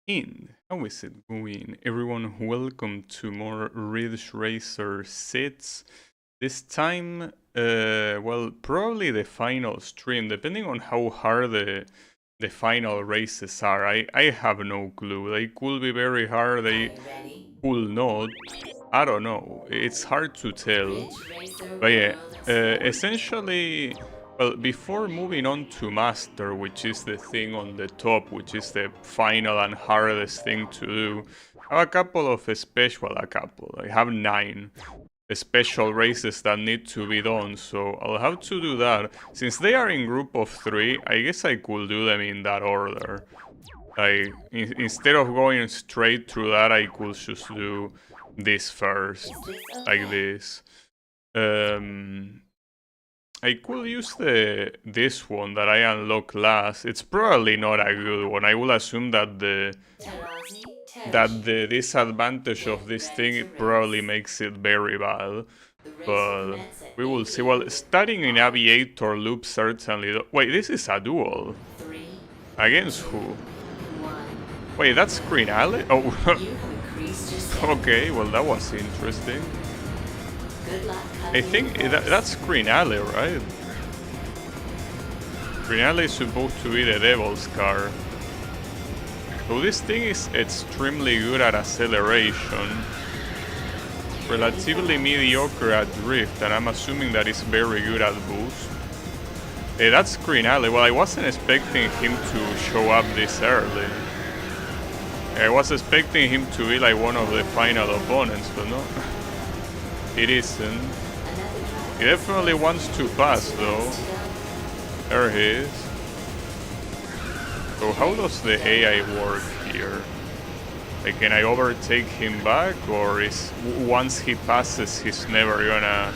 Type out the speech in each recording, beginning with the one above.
In. How is it going? Everyone, welcome to more Ridge Racer sits. This time, well, probably the final stream, depending on how hard the final races are. I have no clue. They could be very hard, they could not. I don't know. It's hard to tell. But yeah, essentially, well, before moving on to Master, which is the thing on the top, which is the final and hardest thing to do, I have a couple of I have 9 special races that need to be done, so I'll have to do that. Since they are in group of 3, I guess I could do them in that order. Instead of going straight through that, I could just do this first, like this. I could use this one that I unlocked last. It's probably not a good one. I will assume that the disadvantage of this thing it probably makes it very bad. But we will see. Well, starting in Aviator loop certainly. Wait, this is a duel. Against who? Wait, that's Green Alley? Oh, okay. Well, that was interesting. I think that's Green Alley, right? Green Alley is supposed to be the Devil's car. So this thing is extremely good at acceleration, relatively mediocre at drift, and I'm assuming that it's very good at boost. Hey, that's Green Alley. Well, I wasn't expecting him to show up this early. I was expecting him to be like one of the final opponents, but no. It isn't. He definitely wants to pass though. There he is. So how does the AI work here? Like, can I overtake him back, or is once he passes he's never gonna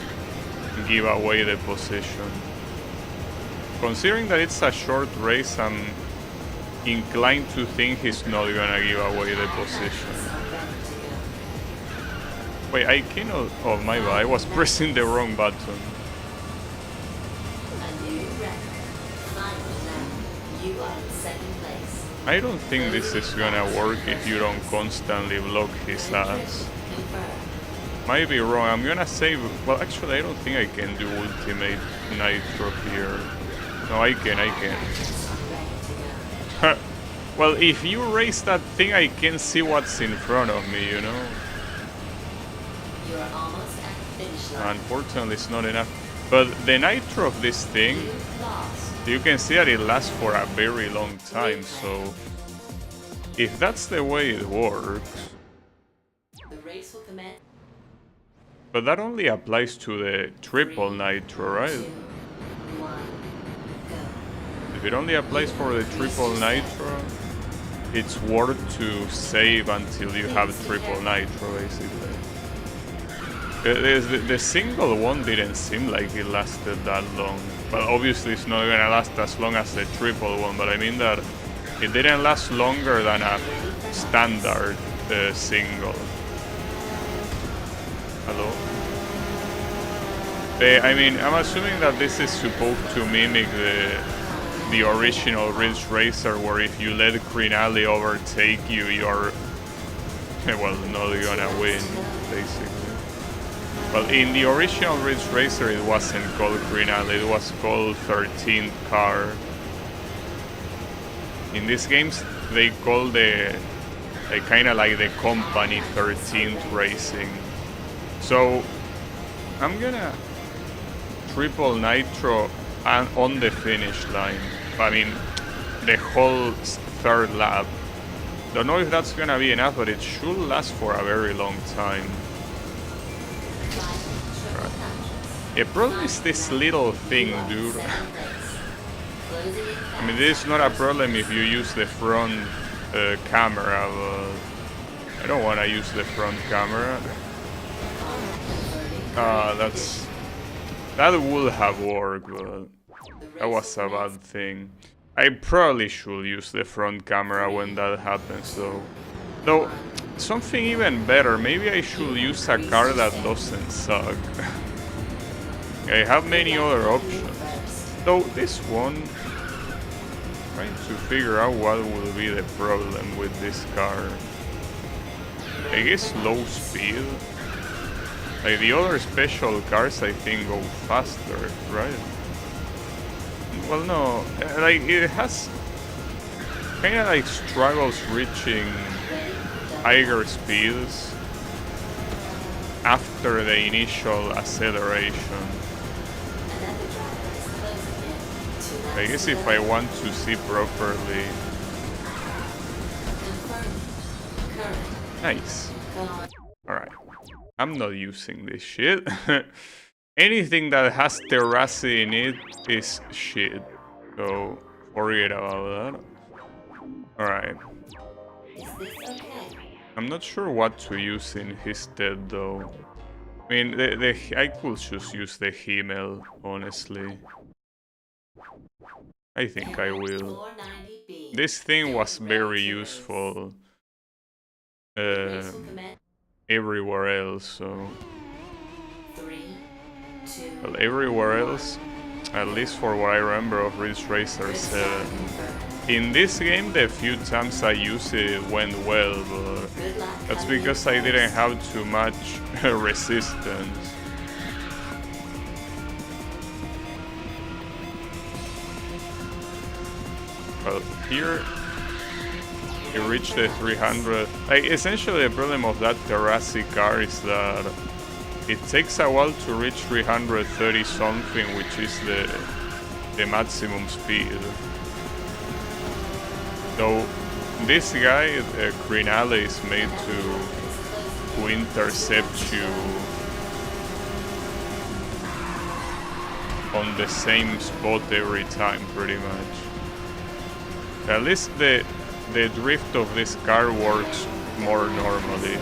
give away the position? Considering that it's a short race, I'm inclined to think he's not gonna give away the position. Wait, I cannot... Oh my bad, I was pressing the wrong button. I don't think this is gonna work if you don't constantly block his ass. Might be wrong, I'm gonna save... Well, actually I don't think I can do Ultimate Nitro here. No, I can. Well, if you raise that thing, I can see what's in front of me, you know? You are almost at the finish line. Unfortunately, it's not enough. But the nitro of this thing, you can see that it lasts for a very long time, so if that's the way it works... The race will commence. But that only applies to the triple nitro, right? 2, 1, go. If it only applies for the triple nitro, it's worth to save until you have triple nitro, basically. The single one didn't seem like it lasted that long. Well, obviously it's not gonna last as long as the triple one, but I mean that it didn't last longer than a standard single. Hello? I mean, I'm assuming that this is supposed to mimic the original Ridge Racer, where if you let Green Alley overtake you, you're, well, not gonna win, basically. Well, in the original Ridge Racer, it wasn't called Green Alley, it was called 13th Car. In these games, they call the kind of like the company 13th Racing. So, I'm gonna triple nitro on the finish line. I mean, the whole third lap. Don't know if that's gonna be enough, but it should last for a very long time. The problem is this little thing, dude. I mean, this is not a problem if you use the front camera, but I don't want to use the front camera. That would have worked, but that was a bad thing. I probably should use the front camera when that happens, though. Though, something even better, maybe I should use a car that doesn't suck. I have many other options. Though this one... Trying to figure out what will be the problem with this car. I guess low speed. Like the other special cars I think go faster, right? Well no, like it has kinda like struggles reaching higher speeds after the initial acceleration. I guess if I want to see properly. Nice. Alright. I'm not using this shit. Anything that has terrace in it is shit. So forget about that. Alright. I'm not sure what to use in his stead though. I mean, I could just use the Himmel, honestly. I think I will. This thing was very useful everywhere else, so... Well, everywhere else, at least for what I remember of Ridge Racer 7. In this game, the few times I used it went well, but that's because I didn't have too much resistance. Well, here you reach the 300. Like, essentially, the problem of that terrace car is that it takes a while to reach 330 something, which is the maximum speed. So this guy, Crinale, is made to intercept you on the same spot every time, pretty much. At least the drift of this car works more normally.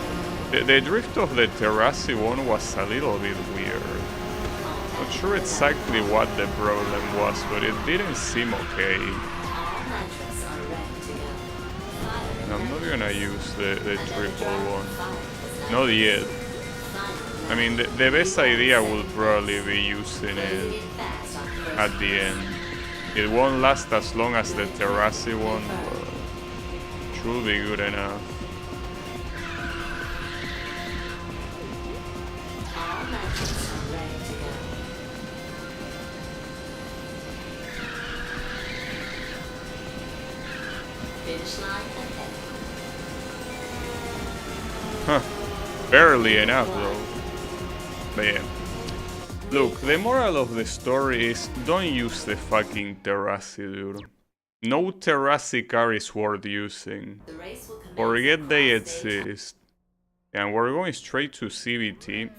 The drift of the terrace one was a little bit weird. Not sure exactly what the problem was, but it didn't seem okay. I'm not gonna use the triple one. Not yet. I mean, the best idea will probably be using it at the end. It won't last as long as the terrace one, but should be good enough. Huh. Barely enough though. But yeah. Look, the moral of the story is don't use the fucking terrace, dude. No terrace car is worth using. Forget they exist. And we're going straight to CVT.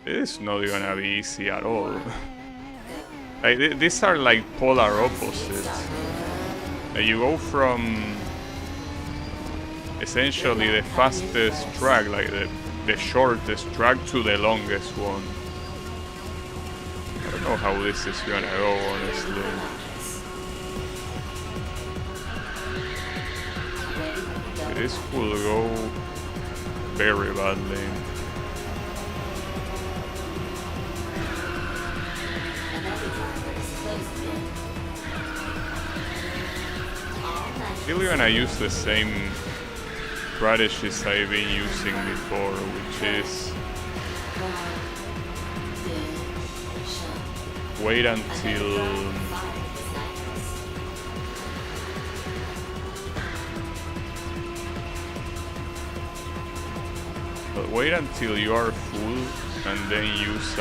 This is not gonna be easy at all. Like, these are like polar opposites. You go from essentially the fastest track, like the shortest track, to the longest one. I don't know how this is gonna go, honestly. This will go very badly. Still gonna use the same strategies I've been using before, which is wait until you are full and then use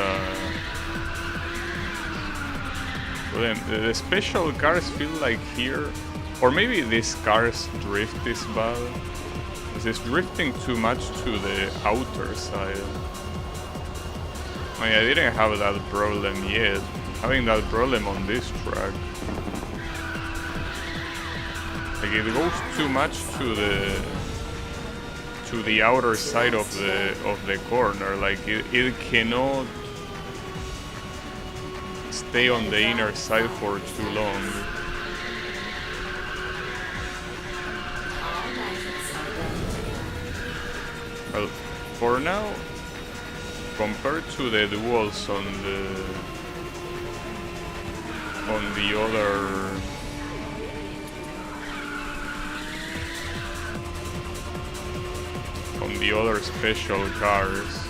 well, then the special cars feel like here, or maybe this car's drift is bad. It's drifting too much to the outer side. I mean, I didn't have that problem yet. I'm having that problem on this track. Like, it goes too much to the outer side of the corner. Like, it cannot stay on the inner side for too long. Well, for now, compared to the duels on the other from the other special cars.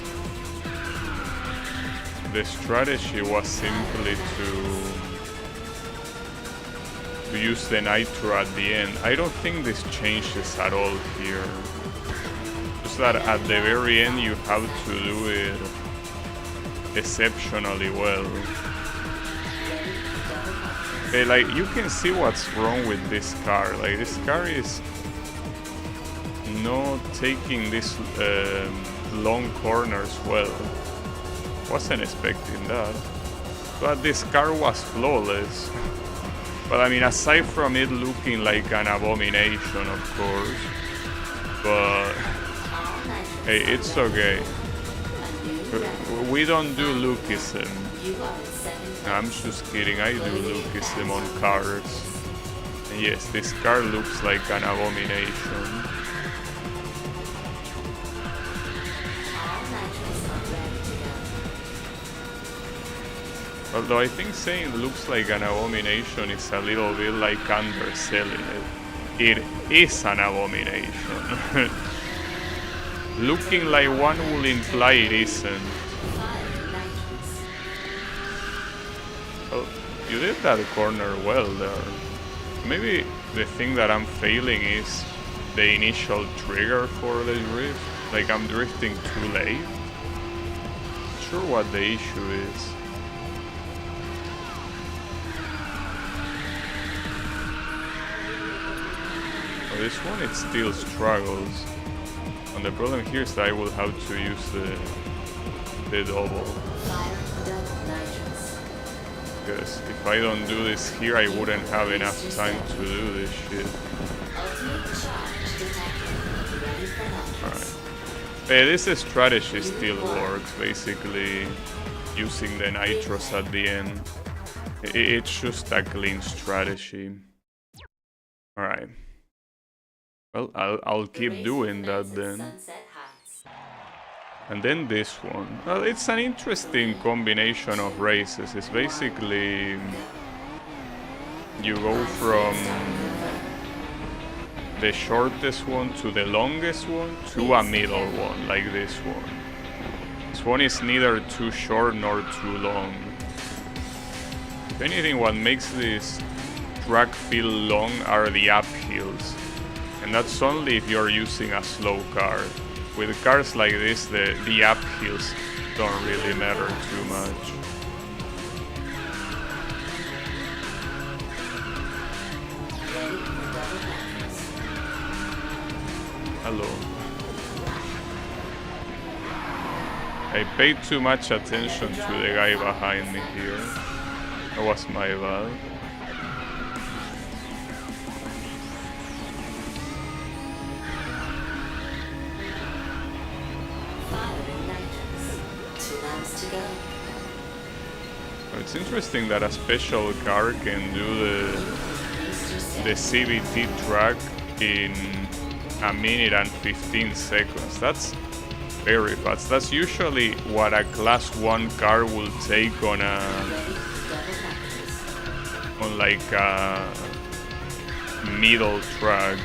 The strategy was simply to use the nitro at the end. I don't think this changes at all here. Just that at the very end you have to do it exceptionally well. Like, you can see what's wrong with this car. Like, this car is not taking these long corners well. Wasn't expecting that. But this car was flawless. But I mean, aside from it looking like an abomination, of course. But hey, it's okay. We don't do lookism. I'm just kidding, I do lookism on cars. And yes, this car looks like an abomination. Although I think saying looks like an abomination is a little bit like underselling it. It is an abomination. Looking like one will imply it isn't. Well, you did that corner well there. Maybe the thing that I'm failing is the initial trigger for the drift. Like, I'm drifting too late. Not sure what the issue is. Well, this one it still struggles. And the problem here is that I will have to use the double. Because if I don't do this here, I wouldn't have enough time to do this shit. Alright. This strategy still works, basically using the nitros at the end. It's just a clean strategy. Alright. Well, I'll keep doing that then. And then this one. Well, it's an interesting combination of races. It's basically you go from the shortest one to the longest one to a middle one, like this one. This one is neither too short nor too long. If anything, what makes this track feel long are the uphills. And that's only if you're using a slow car. With cars like this, the uphills don't really matter too much. Hello. I paid too much attention to the guy behind me here. That was my bad. It's interesting that a special car can do the CVT track in a minute and 15 seconds. That's very fast. That's usually what a class 1 car will take on like a middle track.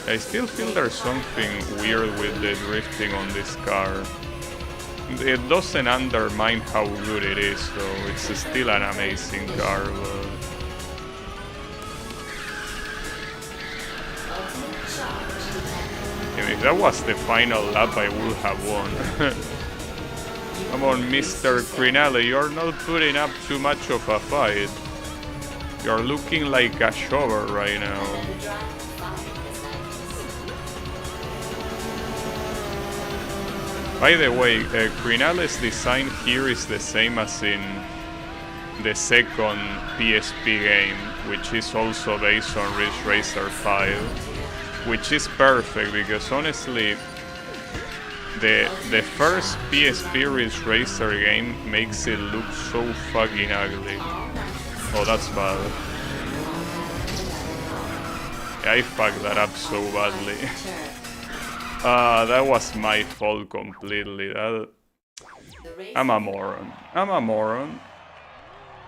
I still feel there's something weird with the drifting on this car. It doesn't undermine how good it is, though. It's still an amazing car, but... If that was the final lap, I would have won. Come on, Mr. Crinale, you're not putting up too much of a fight. You're looking like a shover right now. By the way, Crinale's design here is the same as in the second PSP game, which is also based on Ridge Racer 5, which is perfect because honestly, the first PSP Ridge Racer game makes it look so fucking ugly. Oh, that's bad. Yeah, I fucked that up so badly. That was my fault completely. I'm a moron. I'm a moron.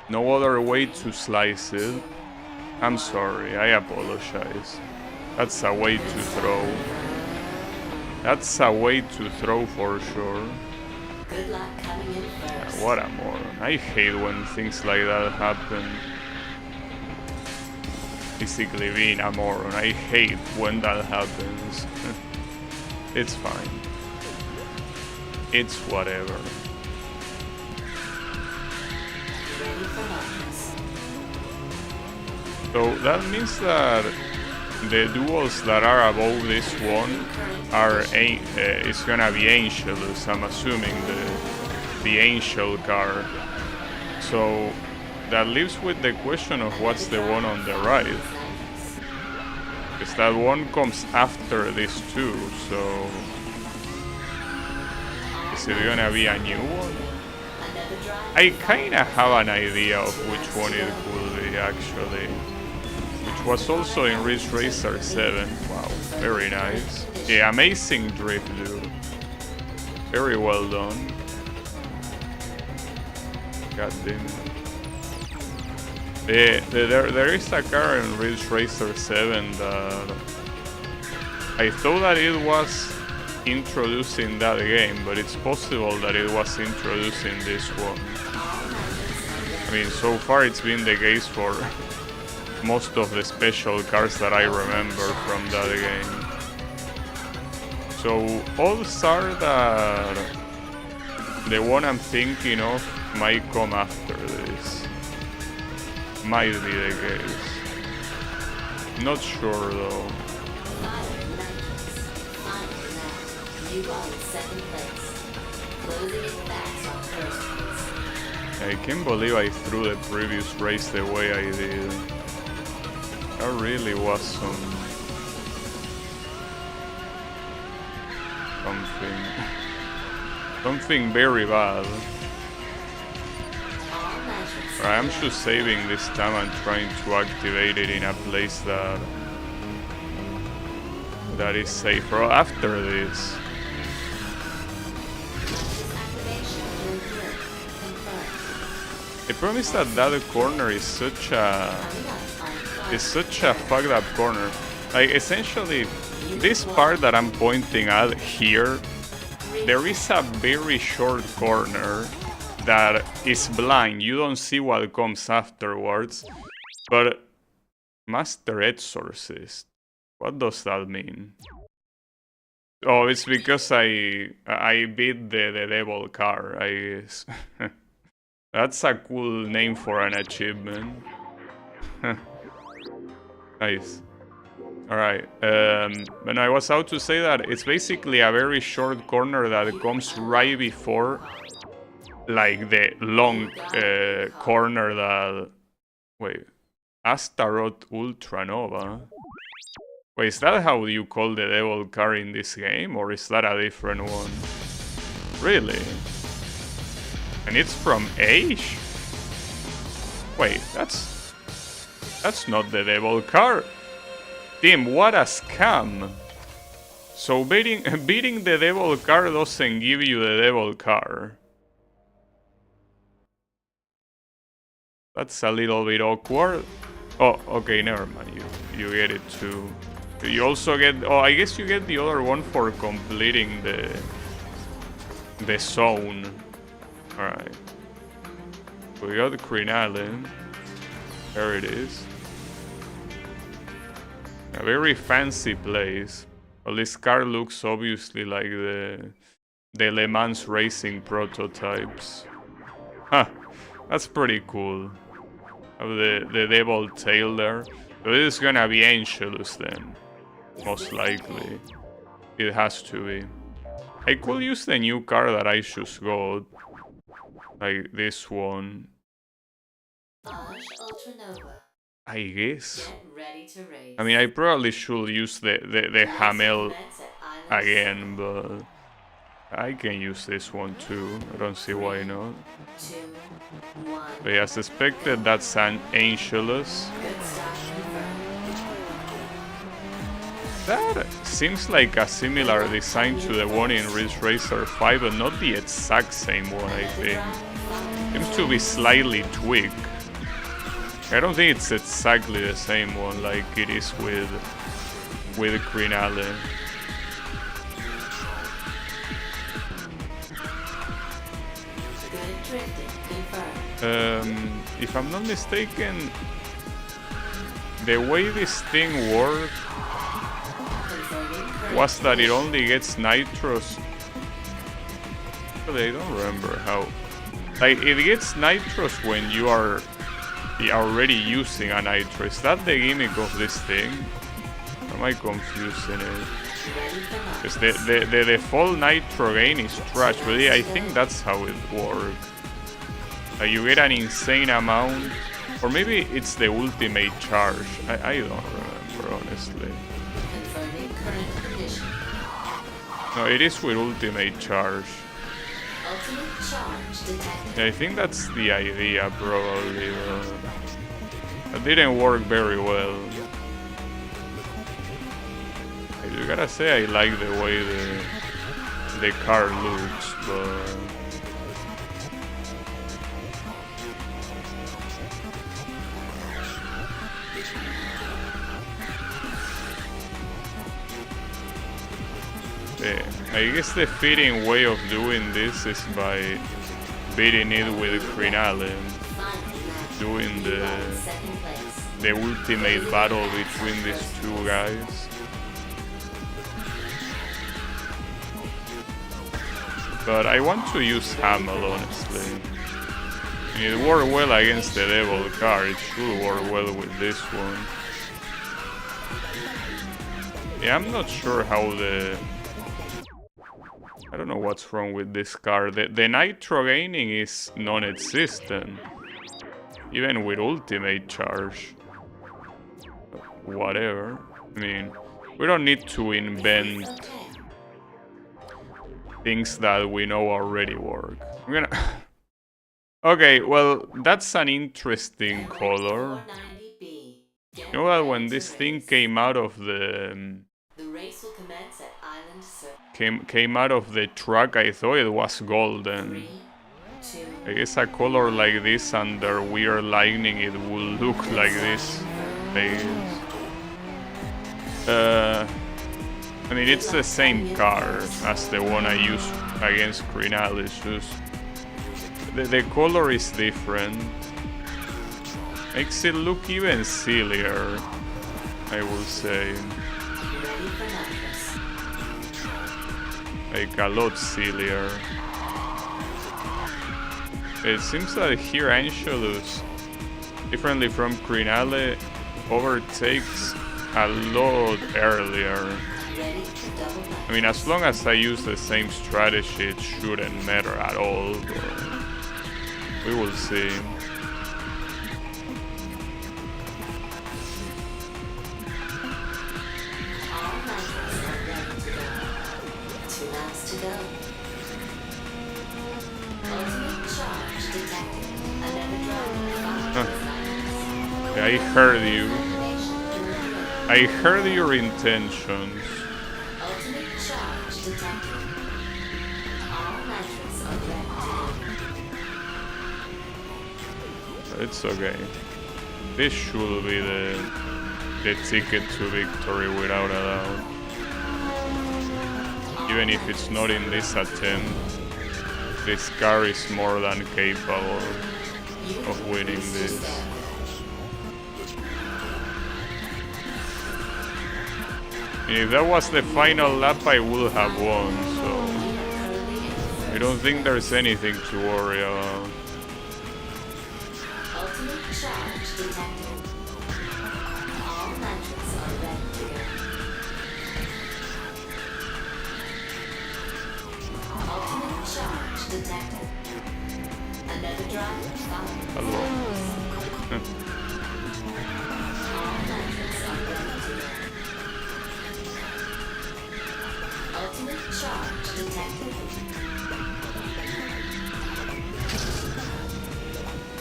No other way to slice it. I'm sorry, I apologize. That's a way to throw. That's a way to throw for sure. Good luck coming in first. What a moron. I hate when things like that happen. Basically being a moron. I hate when that happens. It's fine. It's whatever. Ready for launches. So that means that the duels that are above this one are it's gonna be Angelus, I'm assuming the Angel car. So that leaves with the question of what's the one on the right. Because that one comes after this too, so is it gonna be a new one? I kinda have an idea of which one it could be actually. Which was also in Ridge Racer 7. Wow, very nice. Yeah, amazing drift, dude. Very well done. God damn it. There is a car in Ridge Racer 7 that I thought that it was introduced in that game, but it's possible that it was introduced in this one. I mean, so far it's been the case for most of the special cars that I remember from that game. So All-Star, that the one I'm thinking of might come after this. Might be the case. Not sure though. You are in second place. Closing it fast on first place. I can't believe I threw the previous race the way I did. That really was something very bad. Right, I'm just saving this time and trying to activate it in a place that is safer after this. The problem is that corner is such a fucked up corner. Like, essentially, this part that I'm pointing at here, there is a very short corner that is blind. You don't see what comes afterwards. But Master Exorcist, what does that mean? Oh, it's because I beat the devil car, I guess. That's a cool name for an achievement. Nice. Alright, and I was out to say that it's basically a very short corner that comes right before, like, the long corner that... Wait, Astaroth Ultranova? Wait, is that how you call the devil car in this game, or is that a different one? Really? And it's from Age? Wait, that's not the devil car. Damn, what a scam. So beating the devil car doesn't give you the devil car. That's a little bit awkward. Oh, okay, never mind. You get it too. You also get... Oh, I guess you get the other one for completing the zone. Alright. We got the Crinalin. There it is. A very fancy place. Well, this car looks obviously like the Le Mans racing prototypes. Huh. That's pretty cool. Have the devil tail there. So this is gonna be Angelus then. Most likely. It has to be. I could use the new car that I just got. Like this one. I guess. I mean, I probably should use the Hamel again, but I can use this one too. I don't see why not. But yeah, as expected, that's an Angelus. That seems like a similar design to the one in Ridge Racer 5, but not the exact same one, I think. Seems to be slightly tweaked. I don't think it's exactly the same one like it is with Crinale. Good drifting confirmed. If I'm not mistaken, the way this thing worked Confirming current was that it position. only gets nitros. Actually, I don't remember how. Like, it gets nitros when you are already using a nitro. Is that the gimmick of this thing? Am I confusing it? Ready for Because launch. the default nitro gain is trash, but yeah, I think that's how it works. You get an insane amount, or maybe it's the ultimate charge. I don't remember, honestly. Confirming current condition. No, it is with ultimate charge. Ultimate charge detected. Yeah, I think that's the idea, probably. It didn't work very well. I gotta say, I like the way the car looks, but I guess the fitting way of doing this is by beating it with Crinale, Finally matched. doing You are in second place. the ultimate battle between these two guys. But I want to use Hamel, honestly. It worked well against the Devil car, it should work well with this one. Yeah, I'm not sure how I don't know what's wrong with this car. The nitro gaining is non-existent. Even with ultimate charge. Whatever. I mean, we don't need to invent Okay. things that we know already work. I'm gonna... Okay, well, that's an interesting color. 490B. You know that when this thing came out of the race will commence at Island Circle. came out of the truck, I thought it was golden. 3, 2, I guess a color like this under weird lightning, it will look like this. I mean, it's the same car as the one I used against Crinale. It's just the color is different. Makes it look even sillier, I will say. ready for nitrous. Like a lot sillier. It seems that here Angelus, differently from Crinale, overtakes a lot earlier. Ready for double nitrous. I mean, as long as I use the same strategy, it shouldn't matter at all, but we will see. All nitrous are ready to go. 2 laps to go. Ultimate charge detected. Another driver follows nitrous. I heard you. Elimination through I heard your intentions. ultimate charge detected. All nitrous are ready to go. It's okay. This should be the ticket to victory without a doubt. Even if it's not in this attempt, this car is more than capable of winning this. If that was the final lap, I would have won, so I don't think there's anything to worry about. Ultimate charge detected. All nitrous are ready to go. Ultimate charge detected. Another driver follows. Hello. All nitrous are ready to go. Ultimate charge detected.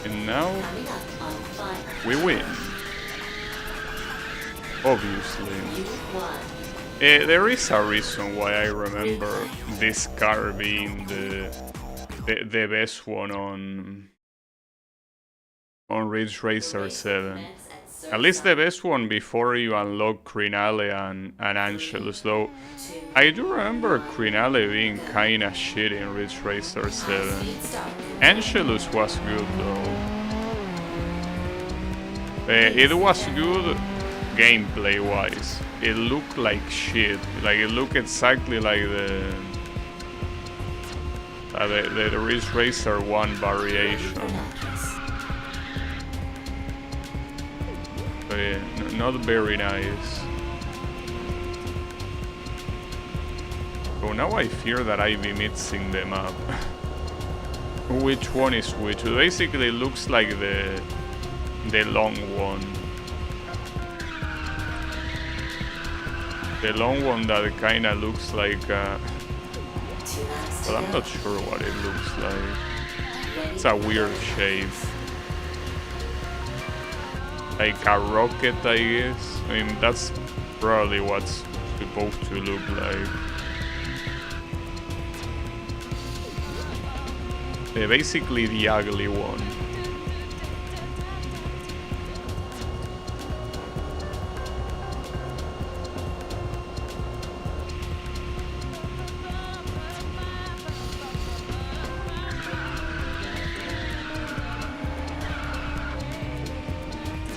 And now Coming up on fire. we win. Obviously. You won. There is a reason why I remember this car being the best one on on Ridge Racer Race will 7. commence at At least the Soldat. best one before you unlock Crinale and Angelus, though 2, I do remember 1, Crinale being go. kinda shit in Ridge Racer 7. High-speed start. Angelus was good though. It was good gameplay wise. It looked like shit. Like it looked exactly like the Ridge Racer 1 variation. But yeah, not very nice. So now I fear that I be mixing them up. Which one is which? It basically looks like the long one. The long one that kinda looks like 2 laps to well, I'm go. not sure what it looks like. Ready It's a to weird go. shape. Like a rocket, I guess. I mean, that's probably what's supposed to look like. Basically the ugly one.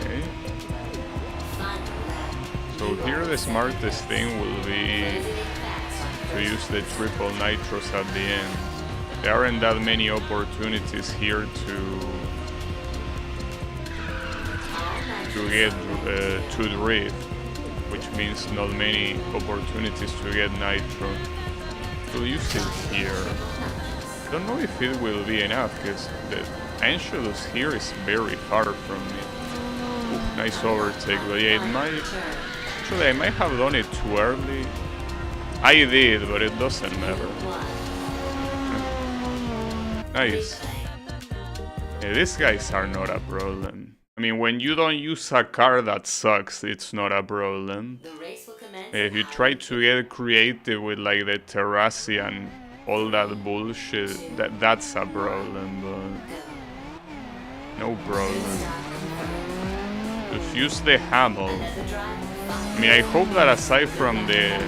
Okay. Final lap. So here the smartest thing will be Closing in fast on to first use the place. triple nitros at the end. There aren't that many opportunities here to All nitrous get are ready to to drift, which means not many opportunities to get nitro. We'll use it here. I don't know if it will be enough because the Angelus here is very far from me. Oof, nice overtake, but yeah, it might. Actually, I might have done it too early. I did, but it doesn't matter. Nice. Yeah, these guys are not a problem. I mean, when you don't use a car that sucks, it's not a problem. The race will commence. If you try to get creative with like the terrassi and all that bullshit, that's a problem, but no problem. Just use the Hamel. I mean, I hope that aside from the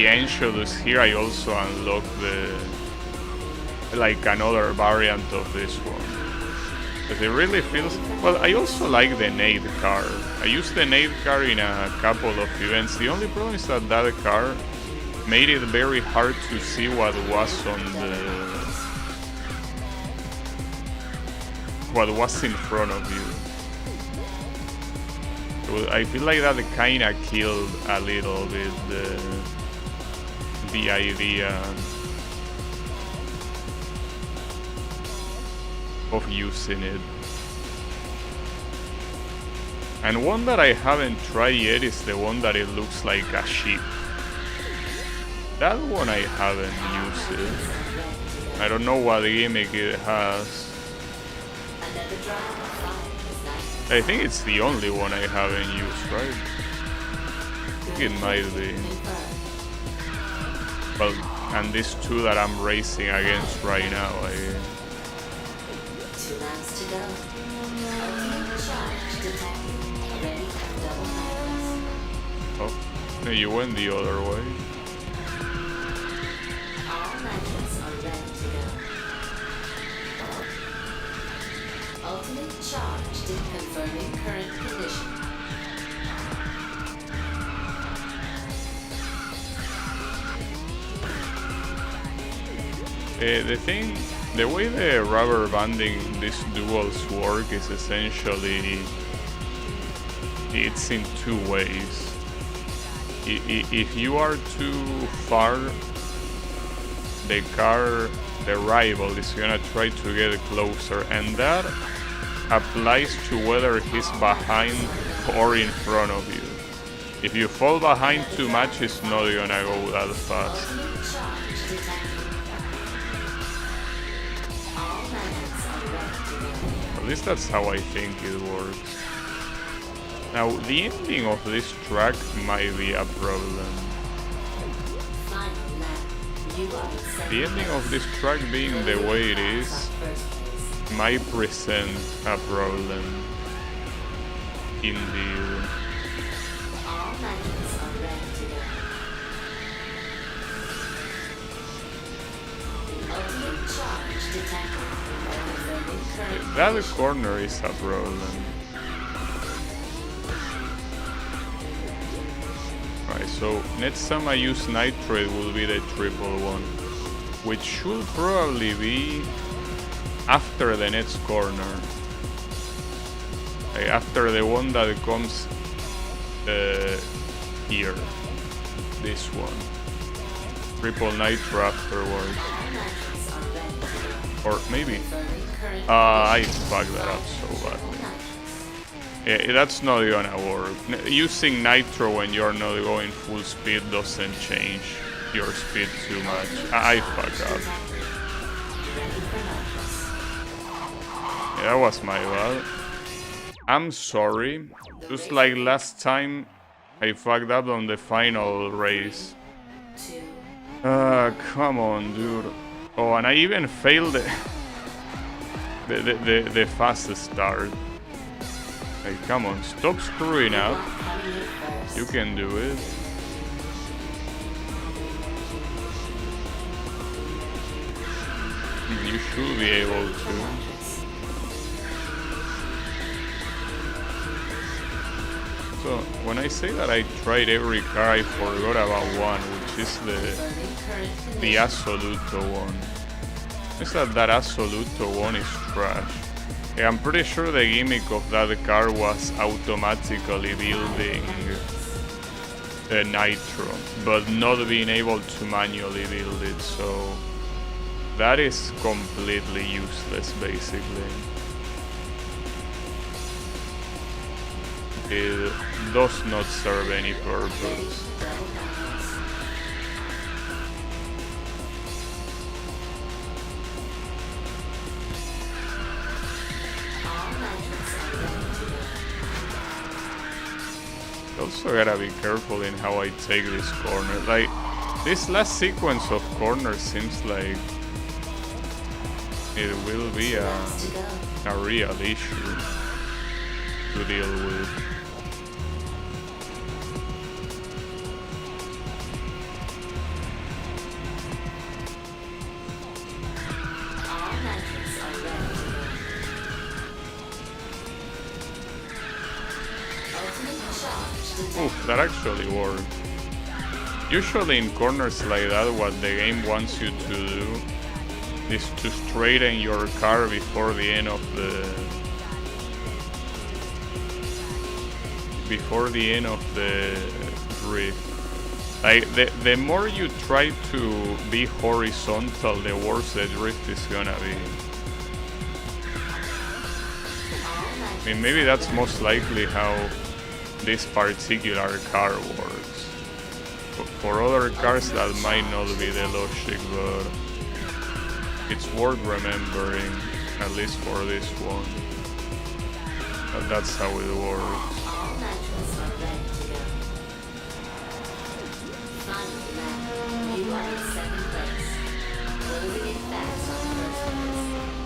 Angelus here, I also unlock like another variant of this one. Because it really feels... Well, I also like the Nade car. I used the Nade car in a couple of events. The only problem is that that car made it very hard to see what was on what was in front of you. So I feel like that kinda killed a little bit the idea of using it. And one that I haven't tried yet is the one that it looks like a sheep. That one I haven't used it. I don't know what gimmick it has. I think it's the only one I haven't used, right? I think it might be. Well, and these two that I'm racing against right now, 2 laps to go. Ultimate charge detected. Ready for double nitros. oh, no, you went the other way. All nitros are ready to go. Ultimate charge confirming current condition. The way the rubber banding these duels work is essentially it's in two ways. If you are too far, the rival is gonna try to get closer, and that applies to whether he's behind or in front of you. If you fall behind too much, it's not gonna go that fast. Ultimate charge detected. All nitros are ready to go. At least that's how I think it works. Now, the ending of this track might be a problem. Final lap. You are in second The ending place. of this track being the way it is, First place. might present a problem. Indeed. All nitrates are ready to go. The ultimate charge detected. Confirming current That condition. corner is a problem. Alright, so next time I use nitrate will be the triple one, which should probably be after the next corner. Like after the one that comes here. This one. Triple nitro afterwards. All nitrates are ready to go. Or maybe. Confirming current I condition. fucked that up so Triple badly. nitrates. Yeah, that's not gonna work. Using nitro when you're not going full speed doesn't change your speed too much. I fuck up. Ready for nitrates. Yeah, that was my bad. I'm sorry. Just like last time, I fucked up on the final race. 2, Come on, dude. Oh, and I even failed the fast start. Hey, come on, stop screwing up. coming in first. You can do it. You should be able For to. nitrates. So, when I say that I tried every car, I forgot about one, which is Confirming current the condition. Assoluto one. It's that Assoluto one is trash. Yeah, I'm pretty sure the gimmick of that car was automatically building nitro, but not being able to manually build it, so that is completely useless basically. It does not serve any purpose. Double nitrates. All nitrates are ready to go. Also gotta be careful in how I take this corner. Like, this last sequence of corners seems like it will be Laps to go. a real issue to deal with. All nitrates are ready to go. Ultimate charge detected. Oof, that actually worked. Usually in corners like that, what the game wants you to do is to straighten your car before the end of the drift. Like the more you try to be horizontal, the worse the drift is gonna be. I mean, maybe that's most likely how this particular car works. For other cars that might not be the logic, but it's worth remembering, at least for this one. But that's how it works. All nitrates are ready to go. Final lap. You are in second place. Closing in fast on first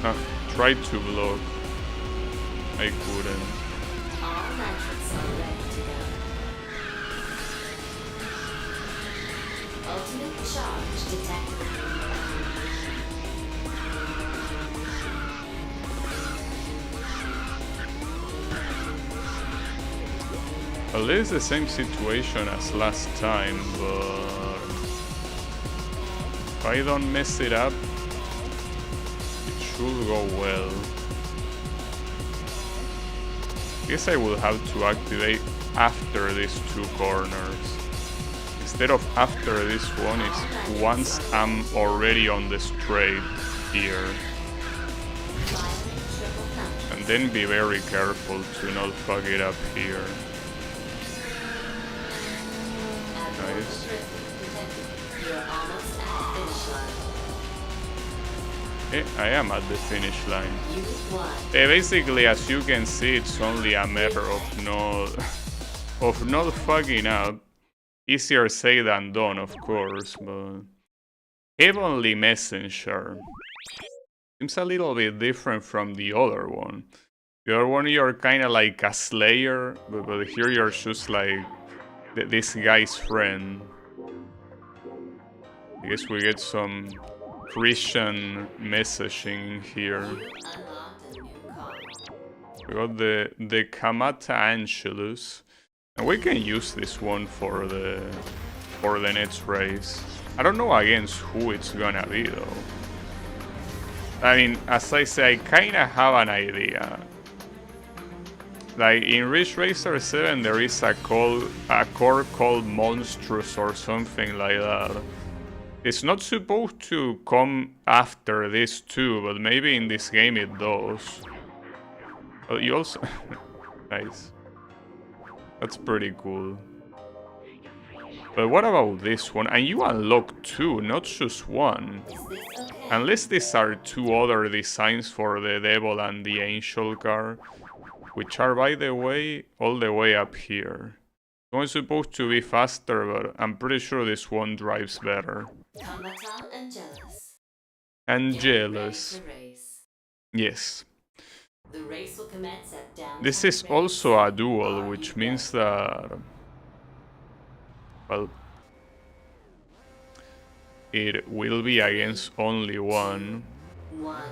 place. Tried to block. I couldn't. All nitrates are ready to go. Ultimate charge detected. Well, it is the same situation as last time, but if I don't mess it up, it should go well. Guess I will have to activate after these two corners. Instead of after this one, it's once I'm already on the straight here. Final triple nitrate. And then be very careful to not fuck it up here. Nice. You're almost at the finish line. I am at the finish line. You won. Basically, as you can see, it's only a matter of not fucking up. Easier said than done, of course, but Heavenly Messenger. Seems a little bit different from the other one. The other one you're kind of like a slayer, but here you're just like this guy's friend. I guess we get some Christian messaging here. Unlocked a new car. We got the Kamata Angelus, and we can use this one for the next race. I don't know against who it's gonna be though. I mean, as I say, I kinda have an idea. Like in Ridge Racer 7 there is a core called Monstrous or something like that. It's not supposed to come after this too, but maybe in this game it does. But you also... nice. That's pretty cool. But what about this one? And you unlock two, not just one. Is this okay? Unless these are two other designs for the Devil and the Angel car, which are, by the way, all the way up here. One's supposed to be faster, but I'm pretty sure this one drives better. Kamata and jealous. And Get ready jealous. to race. Yes. The race will commence at downtown. This is Race. also a duel, Are which you means ready? that... well... it will be against only one. One.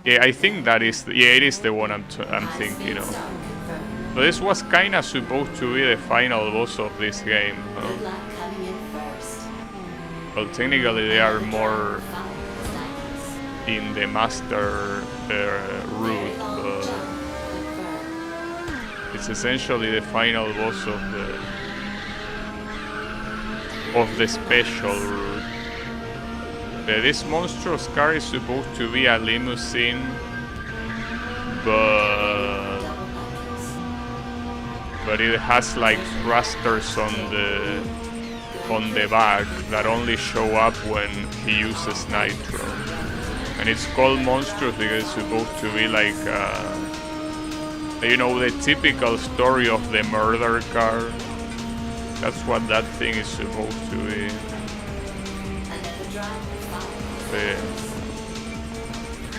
Yeah, I think that is... yeah, it is the one I'm High thinking speed of. start confirmed. So this was kinda supposed to be the final boss of this game, Good huh? luck coming in first. Well, technically they are more Follow the seconds. in the master route, Very long but jump confirmed. it's essentially the final boss of the special route. This monstrous car is supposed to be a limousine, but Double buckets. it has like thrusters on the back that only show up when he uses nitro. And it's called monstrous because it's supposed to be like you know, the typical story of the murder car. That's what that thing is supposed to be. Another driver follows.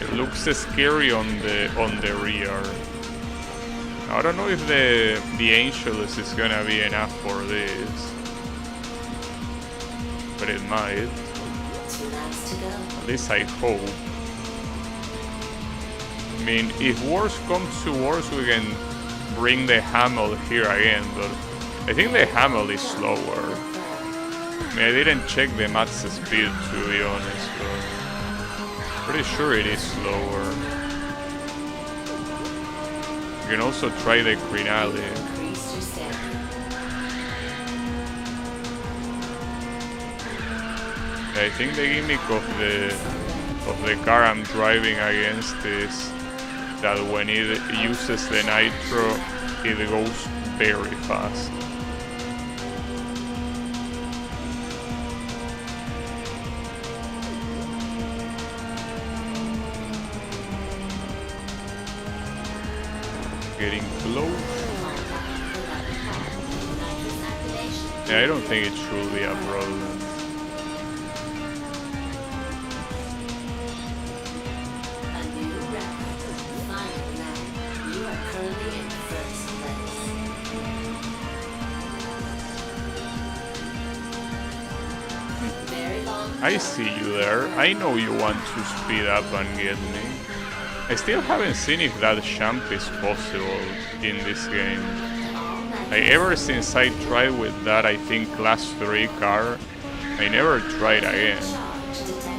It looks scary on the rear. I don't know if the Angelus is gonna be enough for this, but it might. 2 laps to go. At least I hope. I mean, if worse comes to worse, we can bring the Hamel here again, but I think the Hamel is slower. I mean, I didn't check the max speed to be honest, but pretty sure it is slower. You can also try the Crinale. Increase your stamina. I think the gimmick of the car I'm driving against is that when it uses the nitro, it goes very fast. Getting close. Nitrous activation. Yeah, I don't think it should be a problem. A new record. Final lap. You are currently in first place. Very long I jump. see you there. I know you want to speed up and get me. I still haven't seen if that jump is possible in this game. Ever since I tried with that, I think class 3 car, I never tried again.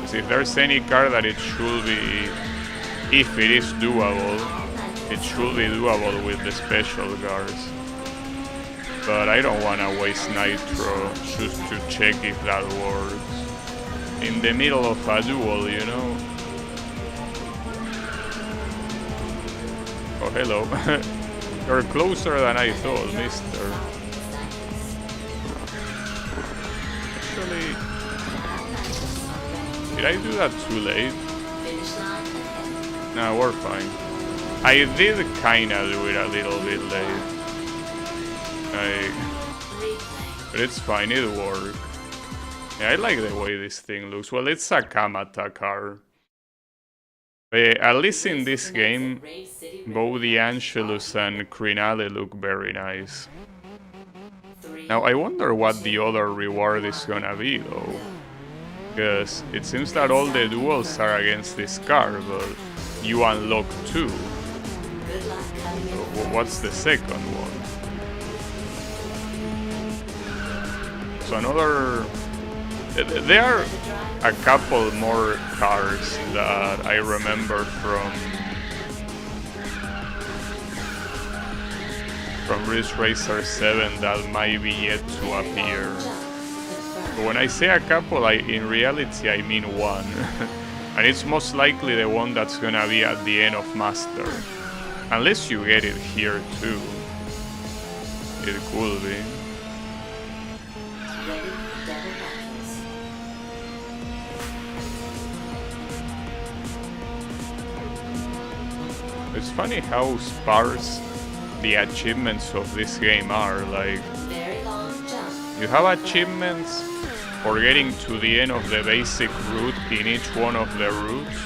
So if there's any car that it should be, if it is doable, it should be doable with the special cars. But I don't wanna waste nitro just to check if that works. In the middle of a duel, you know? Oh, hello. You're closer than I thought, mister. Actually, did I do that too late? Finish line ahead. Nah, we're fine. I did kinda do it a little bit late. Replay. But it's fine, it worked. Yeah, I like the way this thing looks. Well, it's a Kamata car. At least in Race will this commence game, at Rave City both the River. Angelus and Crinale look very nice. 3, Now I wonder what the 2, other reward is 1, gonna be though. go. Because it seems that all the duels are against this car, but you unlock two. Good luck cutting So it what's the first. second one? So another... There are a couple more cars that I remember from Ridge Racer 7 that might be yet to appear. But when I say a couple, in reality I mean one. And it's most likely the one that's gonna be at the end of Master. Unless you get it here too. It could be. Ready, double battles. It's funny how sparse the achievements of this game are. Like, Very long jump. you have achievements for getting to the end of the basic route in each one of the routes,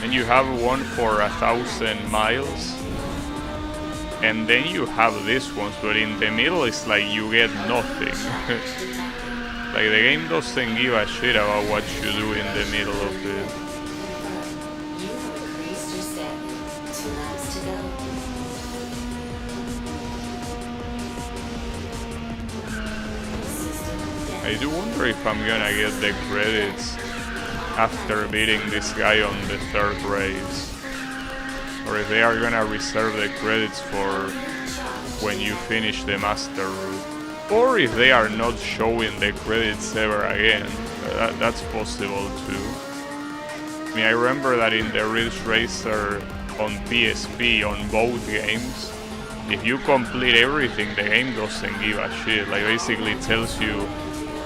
and you have one for 1,000 miles, and then you have these ones, but in the middle it's like you get nothing. Like the game doesn't give a shit about what you do in the middle of it. You have increased your stamina. 2 laps to go. System down. I do wonder if I'm gonna get the credits after beating this guy on the third race, or if they are gonna reserve the credits for when you finish the master route, or if they are not showing the credits ever again. That's possible too. I mean, I remember that in the Ridge Racer on PSP on both games, if you complete everything, the game doesn't give a shit. Like basically tells you,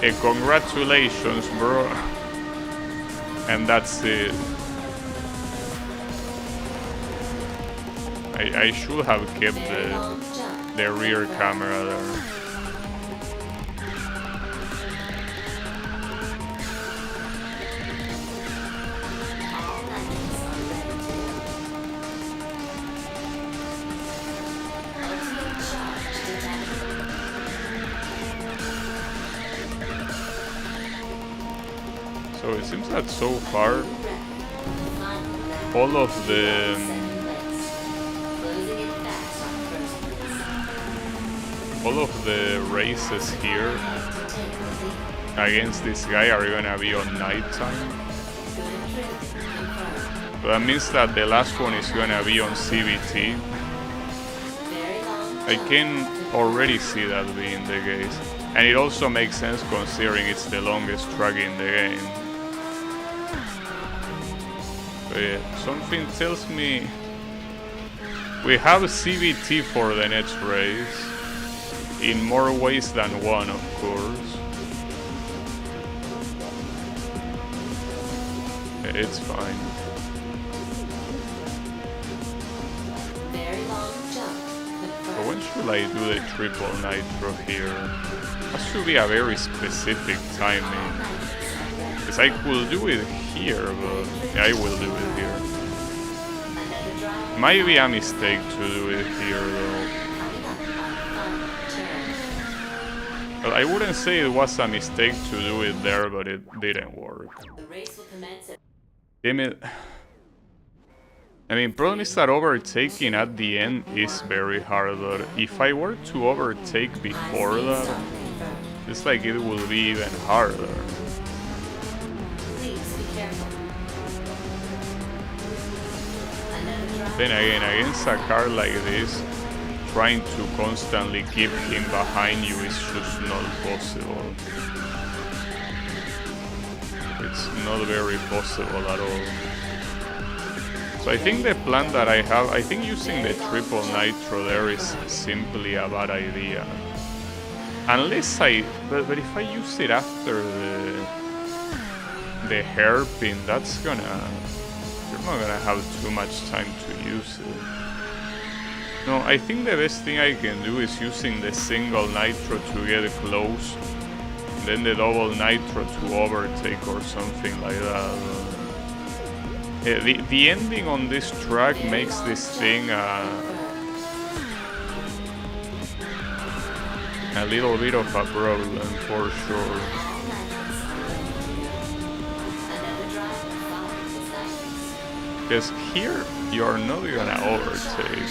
hey, congratulations, bro. And that's it. I should have kept Very long jump. the rear camera there. All landings are ready to go. Ultimate charge detected. So it seems that so far, Record. Final lap. all of the Second place. Closing in fast on first place. all of the races here To take the lead. against this guy are gonna be on nighttime. Good drift confirmed. So that means that the last one is gonna be on CBT. Very long I jump. can already see that being the case. And it also makes sense considering it's the longest track in the game. But yeah, something tells me we have CBT for the next race. In more ways than one, of course. It's fine. Very long jump. But when Confirmed. should I do the triple nitro here? That should be a very specific timing. Because I could do it here, but yeah, I will do it here. Another drive. Might be a mistake to do it here though. Coming up on final turn. Well, I wouldn't say it was a mistake to do it there, but it didn't work. The race will commence at Damn it. I mean, problem is that overtaking at the end is very hard, but if I were to overtake before high-speed that, stop confirmed. it's like it will be even harder. Please be careful. Another drive. Then again, against a car like this, trying to constantly keep him behind you is just not possible. It's not very possible at all. So I think the plan that I have, I think using the triple nitro there is simply a bad idea. Unless but if I use it after the hairpin, you're not gonna have too much time to use it. No, I think the best thing I can do is using the single nitro to get close, then the double nitro to overtake or something like that. The ending on this track makes this thing a little bit of a problem for sure. Because here you're not gonna overtake.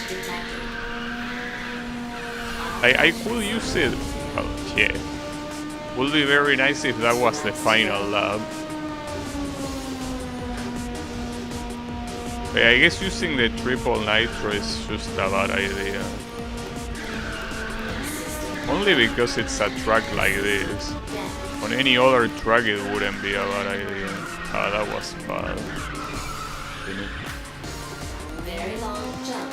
I could use it. Oh yeah. Would be very nice if that was the final lap. But I guess using the triple nitro is just a bad idea. Only because it's a track like this. On any other track it wouldn't be a bad idea. Ah, that was bad. Very long jump,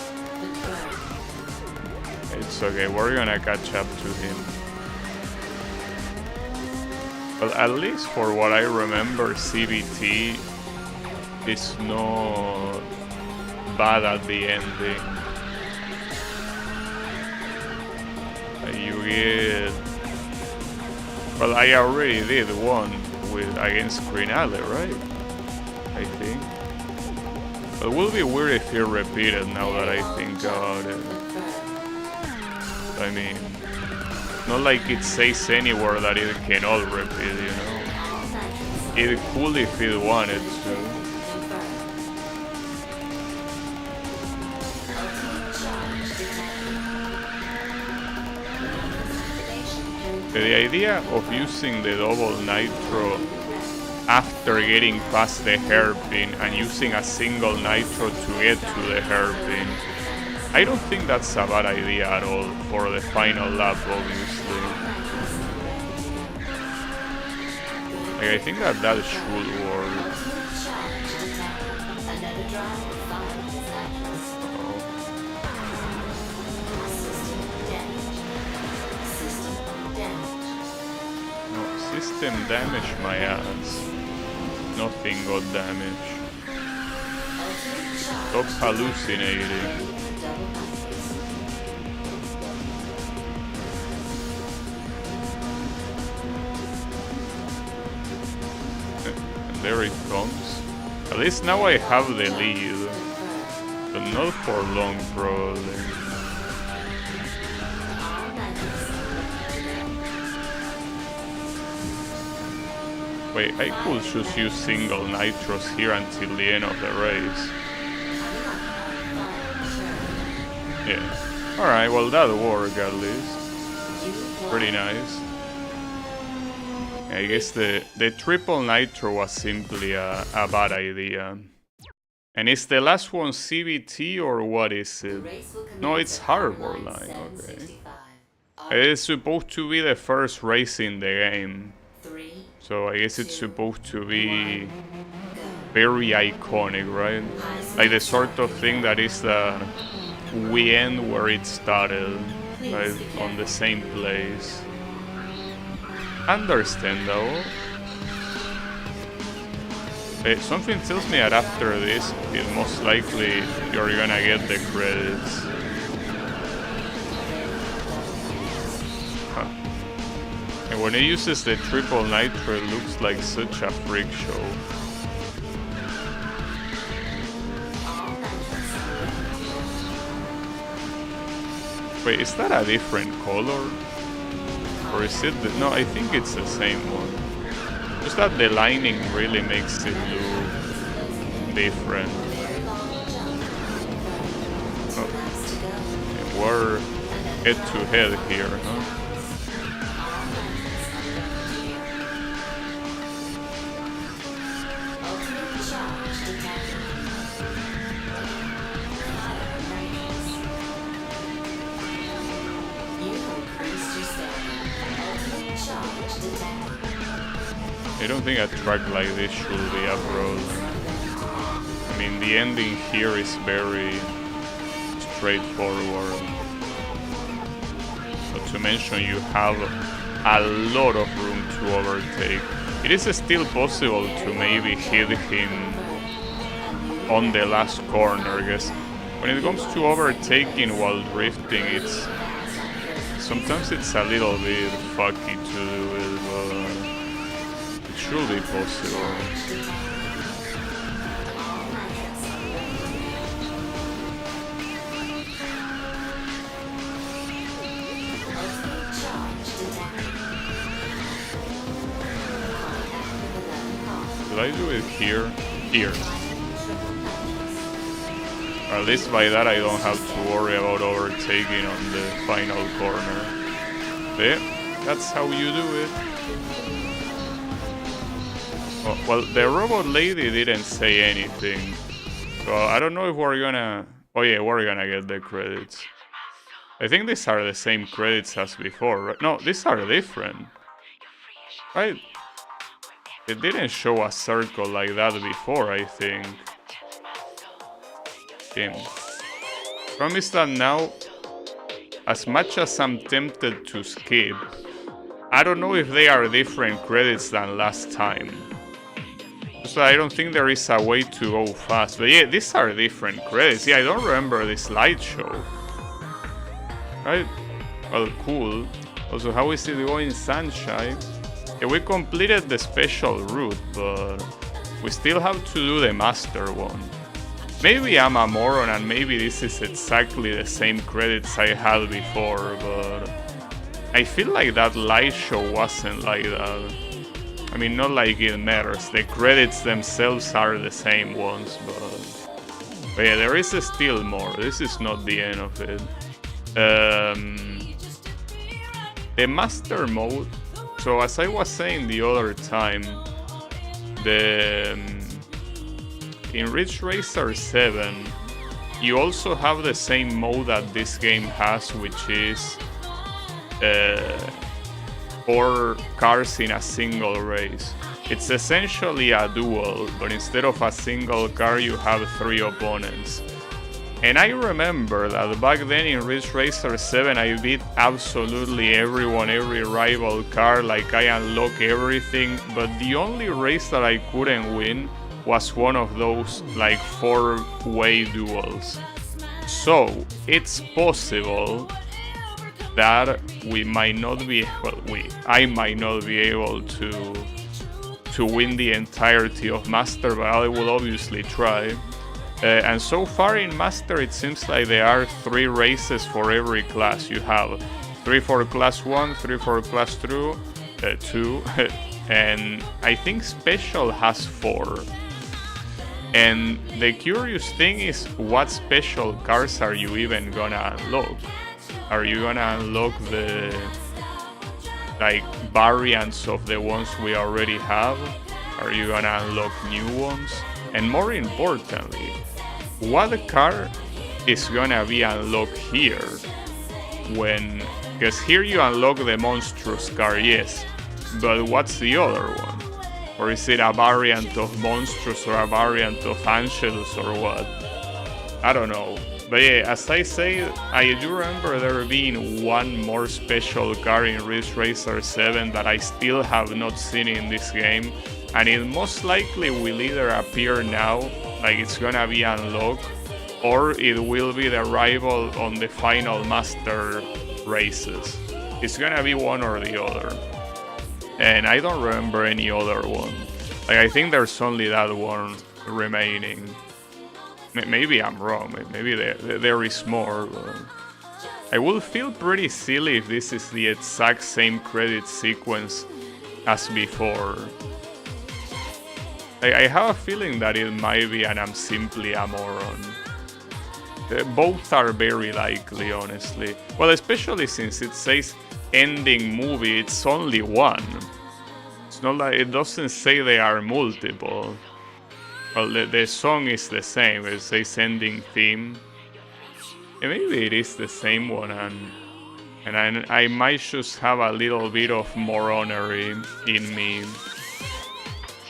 but It's okay, we're gonna catch up to him. Well, at least for what I remember, CBT is not bad at the ending. You get... Well, I already did one against Grinale, right? I think. But it will be weird if he repeated now that I think about it. I mean, not like it says anywhere that it cannot repeat, you know. It could if it wanted to. The idea of using the double nitro after getting past the hairpin and using a single nitro to get to the hairpin, I don't think that's a bad idea at all for the final lap, obviously. Like, I think that should work. System damage my ass. Nothing got damage. Stop hallucinating. And there it comes. At least now I have the lead. But not for long, probably. Wait, I could just use single nitros here until the end of the race. Yeah. Alright, well that'll work at least. Pretty nice. I guess the triple nitro was simply a bad idea. And is the last one CBT or what is it? No, it's Harbor Line, okay. It is supposed to be the first race in the game. So I guess it's supposed to be very iconic, right? Like the sort of thing that is we end where it started, right? On the same place. Understandable. Something tells me that after this, most likely you're gonna get the credits. Huh. And when it uses the triple nitro, it looks like such a freak show. Wait, is that a different color? Or is it the... No, I think it's the same one. Just that the lining really makes it look different. Oh. And we're head to head here, huh? I don't think a track like this should be a problem. I mean, the ending here is very straightforward. Not to mention you have a lot of room to overtake. It is still possible to maybe hit him on the last corner, I guess. When it comes to overtaking while drifting, sometimes it's a little bit fucky to do it, but it should be possible. Should I do it here? Here. Or at least by that I don't have to worry about overtaking on the final corner. But yeah, that's how you do it. Oh, well, the robot lady didn't say anything. So I don't know if we're gonna... Oh yeah, we're gonna get the credits. I think these are the same credits as before, right? No, these are different. Right? It didn't show a circle like that before, I think. Promise that now, as much as I'm tempted to skip, I don't know if they are different credits than last time. So I don't think there is a way to go fast. But yeah, these are different credits. Yeah, I don't remember this slideshow. Right? Well, cool. Also, how is it going, Sunshine? Yeah, we completed the special route, but we still have to do the master one. Maybe I'm a moron and maybe this is exactly the same credits I had before, but I feel like that light show wasn't like that. I mean, not like it matters. The credits themselves are the same ones, but yeah, there is still more. This is not the end of it. The master mode. So as I was saying the other time, in Ridge Racer 7, you also have the same mode that this game has, which is 4 cars in a single race. It's essentially a duel, but instead of a single car, you have 3 opponents. And I remember that back then in Ridge Racer 7, I beat absolutely everyone, every rival car, like I unlocked everything, but the only race that I couldn't win was one of those like 4-way duels. So it's possible that we might not be, well, I might not be able to win the entirety of Master, but I will obviously try. And so far in Master, it seems like there are 3 races for every class. You have 3 for Class 1, 3 for Class 2, and I think Special has 4. And the curious thing is, what special cars are you even gonna unlock? Are you gonna unlock the like variants of the ones we already have? Are you gonna unlock new ones? And more importantly, what car is gonna be unlocked here? Because here you unlock the monstrous car, yes, but what's the other one? Or is it a variant of monstrous or a variant of Angelus or what? I don't know. But yeah, as I say, I do remember there being one more special car in Ridge Racer 7 that I still have not seen in this game, and it most likely will either appear now, like it's gonna be unlocked, or it will be the rival on the final Master races. It's gonna be one or the other. And I don't remember any other one. Like, I think there's only that one remaining. Maybe I'm wrong, maybe there is more, but I will feel pretty silly if this is the exact same credit sequence as before. I have a feeling that it might be, and I'm simply a moron. Both are very likely, honestly. Well, especially since it says ending movie, it's only one. It's not like, it doesn't say they are multiple. Well, the song is the same, it says ending theme. And maybe it is the same one, and I might just have a little bit of moronery in me.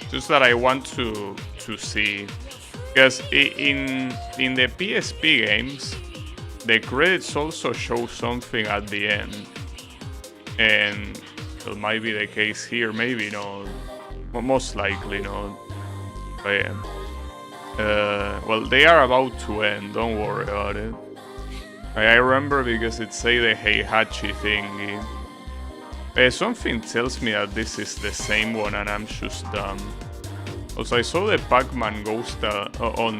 Just that I want to see. Because in the PSP games, the credits also show something at the end. And it might be the case here, maybe not. Most likely not. But yeah. Well, they are about to end, don't worry about it. I remember because it say the Heihachi thingy. Something tells me that this is the same one and I'm just dumb. Also, I saw the Pac-Man ghost on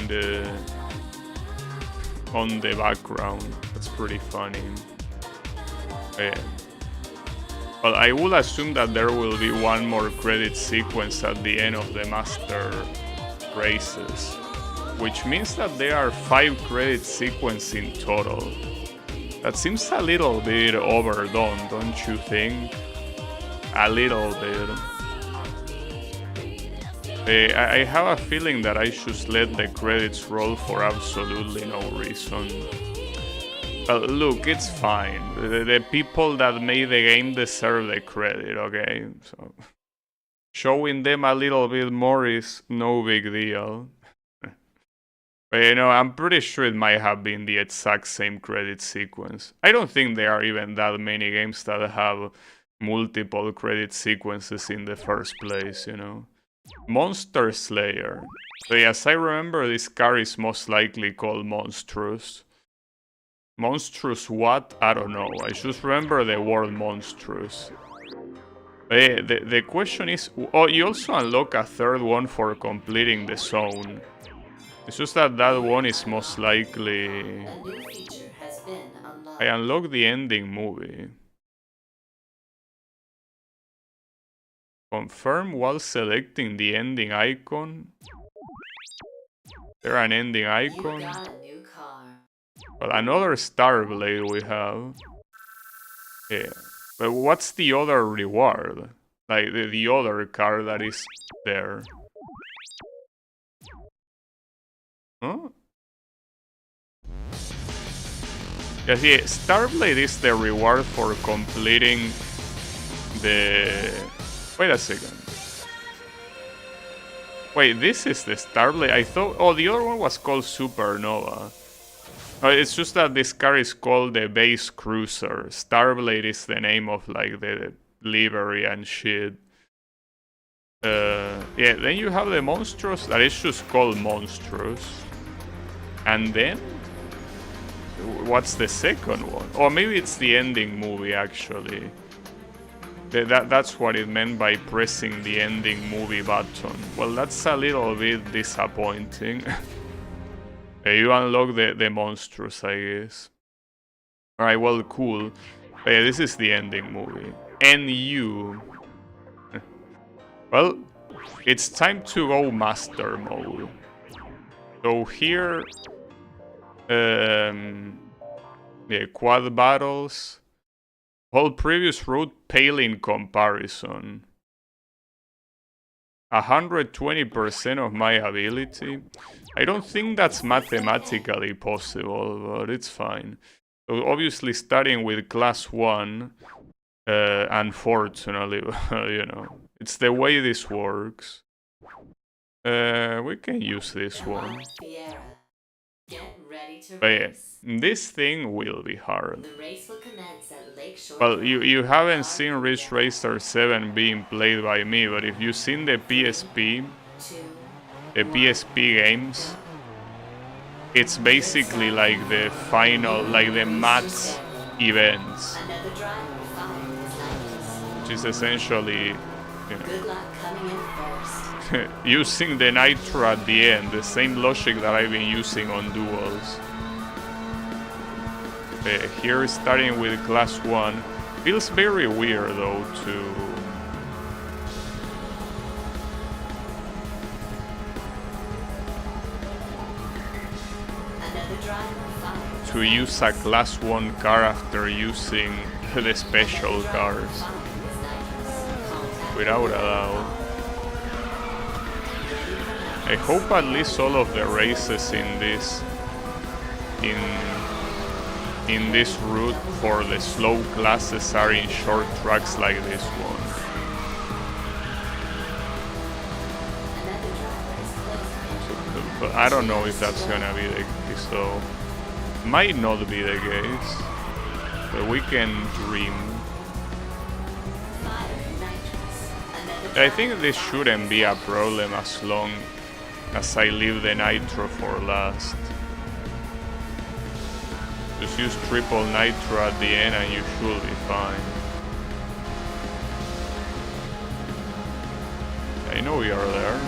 the background. That's pretty funny. Yeah. Well, I will assume that there will be one more credit sequence at the end of the master races, which means that there are 5 credit sequences in total. That seems a little bit overdone, don't you think? A little bit. I have a feeling that I should let the credits roll for absolutely no reason. Well, look, it's fine. The people that made the game deserve the credit, okay? So showing them a little bit more is no big deal. But, you know, I'm pretty sure it might have been the exact same credit sequence. I don't think there are even that many games that have multiple credit sequences in the first place, you know. Monster Slayer. So yes, I remember this car is most likely called Monstrous. Monstrous what? I don't know. I just remember the word monstrous. The question is... Oh, you also unlock a third one for completing the zone. It's just that that one is most likely... A new feature has been unlocked. I unlocked the ending movie. Confirm while selecting the ending icon. There an ending icon? You got a new car. Well, another Star Blade we have. Yeah. But what's the other reward? Like the other car that is there. Huh? Yeah, see, Starblade is the reward for completing the... Wait a second. Wait, this is the Starblade? I thought... Oh, the other one was called Supernova. It's just that this car is called the Base Cruiser. Starblade is the name of, like, the livery and shit. Yeah, then you have the Monstrous, that is just called Monstrous. And then... What's the second one? Or maybe it's the ending movie, actually. That's what it meant by pressing the ending movie button. Well, that's a little bit disappointing. You unlock the Monstrous, I guess. Alright, well, cool. This is the ending movie. NU. Well, it's time to go Master Mode. So here... yeah, quad battles. Whole previous route pale in comparison. 120% of my ability. I don't think that's mathematically possible, but it's fine. So obviously starting with class 1, unfortunately, you know, it's the way this works. We can use this one. Get ready to But race. yeah, this thing will be hard. The race will commence at Lakeshore. Well, you haven't seen Ridge Racer 7 being played by me, but if you've seen the PSP games, it's basically like the final, like the match events, which is essentially, you know, Good luck coming in first. using the nitro at the end, the same logic that I've been using on duels. Here, starting with class 1, feels very weird though to use a class 1 car after using the special cars. Without a doubt. I hope at least all of the races in this route for the slow classes are in short tracks like this one. But I don't know if that's gonna be the case though. Might not be the case, but we can dream. I think this shouldn't be a problem as long as I leave the nitro for last. Just use triple nitro at the end and you should be fine. I know you are there.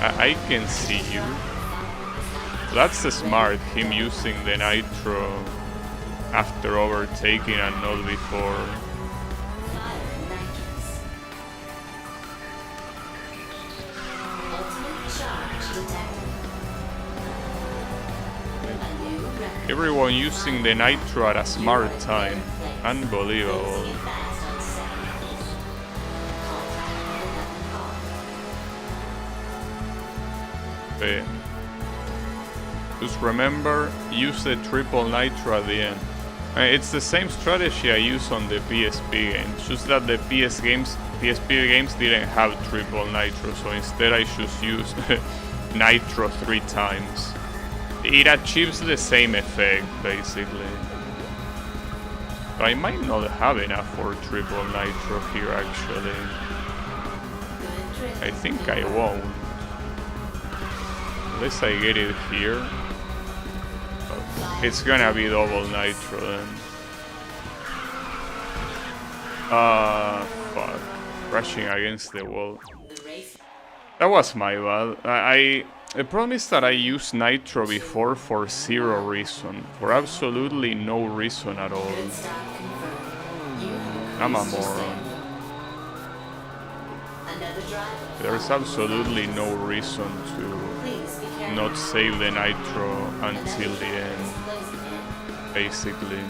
I can see you. That's smart, him using the nitro after overtaking and not before. Fire nitrous. Ultimate charge detected. A new record. Everyone using the nitro at a smart time. Closing Unbelievable. it fast on second. Contact with weapon call. Okay. Just remember, use the triple nitro at the end. It's the same strategy I use on the PSP games, just that the PSP games didn't have triple nitro, so instead I just use nitro 3 times. It achieves the same effect, basically. But I might not have enough for triple nitro here, actually. Good drift. I think I won't. Unless I get it here. It's gonna be double nitro then. Fuck. Crashing against the wall. The race. That was my bad. The problem is that I used nitro before for zero reason. For absolutely no reason at all. Good stop confirmed. You have I'm a increased your moron. stamina. Another drive. There's absolutely no reason to Please be careful. not save the nitro until the end, Is closing in. basically.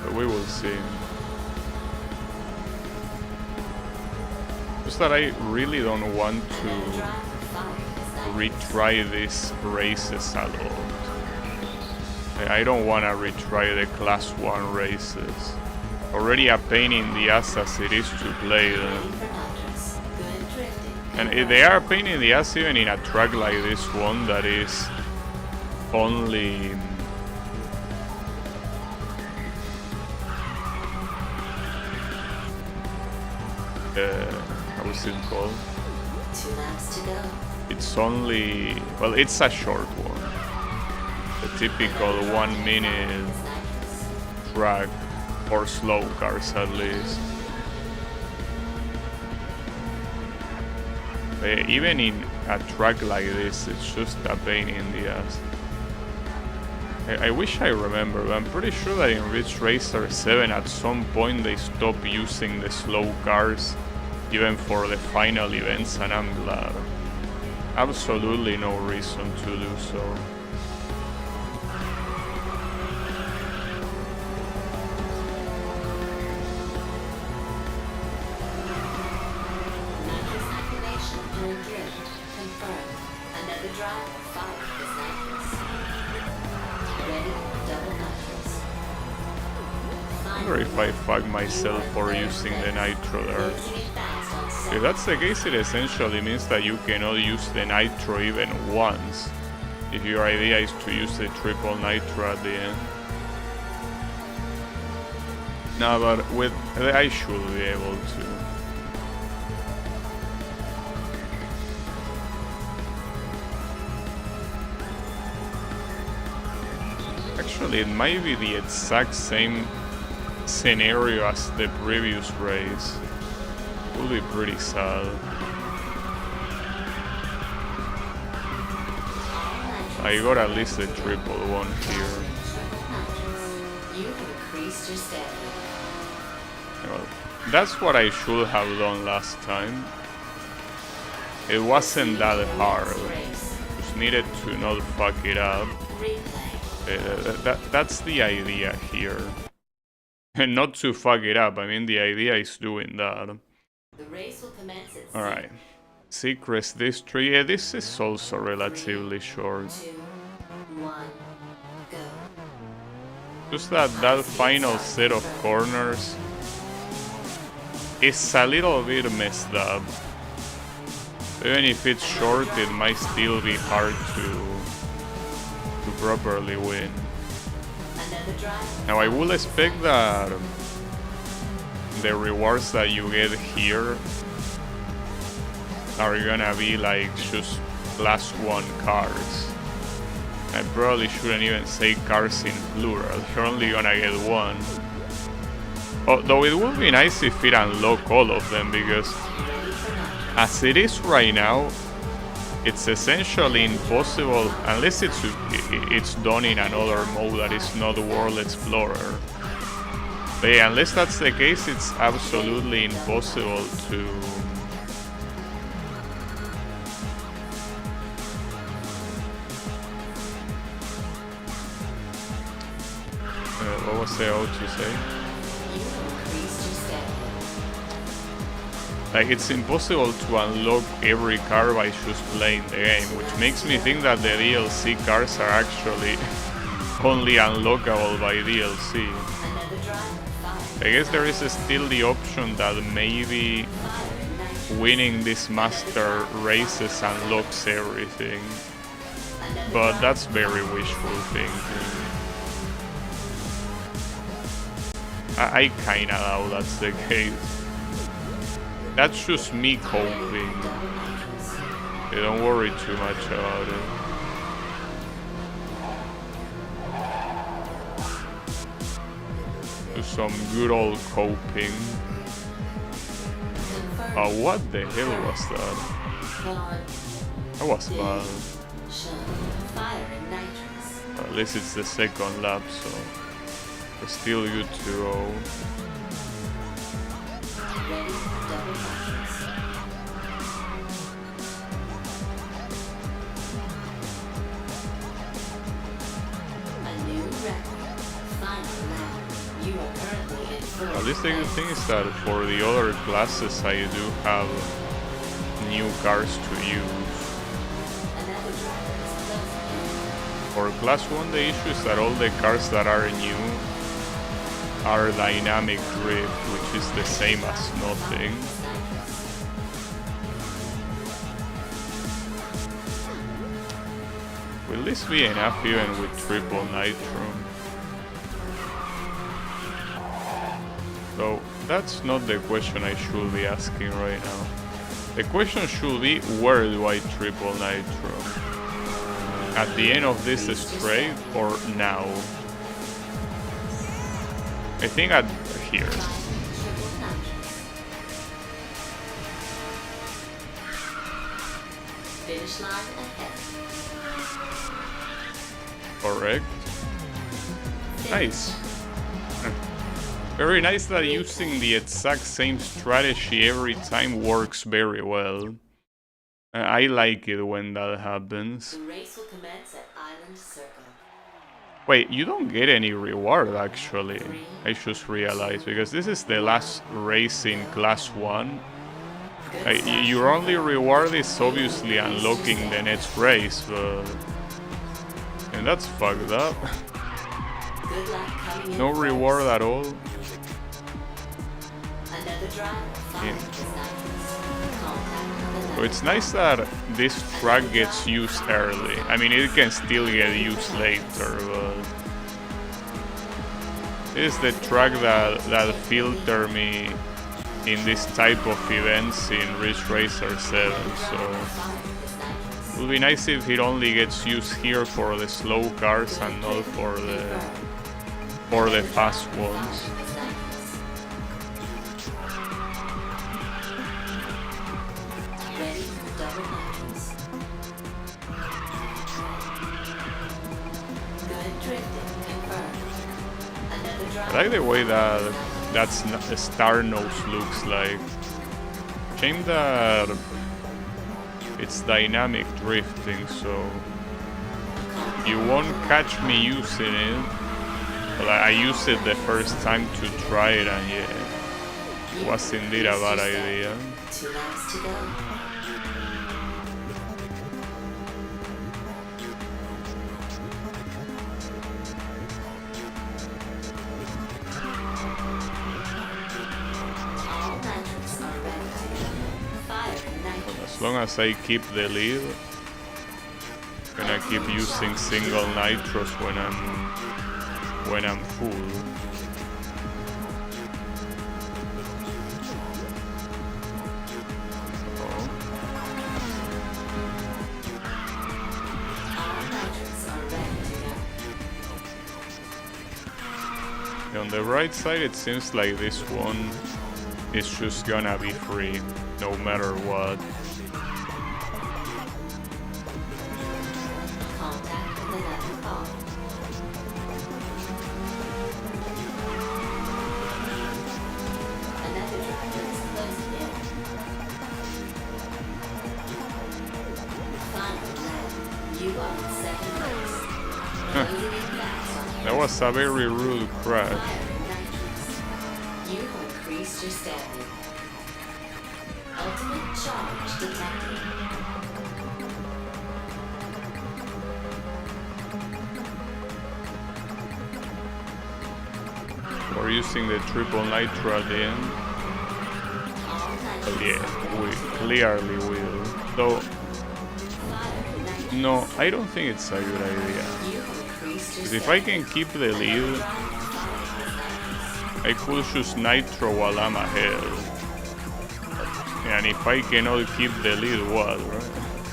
But we will see. Just that I really don't want Another to drive. Fire is nitrous. retry these races a lot. I don't want to retry the class 1 races. Already a pain in the ass as it is to play them. Ready for nitrous. Good drifting. And they are a pain in the ass even in a track like this one that is only... how is it called? 2 laps to go. It's only... well, it's a short one. The typical 1 minute Is nitrous. track for slow cars at least. Even in a track like this, it's just a pain in the ass. I wish I remember, but I'm pretty sure that in Ridge Racer 7 at some point they stopped using the slow cars even for the final events, and I'm glad. Absolutely no reason to do so. Nitrous activation during drift. Confirmed. Another drive. Fire is nitrous. Ready. Double nitrous. I wonder if I fuck myself for using the nitro there. Closing it fast on If second. that's the case, it essentially means that you cannot use the nitro even once. If your idea is to use the triple nitro at the end. No, but with I should be able to. Actually, it might be the exact same scenario as the previous race. Would be pretty sad. I got at least the triple one here. You have increased your stamina. Well, that's what I should have done last time. It wasn't that hard. Race. Just needed to not fuck it up. Replay. That's the idea here. And not to fuck it up, I mean the idea is doing that. The race will commence at Alright. Secret District. Yeah, this is also relatively short. 2, 1, go. Just that final set of corners is a little bit messed up. Even if it's short, it might still be hard to properly win. Another drive. Now I will expect that the rewards that you get here are gonna be like just class 1 cars. I probably shouldn't even say cars in plural, you're only gonna get one. Although it would be nice if it unlock all of them, because as it is right now, it's essentially impossible unless it's done in another mode that is not World Explorer. But yeah, unless that's the case, it's absolutely impossible to... what was I about to say? Like, it's impossible to unlock every car by just playing the game, which makes me think that the DLC cars are actually only unlockable by DLC. I guess there is still the option that maybe winning these master races unlocks everything, but that's very wishful thinking. I kinda doubt that's the case. That's just me coping. Yeah, don't worry too much about it. Do some good old coping. What the hell was that? That was bad. At least it's the second lap, so we're still good to go. At least the good thing is that for the other classes I do have new cars to use. For class 1 the issue is that all the cars that are new are dynamic drift, which is the same as nothing. Will this be enough even with triple nitro? So that's not the question I should be asking right now. The question should be, where do I triple nitro? At the end of this straight or now? I think at here. Finish line ahead. Correct. Nice. Very nice that using the exact same strategy every time works very well. I like it when that happens. The race will commence at Island Circle. Wait, you don't get any reward actually. I just realized, because this is the last race in class 1. Your only reward is obviously unlocking the next race, but... And that's fucked up. Good luck coming in No reward at all. Another driver following his nitrous. Contact the So it's nice that this track gets used early. I mean, it can still get used later, but... This is the track that filter me in this type of events in Ridge Racer 7, so... It would be nice if it only gets used here for the slow cars and not for the fast ones. I like the way that's the Star Nose looks like. Shame that it's dynamic drifting, so you won't catch me using it. But I used it the first time to try it, and yeah, it was indeed a bad idea. 2 laps to go. As long as I keep the lead, I'm gonna keep using single nitros when I'm full. On the bright side, it seems like this one is just gonna be free, no matter what. Contact with another car. Another driver is closing in. Final lap. You are in second place. Closing in fast on That was a very rude crash. fire and nitrous. You have increased your stamina. Ultimate charge detected. We're using the triple nitro at the end. All But nitrous. yeah, we clearly will. Though, Fire and nitrous. no, I don't think it's a good idea. You have increased your 'Cause if I can keep the lead, I could choose nitro while I'm ahead. And if I cannot keep the lead, what, right?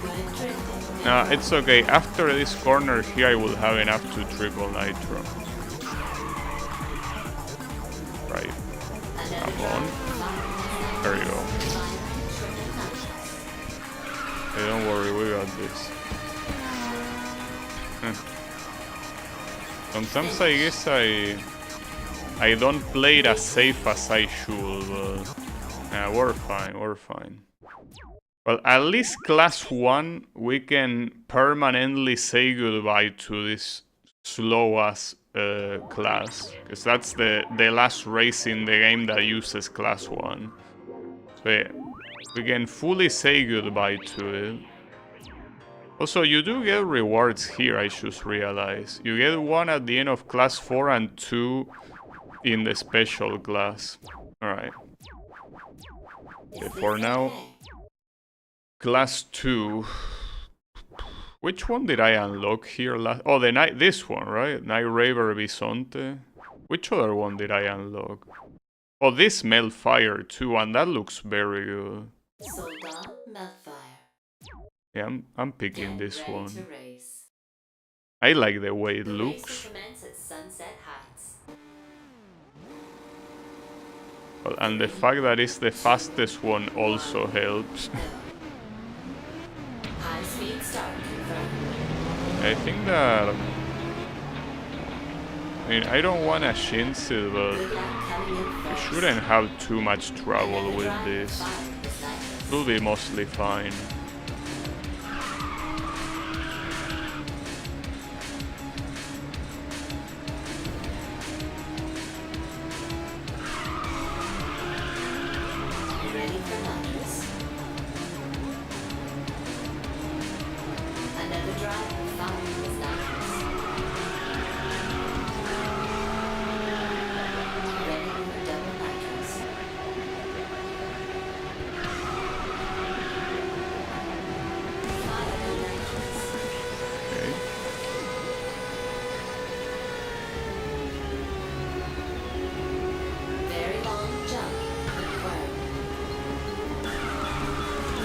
good drifting. Nah, it's okay. After this corner here, I will have enough to triple nitro. Right. Another Come on. driver. There you go. Fire and triple nitrous. Hey, don't worry, we got this. Sometimes I guess I don't play it as safe as I should, but we're fine, we're fine. Well, at least class 1 we can permanently say goodbye to this slow ass class, because that's the last race in the game that uses class 1. So yeah, we can fully say goodbye to it. Also, you do get rewards here, I just realized. You get 1 at the end of class 4 and 2 in the special class. Alright. Okay, for now, class 2. Which one did I unlock here last? Oh, this one, right? Night Raver Bisonte. Which other one did I unlock? Oh, this Meltfire too, and that looks very good. Soldat Meltfire. Yeah, I'm picking Get this ready one. to race. I like the way it The race looks. will commence at Sunset Heights. Well, and the fact that it's the fastest one also helps. High speed start confirmed. I think that... I mean, I don't want a Shinsu, but Good luck coming in we first. shouldn't have too much trouble Another with driver this. fired his nitrous. We'll be mostly fine. Ready for nitrous. Another driver fired his nitrous. Ready for double nitrous. Fire and nitrous. Okay. Very long jump confirmed.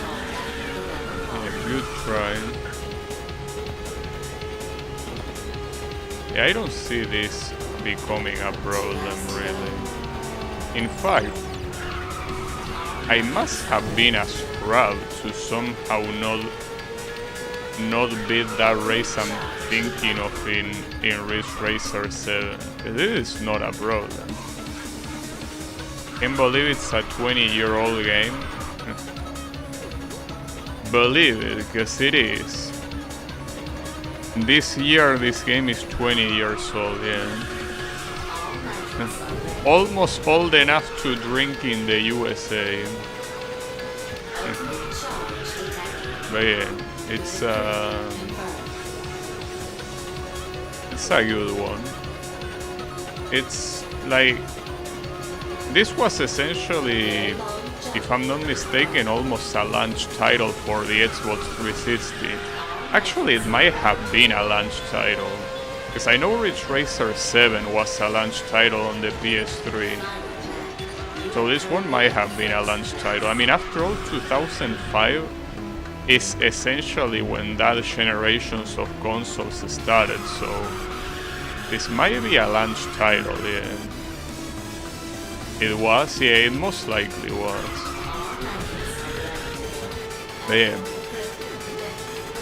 Contact with another car. Yeah, good try. Yeah, I don't see this becoming a problem, really. In fact, I must have been a scrub to somehow not beat that race I'm thinking of in Ridge Racer 7. This is not a problem. Can't believe it's a 20-year-old game. Believe it, because it is. This year, this game is 20 years old, yeah. Almost old enough to drink in the USA. Ultimate charge detected. But yeah, it's a good one. It's like, this was essentially, if I'm not mistaken, almost a launch title for the Xbox 360. Actually, it might have been a launch title, because I know Ridge Racer 7 was a launch title on the PS3. So this one might have been a launch title. I mean, after all, 2005 is essentially when that generations of consoles started, so this might be a launch title, yeah. It was? Yeah, it most likely was. But yeah,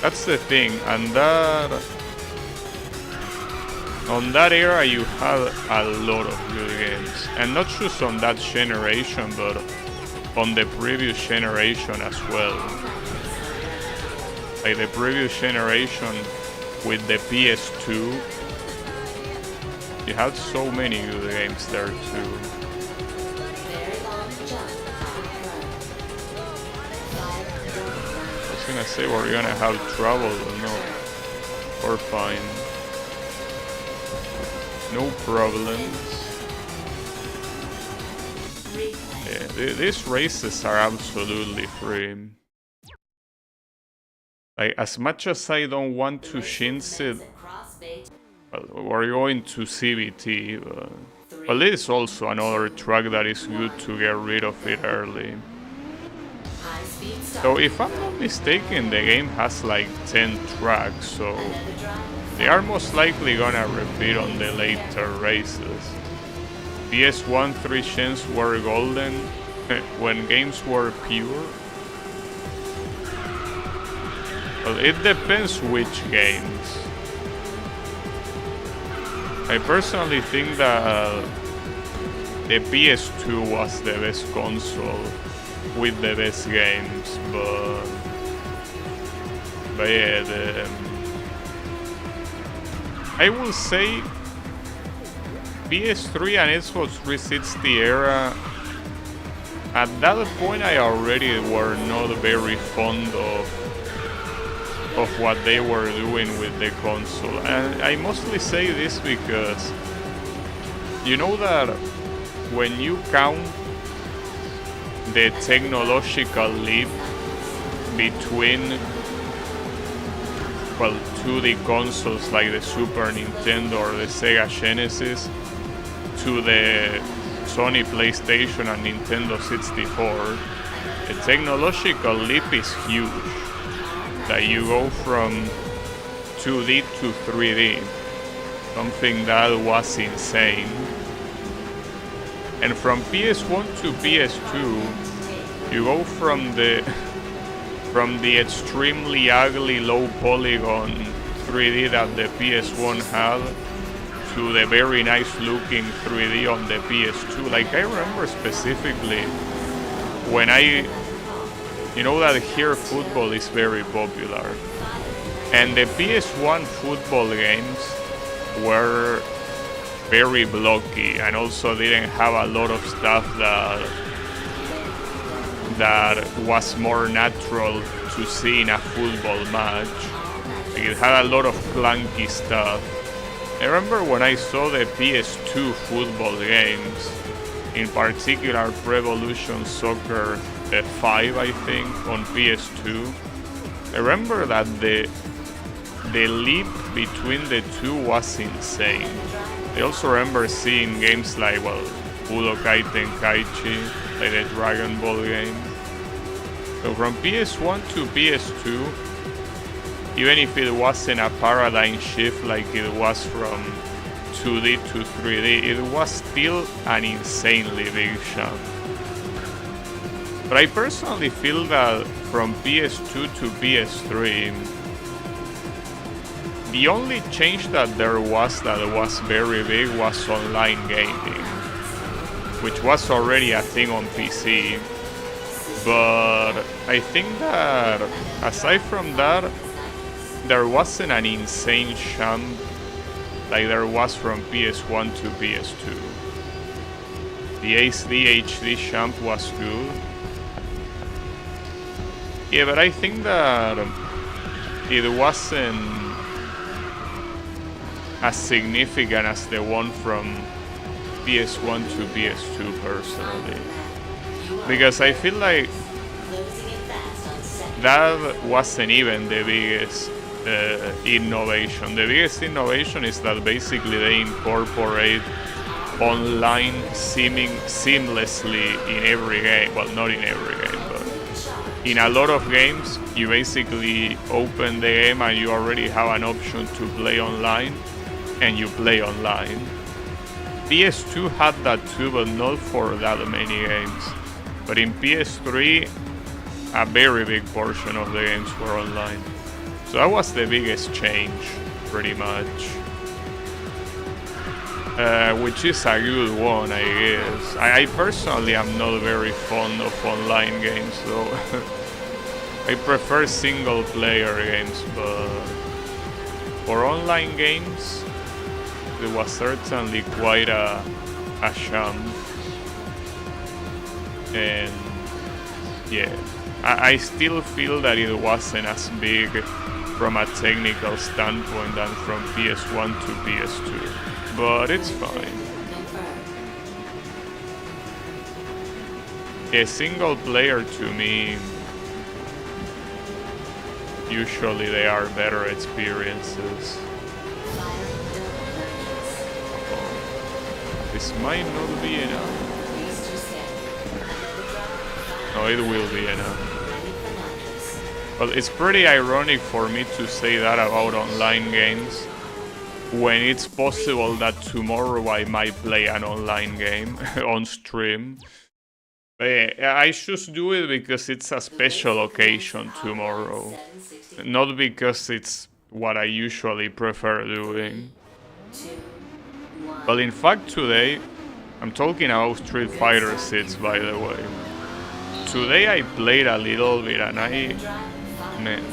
that's the thing, and that on that era you had a lot of good games, and not just on that generation, but on the previous generation as well. Like the previous generation with the PS2, you had so many good games there too. I was gonna say we're gonna have trouble, but no, we're fine. No problems. Yeah, these races are absolutely free. Like, as much as I don't want to shinse it, well, we're going to CBT, but it is also another track that is good to get rid of it early. So if I'm not mistaken, the game has like 10 tracks, so they are most likely gonna repeat on the later races. PS1 3 gens were golden when games were pure. Well, it depends which games. I personally think that the PS2 was the best console with the best games, but yeah, I will say PS3 and Xbox 360 era. At that point, I already were not very fond of what they were doing with the console, and I mostly say this because you know that when you count the technological leap between 2D consoles like the Super Nintendo or the Sega Genesis to the Sony PlayStation and Nintendo 64, the technological leap is huge. That you go from 2D to 3D, something that was insane. And from PS1 to PS2, you go from the extremely ugly low polygon 3D that the PS1 had to the very nice looking 3D on the PS2. Like, I remember specifically when you know that here football is very popular, and the PS1 football games were very blocky and also didn't have a lot of stuff that was more natural to see in a football match. Like, it had a lot of clunky stuff. I remember when I saw the PS2 football games, in particular Pro Evolution Soccer 5, I think, on PS2. I remember that the leap between the two was insane. I also remember seeing games like, Budokai Tenkaichi, like the Dragon Ball game. So from PS1 to PS2, even if it wasn't a paradigm shift like it was from 2D to 3D, it was still an insanely big jump. But I personally feel that from PS2 to PS3, the only change that was very big was online gaming, which was already a thing on PC. But I think that aside from that, there wasn't an insane jump like there was from PS1 to PS2. The HD jump was good. Yeah, but I think that it wasn't as significant as the one from PS1 to PS2 personally. Because I feel like that wasn't even the biggest innovation. The biggest innovation is that basically they incorporate online seamlessly in every game. Well, not in every game, but in a lot of games, you basically open the game and you already have an option to play online, and you play online. PS2 had that too, but not for that many games. But in PS3, a very big portion of the games were online. So that was the biggest change, pretty much. Which is a good one, I guess. I personally am not very fond of online games, though. I prefer single-player games, but for online games, it was certainly quite a jump. And yeah, I still feel that it wasn't as big from a technical standpoint than from PS1 to PS2. But it's fine. A single player to me, usually they are better experiences. This might not be enough. No, it will be enough. Well, it's pretty ironic for me to say that about online games, when it's possible that tomorrow I might play an online game on stream. But I just do it because it's a special occasion tomorrow, not because it's what I usually prefer doing. Well, in fact, today, I'm talking about Street Fighter 6, by the way. Today I played a little bit and man,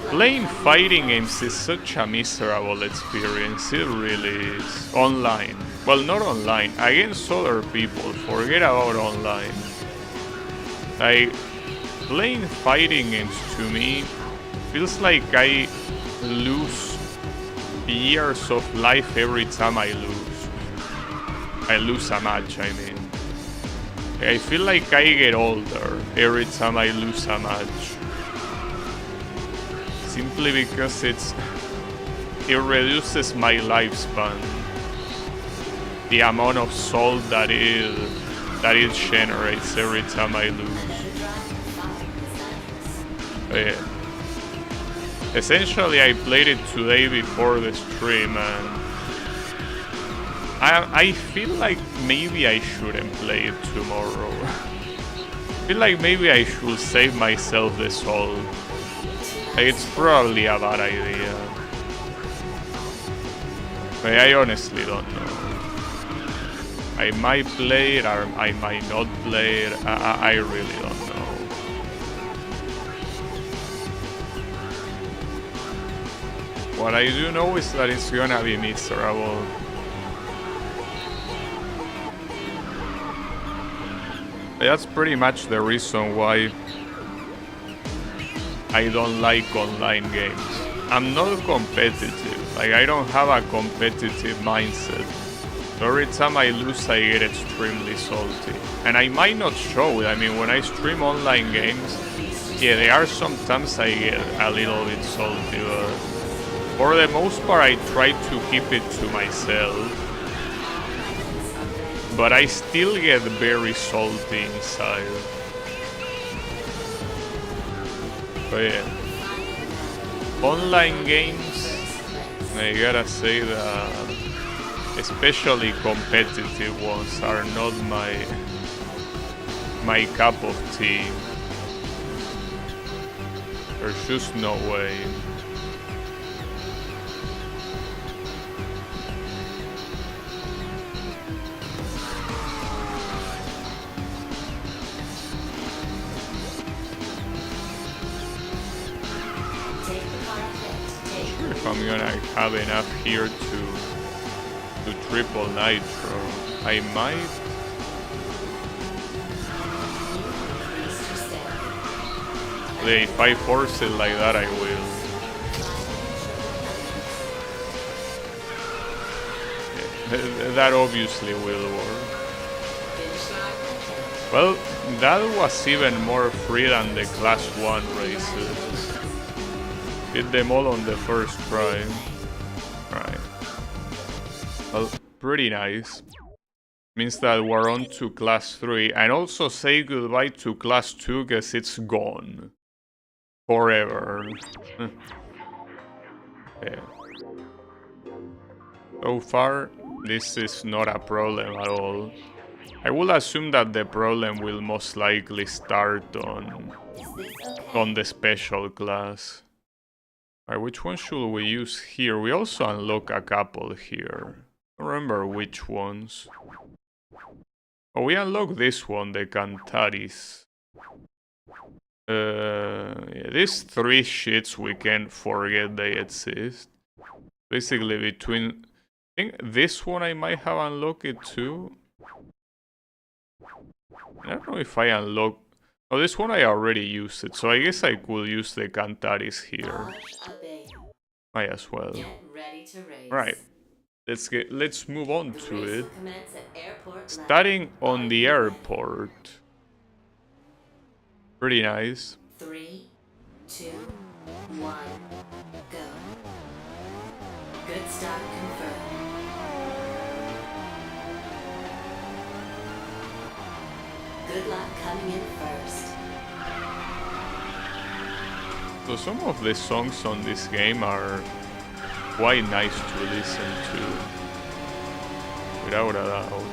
playing fighting games is such a miserable experience, it really is. Online. Well, not online, against other people, forget about online. Like, playing fighting games to me feels like I lose years of life every time I lose. I lose a match, I mean. I feel like I get older every time I lose a match. Simply because it reduces my lifespan. The amount of salt that it generates every time I lose. Yeah. Essentially, I played it today before the stream, and I feel like maybe I shouldn't play it tomorrow. I feel like maybe I should save myself the salt. It's probably a bad idea. But I honestly don't know. I might play it or I might not play it. I really don't know. What I do know is that it's gonna be miserable. That's pretty much the reason why I don't like online games. I'm not competitive. Like, I don't have a competitive mindset. Every time I lose, I get extremely salty. And I might not show it. I mean, when I stream online games, yeah, there are sometimes I get a little bit salty, but for the most part, I try to keep it to myself. But I still get very salty inside. But yeah, online games, I gotta say that especially competitive ones are not my cup of tea. There's just no way. I'm gonna have enough here to triple nitro. I might. If I force it like that, I will. Yeah, that obviously will work. Well, that was even more free than the Class 1 races. Did them all on the first try. Right. Well, pretty nice. Means that we're on to Class 3. And also say goodbye to Class 2 because it's gone. Forever. Yeah. So far, This is not a problem at all. I will assume that the problem will most likely start Is this okay? on the special class. Alright, which one should we use here? We also unlock a couple here. I don't remember which ones. Oh, we unlock this one, the Cantaris. Yeah, these three shits we can forget they exist. Basically between... I think this one I might have unlocked it too. I don't know if I unlock... Oh, this one I already used it, so I guess I could use the Cantaris here. Might as well. Get ready to race. Right. Let's move on The to race it. will commence at airport Starting on Are the you ready? airport. Pretty nice. 3, 2, 1, go. Good start confirmed. Good luck coming in first. So some of the songs on this game are quite nice to listen to. Without a doubt.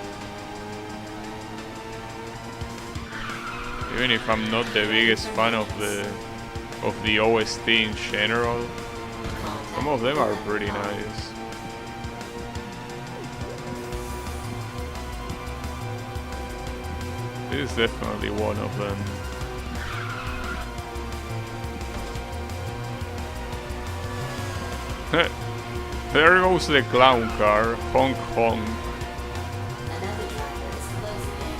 Even if I'm not the biggest fan of the OST in general, some of them are pretty nice. This is definitely one of them. There goes the clown car. Honk honk. Another driver is closing in.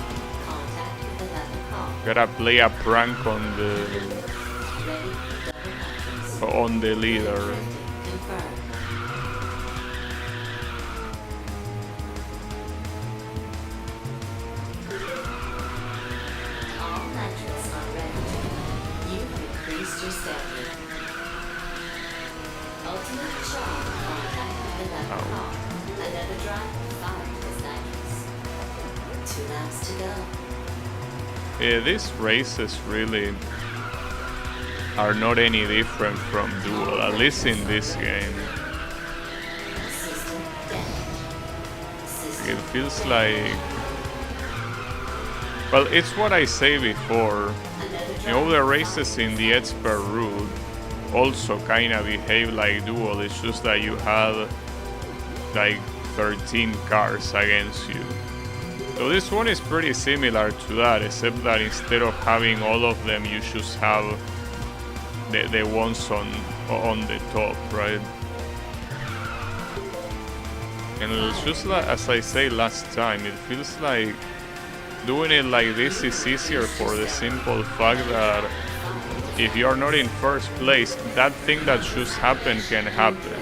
Contact with the level car. Gotta play a prank on Ready, double nitrous. leader. Confirmed. All nitrates are ready. You have increased your standard. Ultimate charge. Contact with the level car. Another driver fired his nitrous. 2 laps to go. Yeah, these races really are not any different from Duel, at least in this game. System damage. System It feels like... Well, it's what I say before. You know, the races in the expert route also kinda behave like Duel, it's just that you have like 13 cars against you. So this one is pretty similar to that, except that instead of having all of them, you just have the ones on the top, right? And it's just like, as I said last time, it feels like doing it like this is easier for the simple fact that if you're not in first place, that thing that just happened can happen.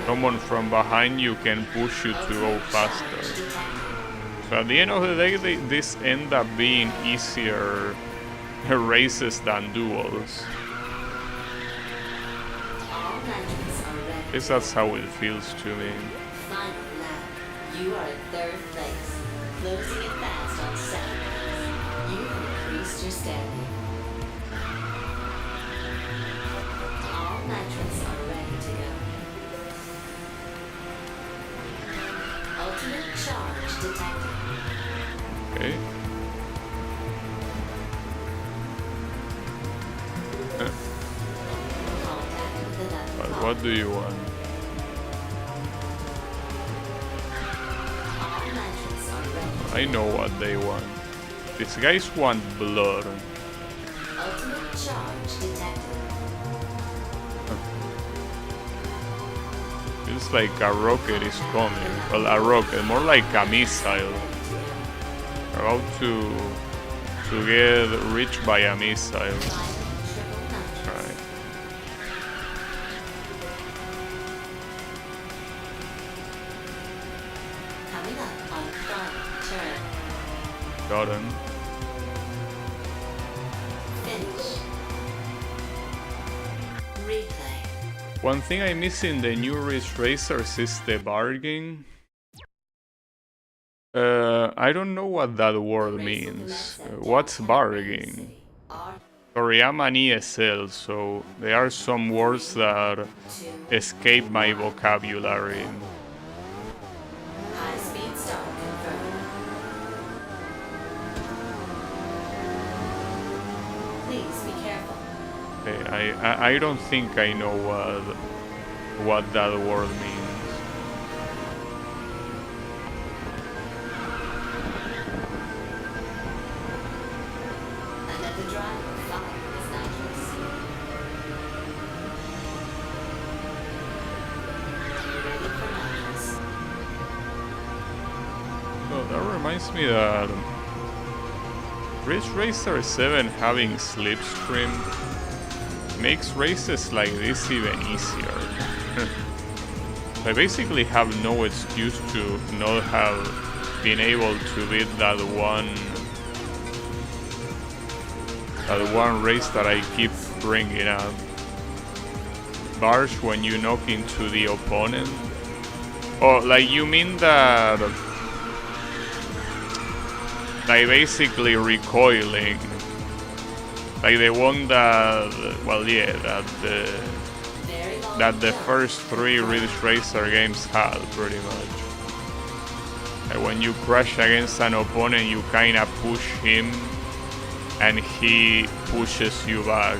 Someone from behind you can push you to go faster. So at the end of the day, this end up being easier races than duels. All nitrates are ready. At least that's how it feels to me. Final lap. You are in third place. Closing it fast on second place. You have increased your standing. All nitrates are ready to go. Ultimate charge detected. Okay. Contact with the level But car. what do you want? All nitrates are ready. I know what they want. These guys want blood. Ultimate charge detected. Feels like a rocket is coming. Well, a rocket, more like a missile. About to get reached by a missile. Final triple nitrous. Right. Coming up on final turn. Got him. Finish. Replay. One thing I miss in the new Ridge Racers is the bargaining. I don't know what that word means. What's bargaining? Sorry, I'm an ESL, so there are some words that escape my vocabulary. Please be careful. Okay, I don't think I know what that word means. Another drive of fire is nitrous. Are you ready for nitrous? So that reminds me that Ridge Racer 7 having Slipstream makes races like this even easier. I basically have no excuse to not have been able to beat that one race that I keep bringing up. Barge when you knock into the opponent. Oh, like you mean that like basically recoiling. Like the one that, well, yeah, that the first 3 Ridge Racer games had, pretty much. Like when you crash against an opponent, you kinda push him, and he pushes you back.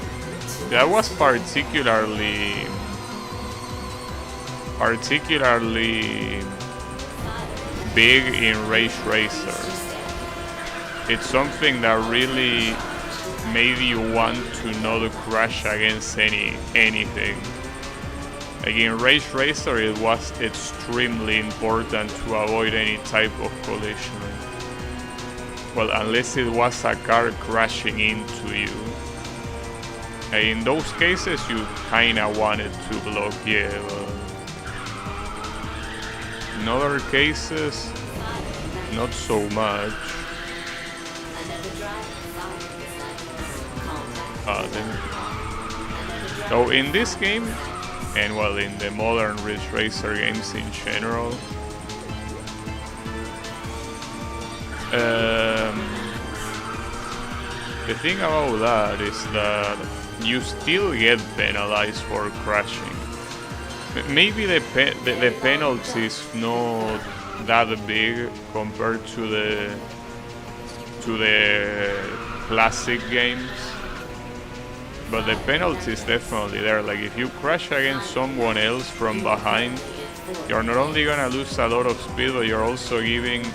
That was particularly big in Race Racer. It's something that really made you want to not crash against anything. Like in Race Racer, it was extremely important to avoid any type of collision. Well, unless it was a car crashing into you. In those cases, you kinda wanted to block, yeah, but in other cases, not so much. So in this game, and well, in the modern Ridge Racer games in general, the thing about that is that you still get penalized for crashing. Maybe the penalty is not that big compared to the classic games, but the penalty is definitely there. Like if you crash against someone else from behind, you're not only gonna lose a lot of speed, but you're also giving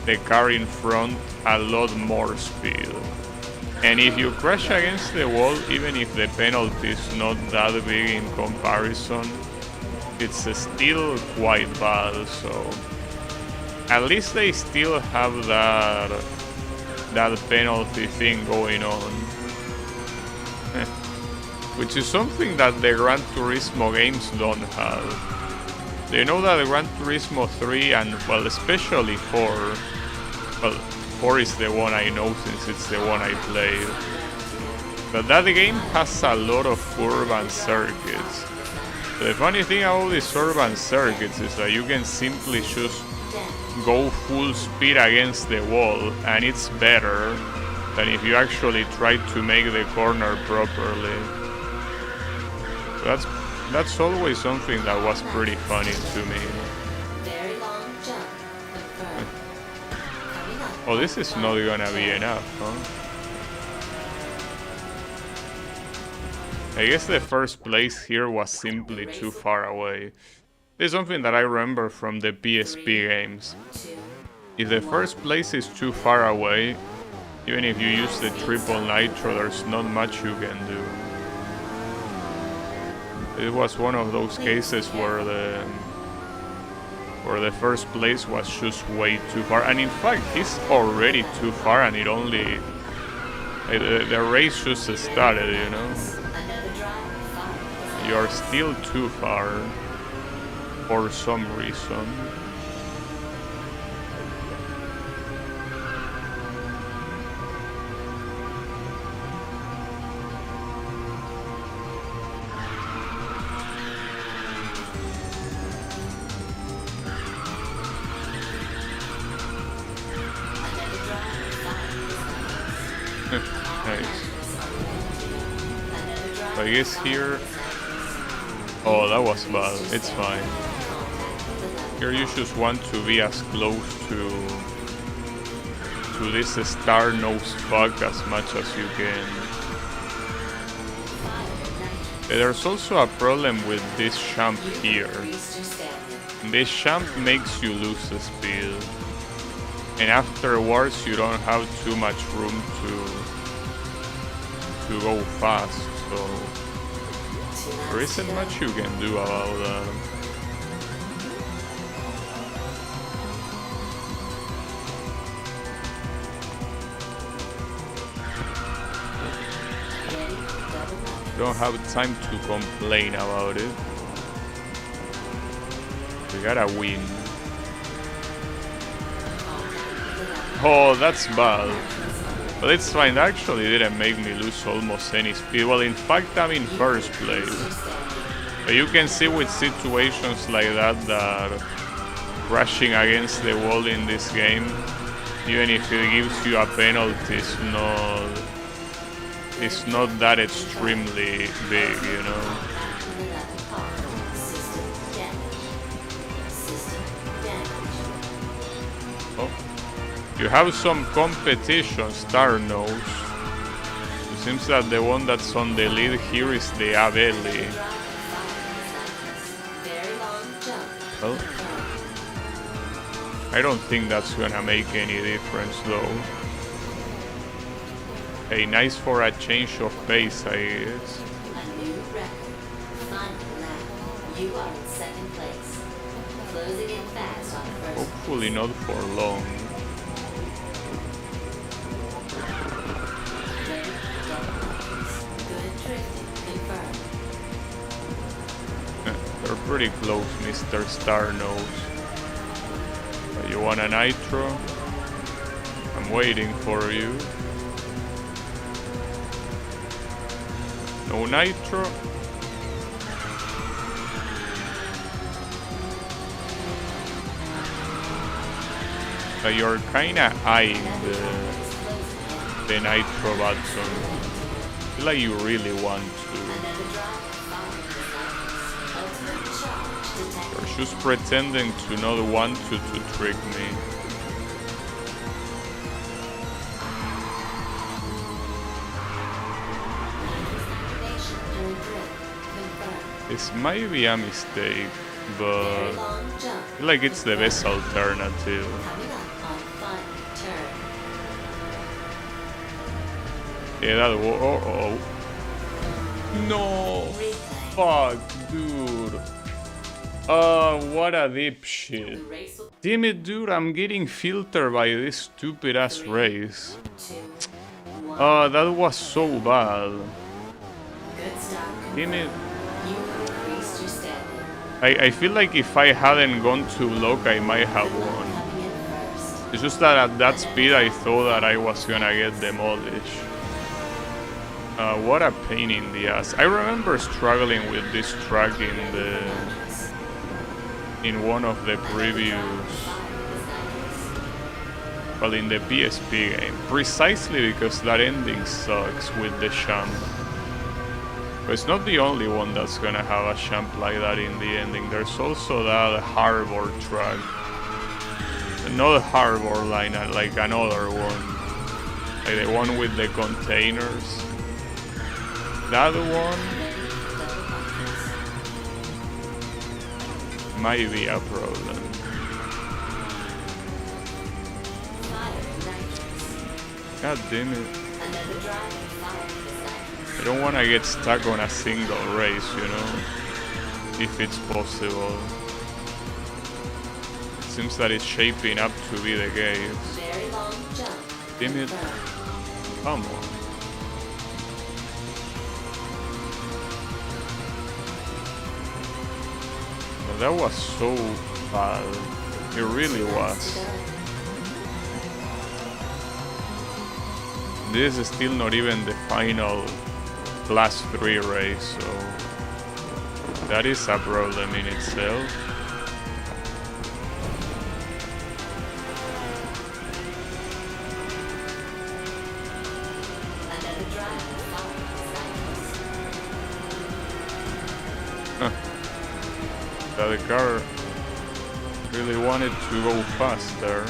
the car in front a lot more speed. And if you crash against the wall, even if the penalty is not that big in comparison, it's still quite bad. So at least they still have that penalty thing going on. Which is something that the Gran Turismo games don't have. They know that the Gran Turismo 3 and, well, especially 4, well, 4 is the one I know since it's the one I played. But that game has a lot of urban circuits. The funny thing about these urban circuits is that you can simply just go full speed against the wall, and it's better than if you actually try to make the corner properly. That's always something that was pretty funny to me. Oh, this is not gonna be enough, huh? I guess the first place here was simply too far away. This is something that I remember from the PSP games. If the first place is too far away, even if you use the triple nitro, there's not much you can do. It was one of those cases where the first place was just way too far, and in fact he's already too far, and it only the race just started, you know. You're still too far for some reason. Nice. So I guess here... Oh, that was bad. It's fine. Here you just want to be as close to this star nose fuck as much as you can. There's also a problem with this champ here. Increased your stamina. This champ makes you lose the speed. And afterwards you don't have too much room to go fast, so there isn't much you can do about that. Don't have time to complain about it. We gotta win. Oh, that's bad. But it's fine, that actually didn't make me lose almost any speed. Well, in fact, I'm in first place. But you can see with situations like that crashing against the wall in this game, even if it gives you a penalty, it's not that extremely big, you know. Oh. You have some competition, Star knows. It seems that the one that's on the lead here is the Abeli. Well, I don't think that's gonna make any difference though. Hey, nice for a change of pace, I guess. A new record. Final lap. You are in second place. Closing in fast on first. Hopefully not for long. Good drifting confirmed. They're pretty close, Mr. Star knows. You want a nitro? I'm waiting for you. No nitro? But you're kinda eyeing the nitro button. I feel like you really want to. You're just pretending to not want to trick me. This might be a mistake, but I feel like it's the best alternative. Yeah, that was. Oh. No! Fuck, dude. What a dipshit. Damn it, dude, I'm getting filtered by this stupid ass race. That was so bad. Damn it. I feel like if I hadn't gone to block, I might have won. It's just that at that speed, I thought that I was gonna get demolished. What a pain in the ass. I remember struggling with this track in one of the previous, well, in the PSP game, precisely because that ending sucks with the champ. But it's not the only one that's gonna have a champ like that in the ending. There's also that harbor track. Not harbor line, like another one. Like the one with the containers. That one might be a problem. God damn it. I don't want to get stuck on a single race, you know, if it's possible. It seems that it's shaping up to be the case. Damn it. Come on. That was so bad. It really was. This is still not even the final Class 3 race, so that is a problem in itself. The car really wanted to go faster.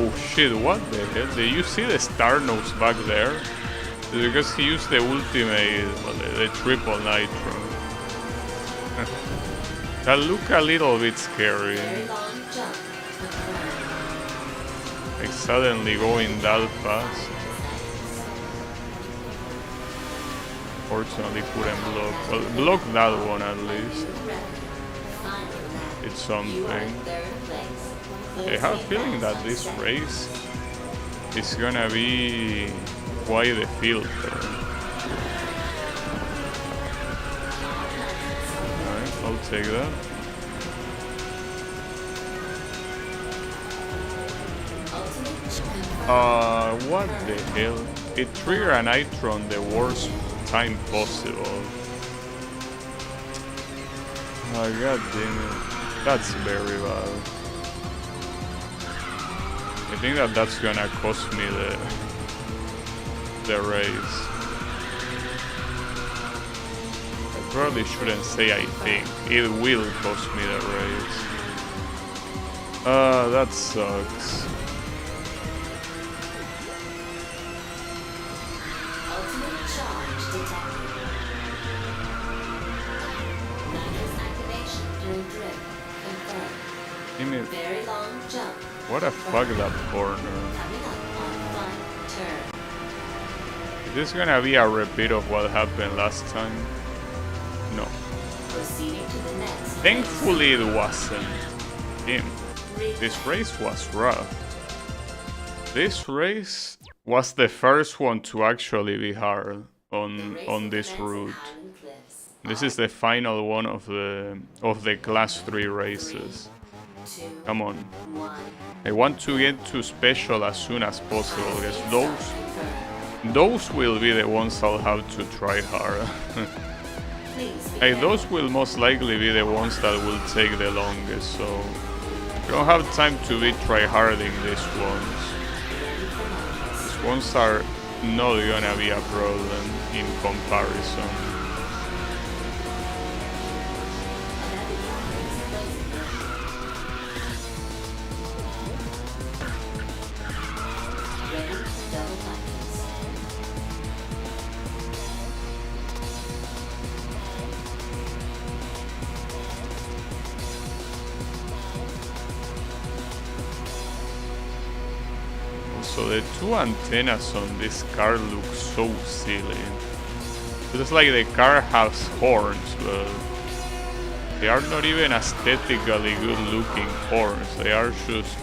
Oh shit, what the hell? Did you see the star nose back there? Because he used the ultimate, well, the triple nitro. That look a little bit scary. Very long jump. Confirmed. Like suddenly going that fast. Fortunately couldn't block. Well, block that one at least. It's something. I have a feeling that this race is gonna be quite a filter. Alright, I'll take that. What the hell? It triggered a nitro on the worst time possible. Oh, god damn it. That's very bad. I think that that's gonna cost me the race. I probably shouldn't say I think. It will cost me the race. That sucks. Ultimate charge detected. Nitrous activation during drift. Confirmed. Damn it. Very long jump. What a fucked up corner. Coming up on one turn. Is this gonna be a repeat of what happened last time? No. Proceeding to the next. Thankfully it wasn't. Damn. This race was rough. This race was the first one to actually be hard on this route. This is the final one of the class 3 races. Come on. I want to get to special as soon as possible because those will be the ones I'll have to try hard. Those will most likely be the ones that will take the longest, so I don't have time to be tryharding these ones. These ones are not gonna be a problem in comparison. So the two antennas on this car look so silly. It's like the car has horns, but they are not even aesthetically good looking horns. They are just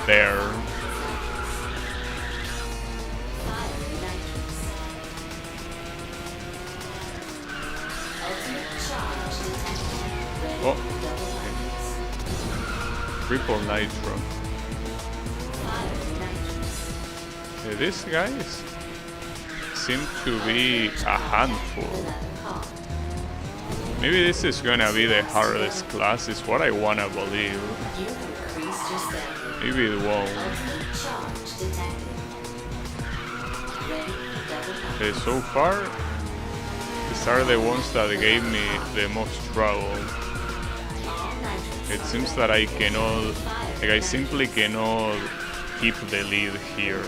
there. Oh, triple nitro. These guys seem to be a handful. Maybe this is gonna be the hardest class, is what I wanna believe. Maybe it won't. Okay, so far, these are the ones that gave me the most trouble. It seems that I cannot, like I simply cannot keep the lead here.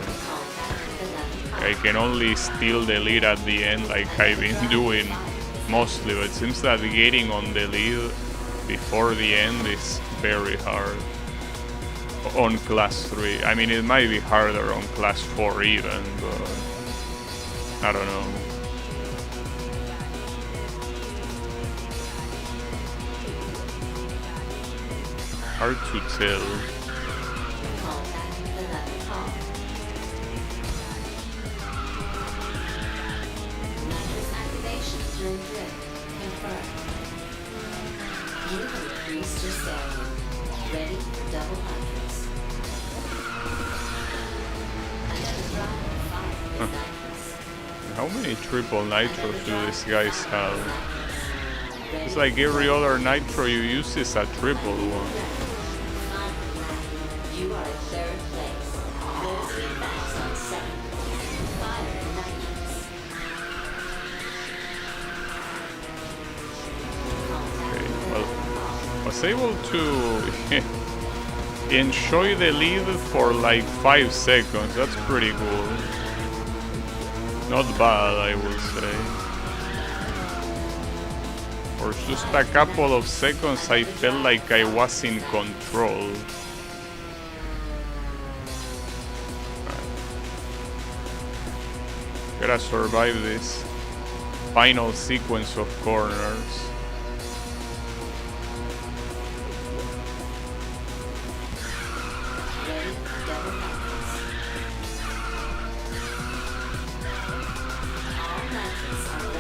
I can only steal the lead at the end like I've been doing mostly, but it seems that getting on the lead before the end is very hard on class 3. I mean, it might be harder on class 4 even, but I don't know. Hard to tell. You have increased your stamina. Ready for double hundreds. Another drop of 5 nitrous. How many triple nitros do these guys have? It's like every other nitro you use is a triple one. You are in third place. Those impacts on second. Fire and nitrous. Was able to enjoy the lead for like 5 seconds. That's pretty cool. Not bad, I will say. For just a couple of seconds, I felt like I was in control. Gotta survive this final sequence of corners.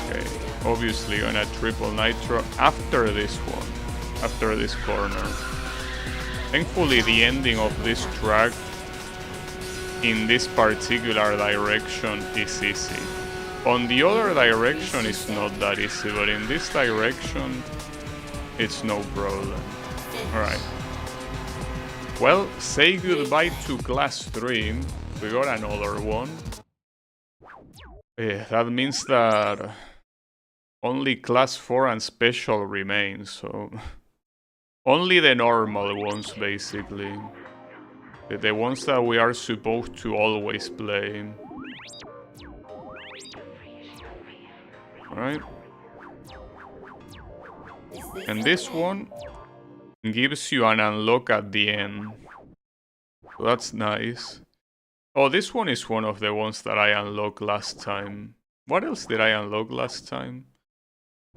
Okay, obviously gonna triple nitro after this one, after this corner. Thankfully the ending of this track in this particular direction is easy. On the other direction it's not that easy, but in this direction it's no problem. Alright. Well, say goodbye to class 3. We got another one. That means that only class 4 and special remain, so only the normal ones basically. The ones that we are supposed to always play. Alright. And this one gives you an unlock at the end. So that's nice. Oh, this one is one of the ones that I unlocked last time. What else did I unlock last time?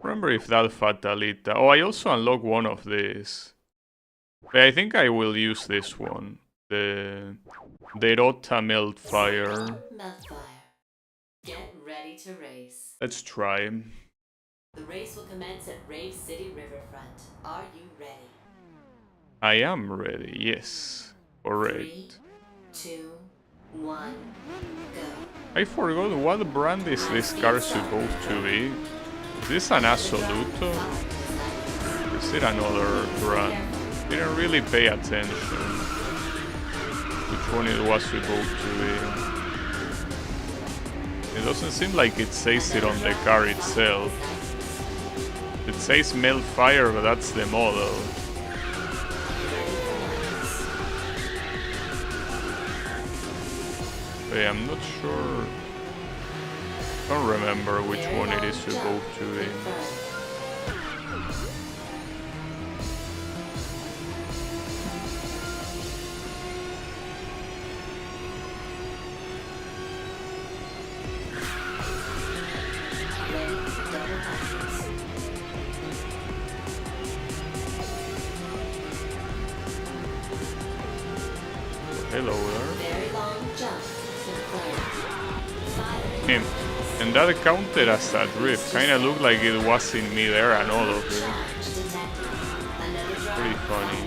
Remember if that Fatalita... Oh, I also unlocked one of these. But I think I will use this one. The Rota Meltfire. Get ready to race. Let's try. The race will commence at Rave City Riverfront. Are you ready? I am ready, yes. Correct. 3, 2, 1, go. I forgot what brand is this car supposed to be. Is this an Assoluto? Or is it another brand? Didn't really pay attention which one it was supposed to be. It doesn't seem like it says it on the car itself. It says Meltfire, but that's the model. But I'm not sure. I don't remember which one it is supposed to be. Hello there. Him. And that counted as a drift. Kinda looked like it was in midair and all of it. Pretty funny.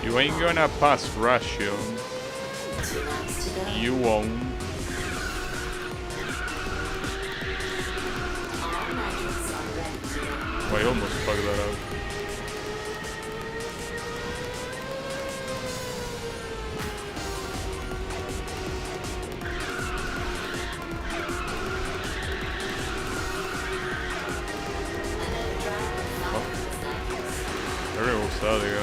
You ain't gonna pass Ration. You won't. Oh, I almost fucked that up. Oh. There goes the other guy.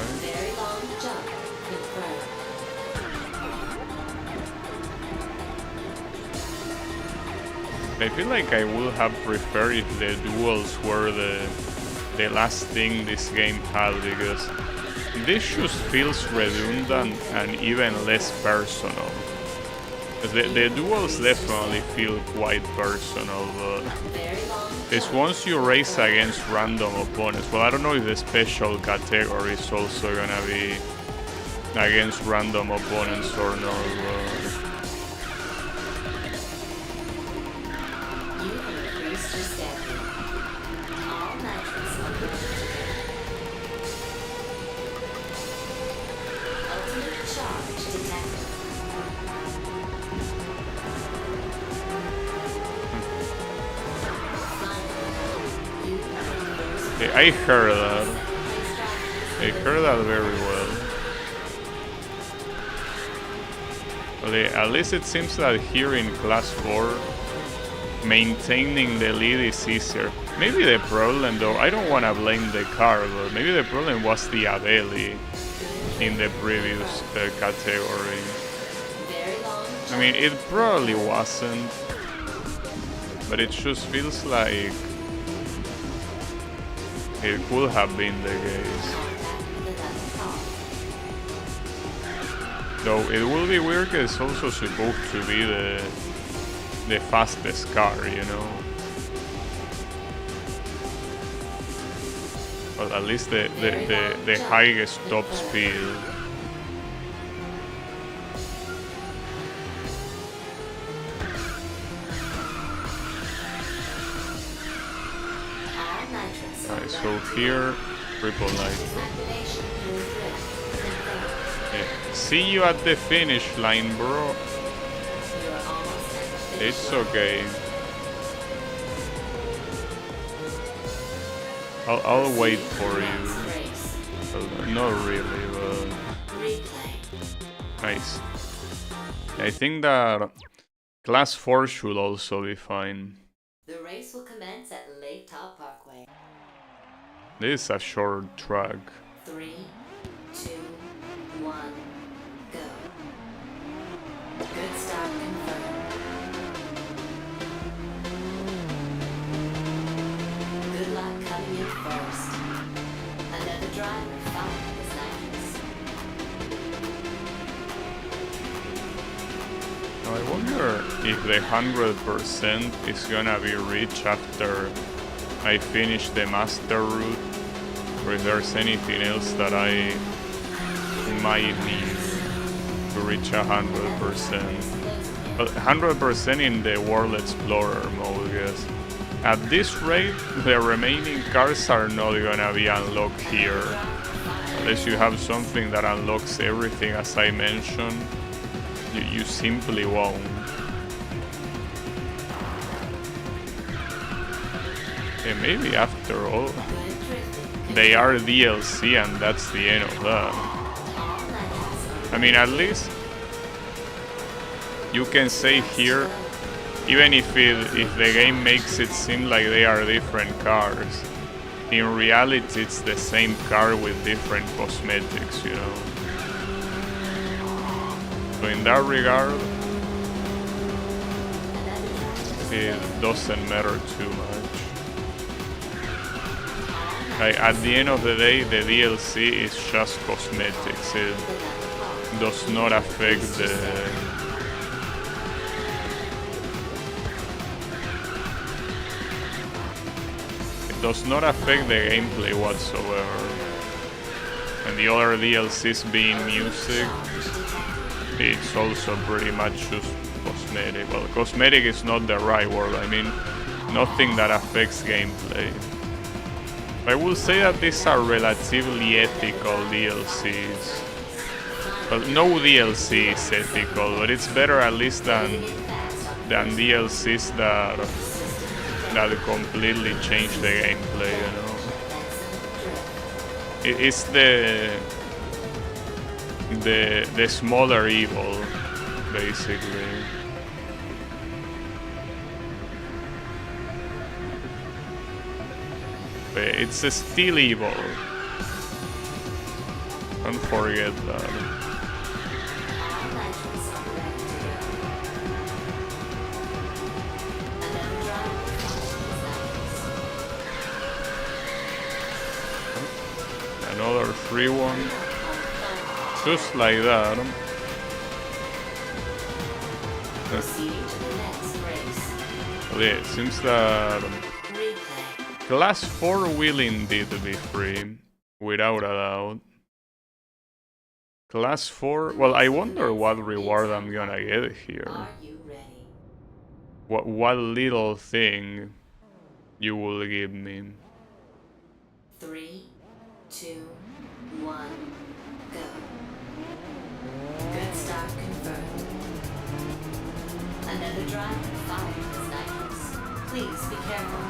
I feel like I would have preferred if the duels were the last thing this game had, because this just feels redundant and even less personal. The duels definitely feel quite personal, but it's once you race against random opponents. Well, I don't know if the special category is also gonna be against random opponents or not, but I heard that. I heard that very well. Well, at least it seems that here in Class 4, maintaining the lead is easier. Maybe the problem, though, I don't want to blame the car, but maybe the problem was the Adeli in the previous category. I mean, it probably wasn't, but it just feels like it could have been the case. Though it will be weird because it's also supposed to be the fastest car, you know? Well, at least the highest top speed. Alright, so here, triple nitro. Yeah. See you at the finish line, bro. It's okay. I'll wait for you. Well, not really, but nice. I think that Class 4 should also be fine. The race will commence at Lake Top Parkway. This is a short track. 3, 2, 1, go. Good start confirmed. Good luck coming in first. Another driver following his nitrous. Now I wonder if the 100% is gonna be reached after I finish the master route, or if there's anything else that I might need to reach 100%. But 100% in the World Explorer mode, yes. At this rate, the remaining cars are not gonna be unlocked here. Unless you have something that unlocks everything, as I mentioned, you simply won't. And maybe after all, they are DLC and that's the end of that. I mean, at least you can say here, even if the game makes it seem like they are different cars, in reality it's the same car with different cosmetics, you know. So in that regard, it doesn't matter too much. Like, at the end of the day, the DLC is just cosmetics. It does not affect the gameplay whatsoever. And the other DLCs being music, it's also pretty much just cosmetic. Well, cosmetic is not the right word. I mean, nothing that affects gameplay. I will say that these are relatively ethical DLCs. Well, no DLC is ethical, but it's better at least than DLCs that completely change the gameplay, you know. It's the smaller evil, basically. But it's still evil. Don't forget that. Another free one. Just like that. Well, yeah, it seems that Class 4 will indeed be free, without a doubt. Class 4, well, I wonder what reward I'm gonna get here. What little thing you will give me. 3, 2, 1, go. Good start confirmed. Another driver fired his nitrous. Please be careful.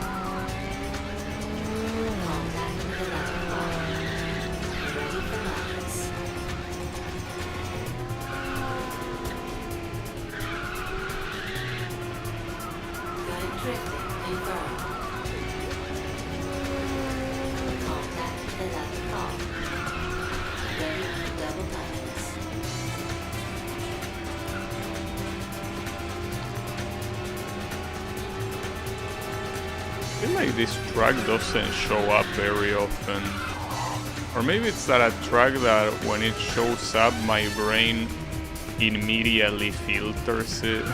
Contact with the level 5. Ready for nitrous. 3, 2, 1, go. Good start confirmed. Another driver fired his nitrous. Please be careful. Contact with the level 5. Ready for nitrous. drifting confirmed. Contact without the call. Ready double digits. I feel like this track doesn't show up very often. Or maybe it's that a track that when it shows up, my brain immediately filters it.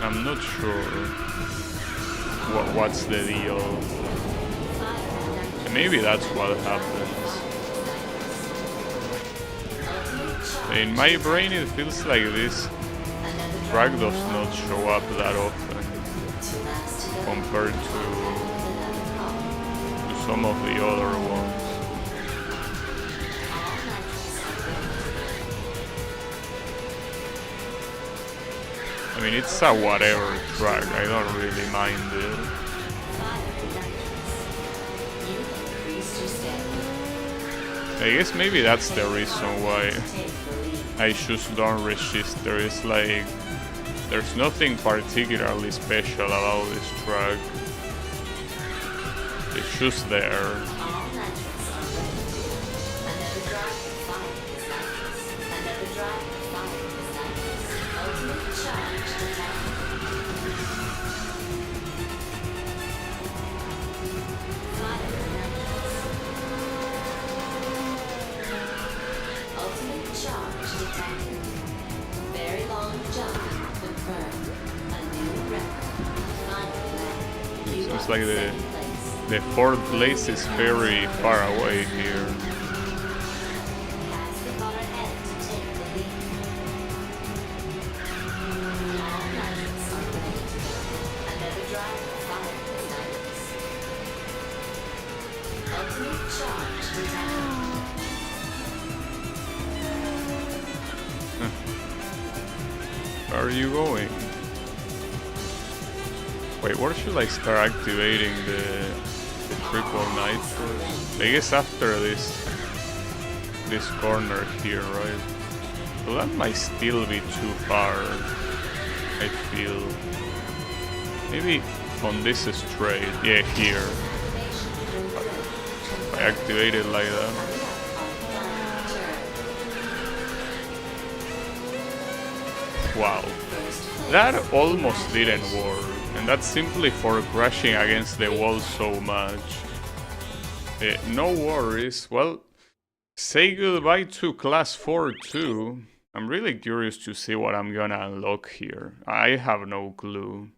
I'm not sure what's the deal. Maybe that's what happens. In my brain it feels like this track does not show up that often compared to some of the other ones. I mean, it's a whatever track, I don't really mind it. I guess maybe that's the reason why I choose Don't Register. It's like there's nothing particularly special about this track. It's just there. Seems like the fourth place is very far away here. Where are you going? Wait, where should I start activating the triple nitros? I guess after this corner here, right? So that might still be too far, I feel. Maybe on this straight, yeah, here. I activate it like that. Wow, that almost didn't work. And that's simply for crashing against the wall so much. No worries. Well, say goodbye to class 4 too. I'm really curious to see what I'm gonna unlock here. I have no clue.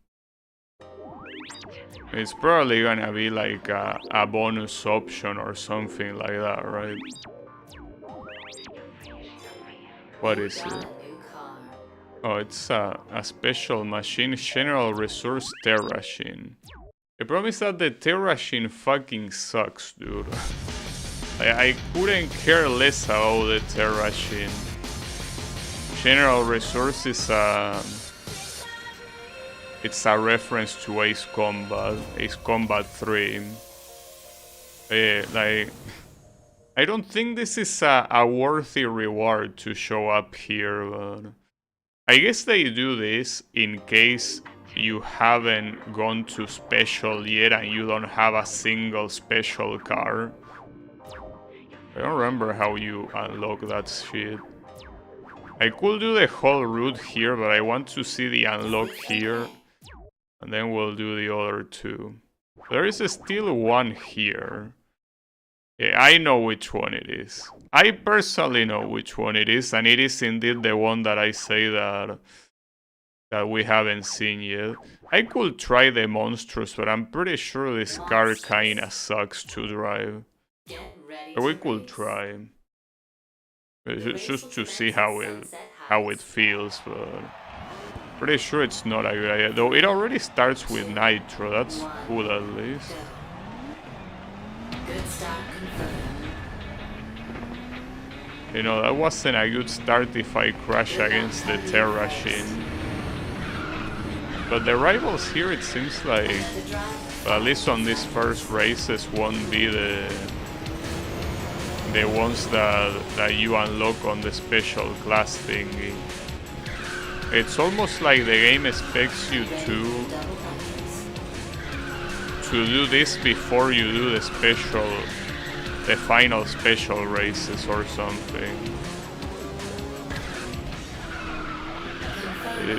It's probably gonna be like a bonus option or something like that, right? What is it? Oh, it's a special machine, General Resource Terrachine. The problem is that the Terrachine fucking sucks, dude. I couldn't care less about the Terrachine. General Resource is it's a reference to Ace Combat 3. Like, I don't think this is a worthy reward to show up here, but I guess they do this in case you haven't gone to special yet and you don't have a single special car. I don't remember how you unlock that shit. I could do the whole route here, but I want to see the unlock here. And then we'll do the other two. There is still one here. Yeah, I know which one it is. I personally know which one it is, and it is indeed the one that I say that we haven't seen yet. I could try the Monstrous, but I'm pretty sure this car kinda sucks to drive. But we could try. Just to see how it feels, but pretty sure it's not a good idea. Though it already starts with Nitro, that's cool at least. You know, that wasn't a good start if I crash against the Terrachine. But the rivals here, it seems like, well, at least on these first races, won't be the ones that you unlock on the special class thingy. It's almost like the game expects you to do this before you do the final special races or something.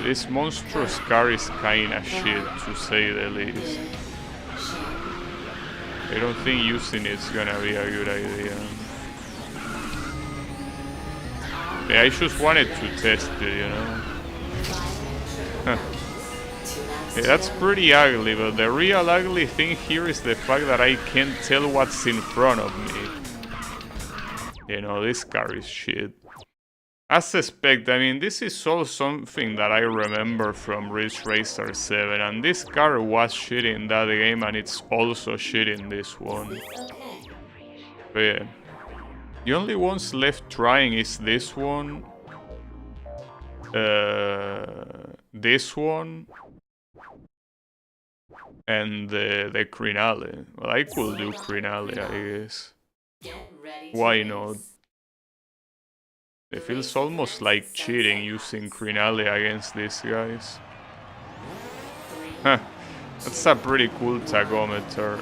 This monstrous car is kinda shit, to say the least. I don't think using it's gonna be a good idea. Yeah, I just wanted to test it, you know? Huh. Yeah, that's pretty ugly, but the real ugly thing here is the fact that I can't tell what's in front of me. You know, this car is shit. As suspect, I mean, this is all something that I remember from Ridge Racer 7, and this car was shit in that game, and it's also shit in this one. But yeah. The only ones left trying is this one, this one, and the Crinale. Well, I could do Crinale, I guess. Why not? It feels almost like cheating using Crinale against these guys. Huh. That's a pretty cool tachometer.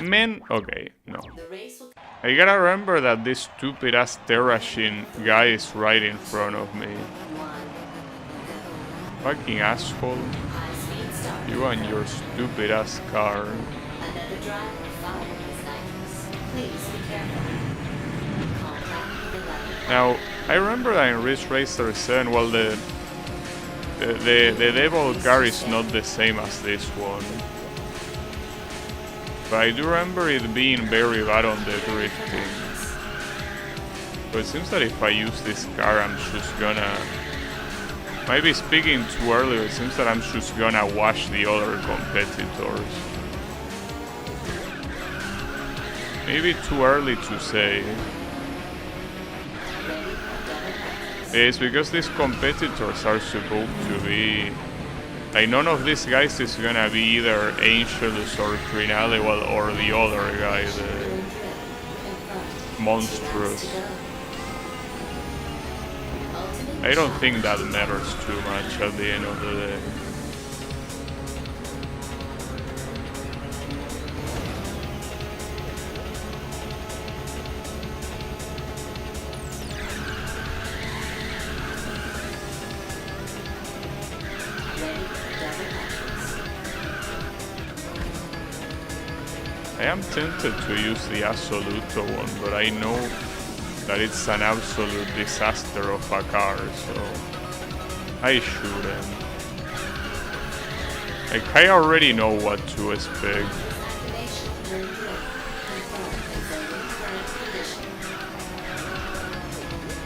Man, okay, no. I gotta remember that this stupid ass Terrashin guy is right in front of me. Fucking asshole. You and your stupid ass car. Now, I remember that in Ridge Racer 7, well, the devil car is not the same as this one. But I do remember it being very bad on the drifting. But it seems that if I use this car, I'm just gonna... Might be speaking too early, but it seems that I'm just gonna wash the other competitors. Maybe too early to say. It's because these competitors are supposed to be... Like, none of these guys is gonna be either Angelus or Crinale, well, or the other guy, the Monstrous. I don't think that matters too much at the end of the day. I am tempted to use the Assoluto one, but I know that it's an absolute disaster of a car, so I shouldn't. Like, I already know what to expect.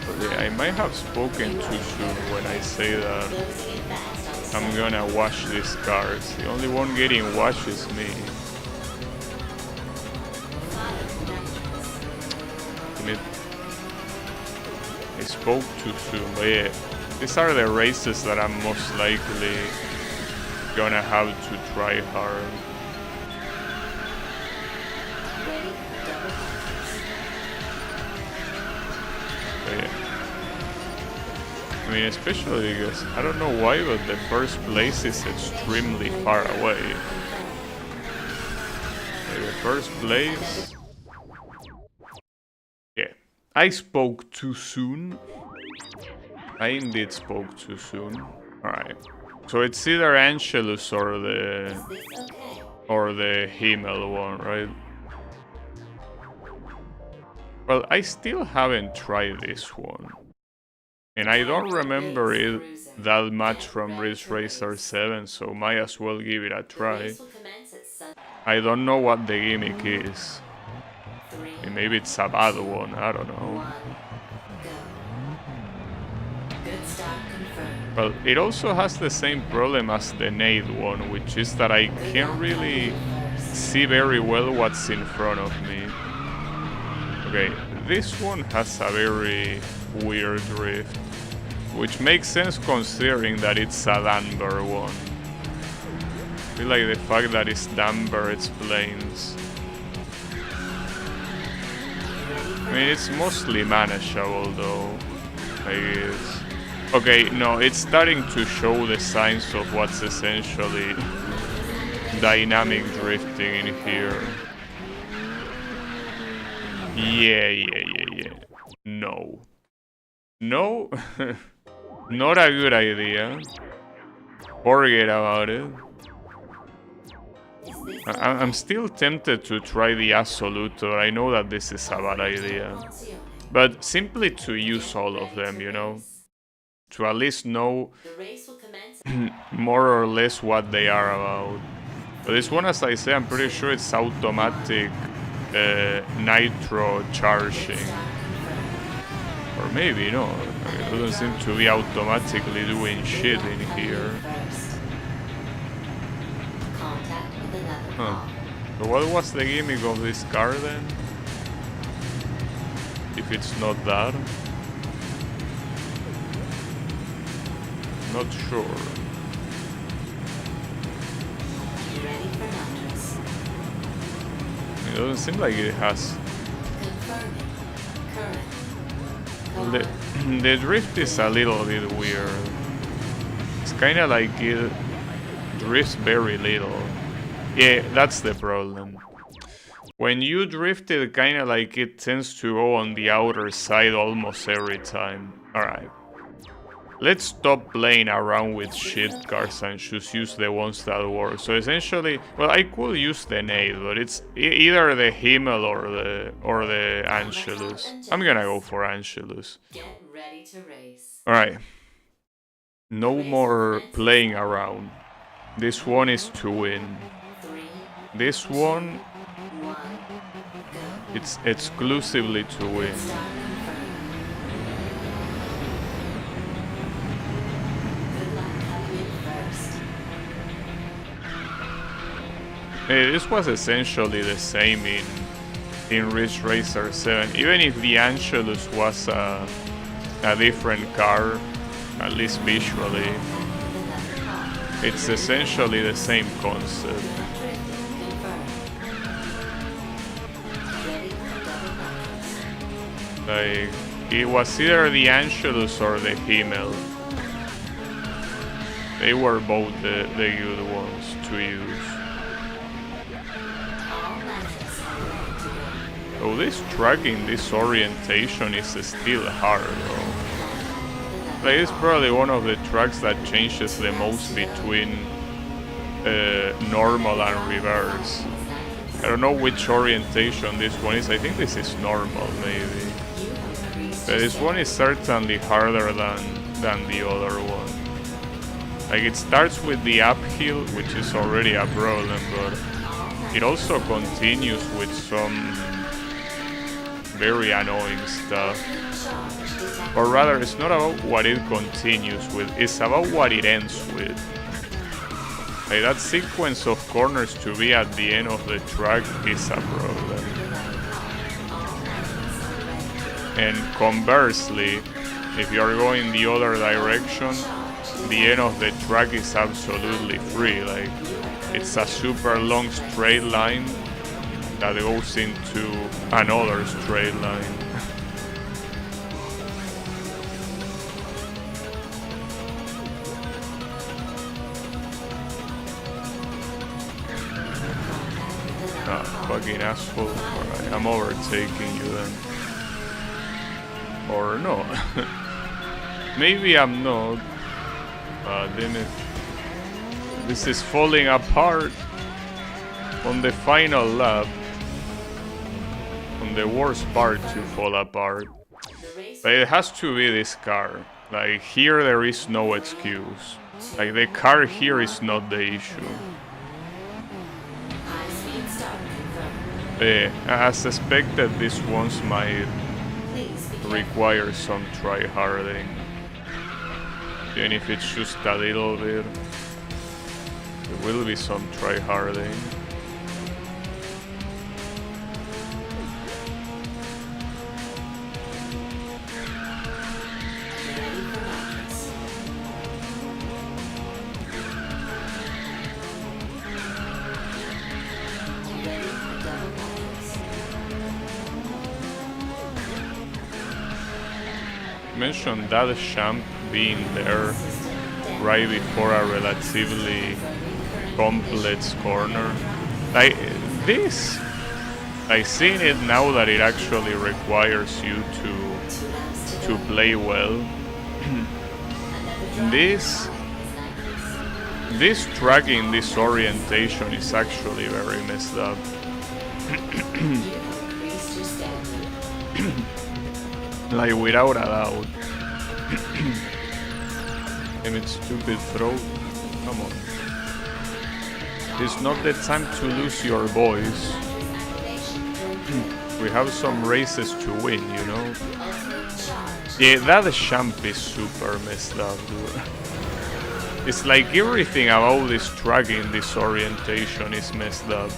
But yeah, I might have spoken too soon when I say that I'm gonna wash these cars. The only one getting washed is me. I spoke too soon, but yeah, these are the races that I'm most likely gonna have to try hard. But yeah. I mean, especially because, I don't know why, but the first place is extremely far away. Okay, the first place... Yeah. I spoke too soon. I indeed spoke too soon. Alright. So it's either Angelus or the Himmel one, right? Well, I still haven't tried this one. And I don't remember it that much from Ridge Racer 7, so might as well give it a try. I don't know what the gimmick is. And maybe it's a bad one, I don't know. Well, it also has the same problem as the Nade one, which is that I can't really see very well what's in front of me. Okay, this one has a very weird drift, which makes sense considering that it's a Danber one. I feel like the fact that it's Danber explains. I mean, it's mostly manageable though. I guess. Okay, no, it's starting to show the signs of what's essentially dynamic drifting in here. Yeah. No. No, not a good idea. Forget about it. I'm still tempted to try the Assoluto. I know that this is a bad idea. But simply to use all of them, you know? To at least know more or less what they are about. But this one, as I say, I'm pretty sure it's automatic nitro charging. Or maybe no, it doesn't seem to be automatically doing shit in here. Huh. So what was the gimmick of this car then? If it's not that? Not sure. It doesn't seem like it has. The drift is a little bit weird. It's kinda like it drifts very little. Yeah, that's the problem. When you drift it, kinda like it tends to go on the outer side almost every time. Alright. Let's stop playing around with shit cars and just use the ones that work. So essentially, well, I could use the nade, but it's either the Himmel or the Angelus. I'm gonna go for Angelus. Get ready to race. Alright. No more playing around. This one is to win. This one, it's exclusively to win. This was essentially the same in Ridge Racer 7. Even if the Angelus was a different car, at least visually, it's essentially the same concept. Like, it was either the Angelus or the Himmel. They were both the good ones to use. Oh, this tracking, this orientation is still hard though. Like, it's probably one of the tracks that changes the most between normal and reverse. I don't know which orientation this one is. I think this is normal, maybe. But this one is certainly harder than the other one. Like, it starts with the uphill, which is already a problem, but it also continues with some very annoying stuff. Or rather, it's not about what it continues with, it's about what it ends with. Like, that sequence of corners to be at the end of the track is a problem. And conversely, if you are going the other direction, the end of the track is absolutely free. Like, it's a super long straight line that goes into another straight line. Fucking asshole. Alright, I'm overtaking you then. Or no. Maybe I'm not. Damn it. This is falling apart on the final lap. On the worst part to fall apart. But it has to be this car. Like, here there is no excuse. Like, the car here is not the issue. As suspected, these ones might require some try-harding. Even if it's just a little bit, there will be some try-harding. mention that champ being there right before a relatively complex corner. Like this, I seeing it now that it actually requires you to play well. This tracking, this orientation is actually very messed up. Like without a doubt. Damn it, stupid throat. Come on. It's not the time to lose your voice. We have some races to win, you know? Yeah, that champ is super messed up, dude. It's like everything about this tracking, this orientation is messed up.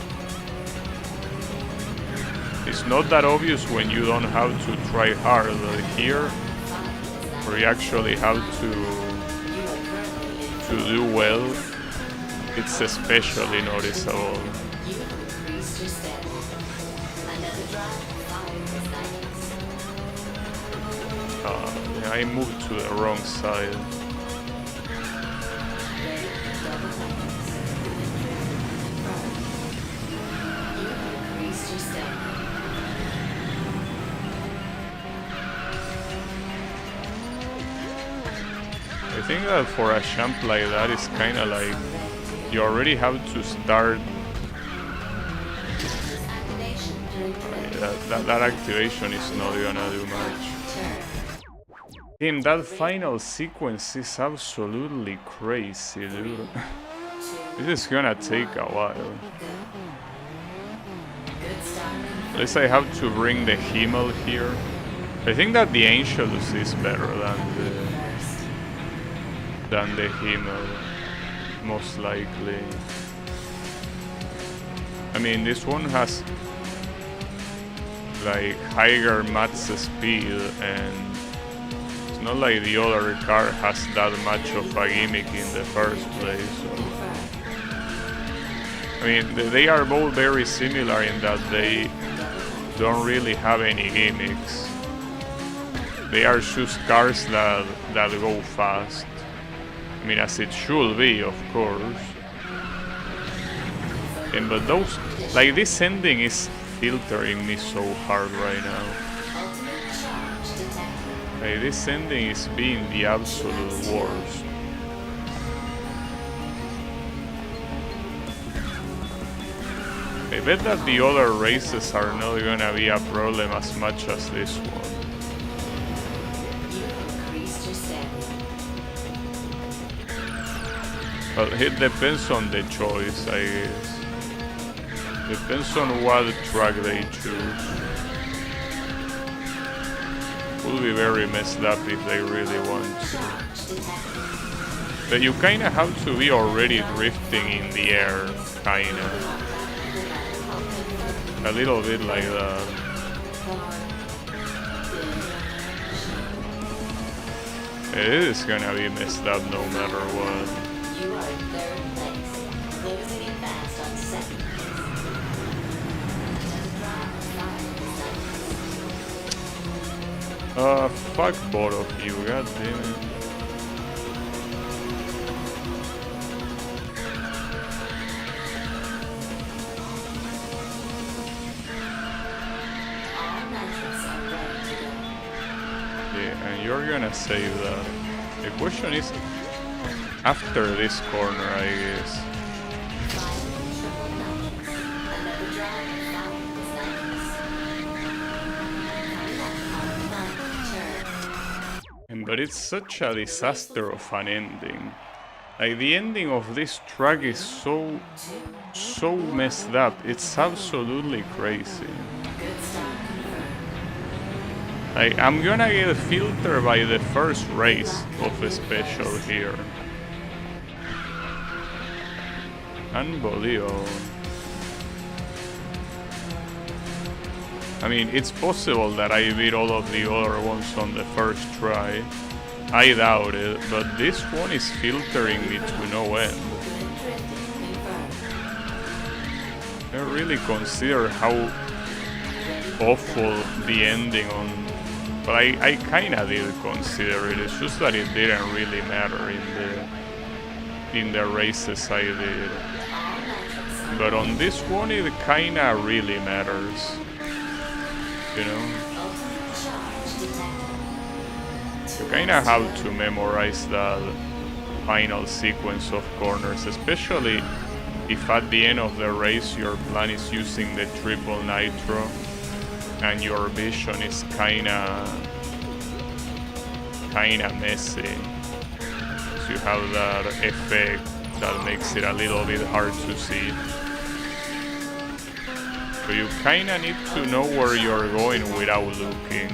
It's not that obvious when you don't have to try hard, but here, where you actually have to do well, it's especially noticeable. Yeah, I moved to the wrong side. I think that for a champ like that, it's kind of like you already have to start. That activation is not gonna do much. Damn, that final sequence is absolutely crazy, dude. This is gonna take a while. At least I have to bring the Himmel here. I think that the Angelus is better than the Himmel, most likely. I mean, this one has like higher max speed, and it's not like the other car has that much of a gimmick in the first place. So. I mean, they are both very similar in that they don't really have any gimmicks. They are just cars that go fast. I mean, as it should be, of course. But those, like this ending is filtering me so hard right now. Like this ending is being the absolute worst. I bet that the other races are not gonna be a problem as much as this one. Well, it depends on the choice, I guess. Depends on what track they choose. Will be very messed up if they really want to. But you kinda have to be already drifting in the air, kinda. A little bit like that. It is gonna be messed up no matter what. You are in third place, losing it fast on second place. Fuck both of you, god damn it. Yeah, and you're gonna save that. The question is, after this corner, I guess. But it's such a disaster of an ending. Like, the ending of this track is so messed up. It's absolutely crazy. Like, I'm gonna get filtered by the first race of a special here. Unbelievable. I mean, it's possible that I beat all of the other ones on the first try. I doubt it, but this one is filtering me to no end. I really consider how awful the ending But I kinda did consider it. It's just that it didn't really matter in the races I did. But on this one, it kinda really matters. You know, you kinda have to memorize that final sequence of corners, especially if at the end of the race your plan is using the triple nitro and your vision is kinda messy. So you have that effect that makes it a little bit hard to see. So you kinda need to know where you're going without looking.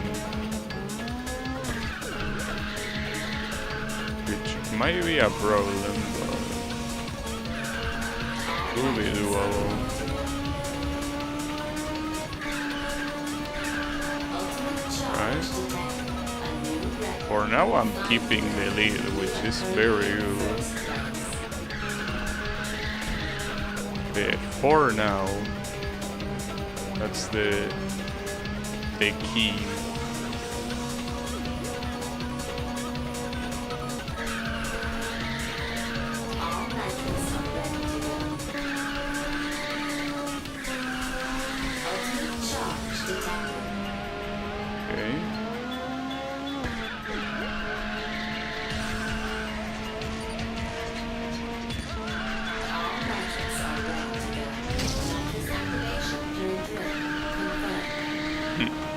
Which might be a problem, but could be doable. Right? For now I'm keeping the lead, which is very good. Okay, for now. That's the key. Okay.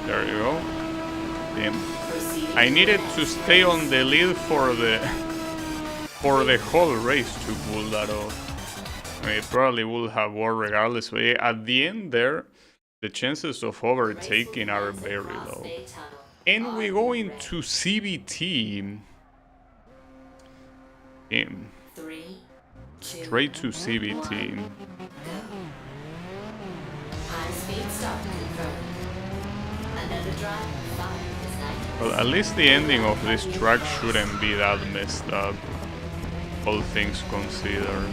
There you go. Damn. I needed to stay on the lead for the whole race to pull that off. I mean, it probably would have worked regardless, but at the end there, the chances of overtaking are very low. And we go into CBT. Damn. Straight to CBT. High-speed start confirmed. Another drive, 5 is 90. Well, at least the ending of this track shouldn't be that messed up, all things considered.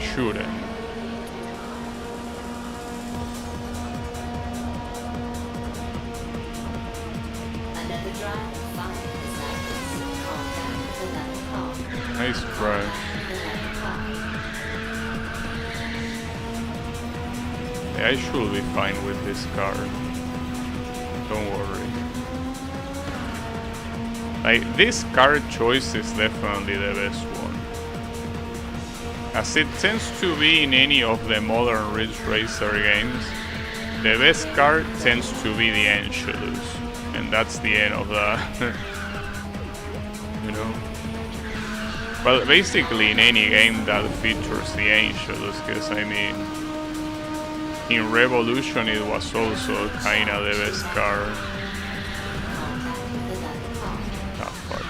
Shouldn't. Another drive, 5 is 90. Call back to level call. Nice crash. Yeah, I should be fine with this car. Don't worry. Like, this car choice is definitely the best one. As it tends to be in any of the modern Ridge Racer games, the best car tends to be the Angelus. And that's the end of that. You know? Well, basically in any game that features the Angelus, because I mean, in Revolution it was also kinda the best car. Ah, fuck.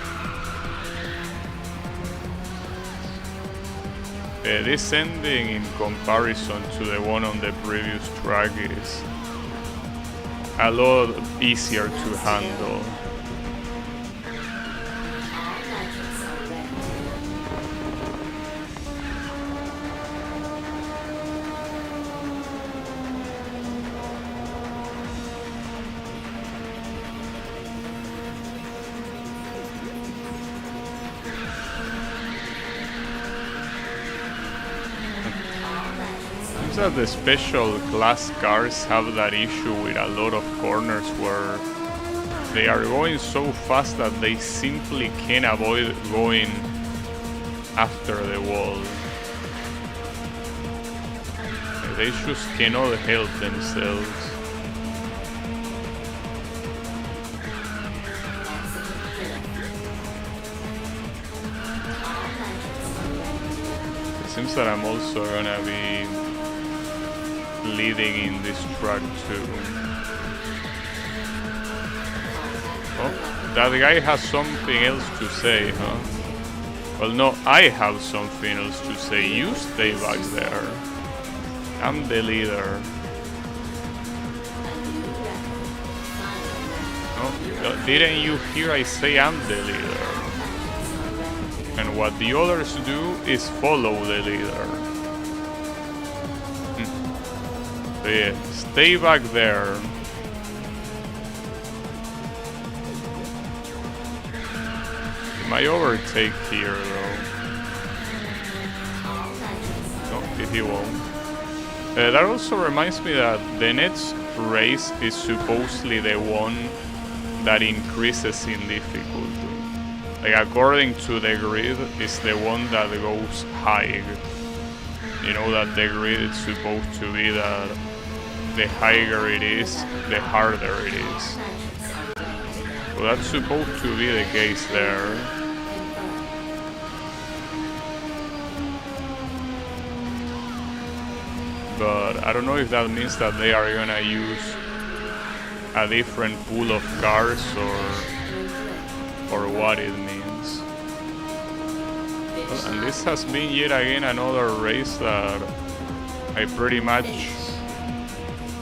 This ending in comparison to the one on the previous track is a lot easier to handle. That the special class cars have that issue with a lot of corners where they are going so fast that they simply can't avoid going after the wall. They just cannot help themselves. It seems that I'm also gonna be leading in this track too. Oh, that guy has something else to say, huh? Well, no, I have something else to say. You stay back there. I'm the leader. No, didn't you hear I say I'm the leader? And what the others do is follow the leader. So yeah, stay back there. my overtake here though? No, he won't. That also reminds me that the next race is supposedly the one that increases in difficulty. Like according to the grid, is the one that goes high. You know that the grid is supposed to be that the higher it is, the harder it is. So that's supposed to be the case there. But I don't know if that means that they are gonna use a different pool of cars or what it means. Well, and this has been yet again another race that I pretty much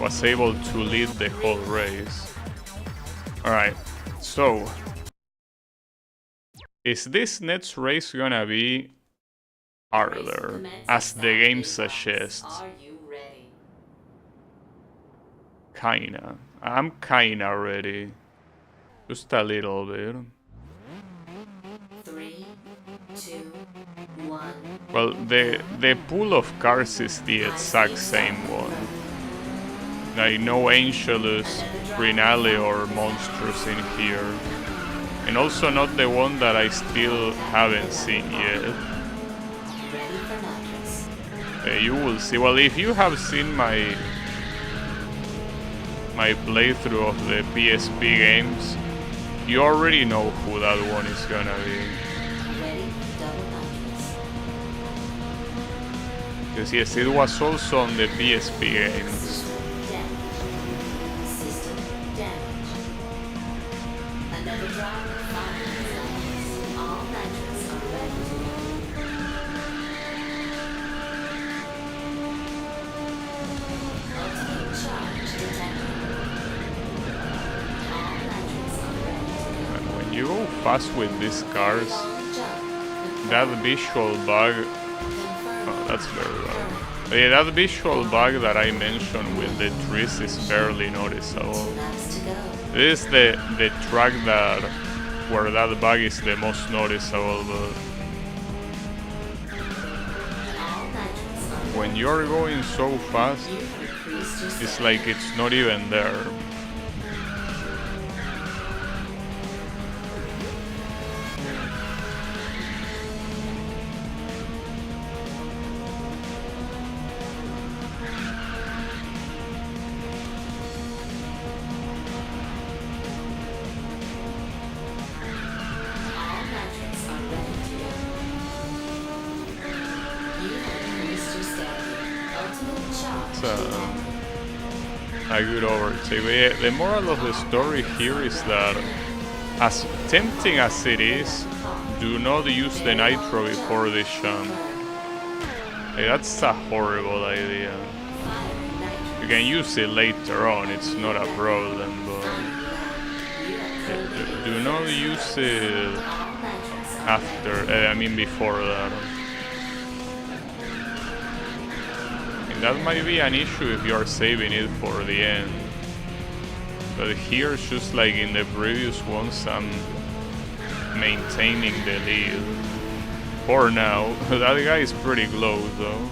was able to lead the whole race. Alright, so is this next race gonna be harder, as the game suggests? Kinda. I'm kinda ready. Just a little bit. 3, 2, 1. Well, the pool of cars is the exact same one. Like no Angelus, Grinale or Monsters in here. And also not the one that I still haven't seen yet. You will see. Well, if you have seen my playthrough of the PSP games, you already know who that one is gonna be. Because yes, it was also on the PSP games. You go fast with these cars, that visual bug, oh, that's very low. But yeah, that visual bug that I mentioned with the trees is barely noticeable. This is the track that where that bug is the most noticeable, but when you're going so fast, it's like it's not even there. A good overtake. But yeah, the moral of the story here is that, as tempting as it is, do not use the nitro before the jump. Like, that's a horrible idea. You can use it later on, it's not a problem, but do not use it after, I mean before that. That might be an issue if you are saving it for the end. But here, just like in the previous ones, I'm maintaining the lead. For now. That guy is pretty close though.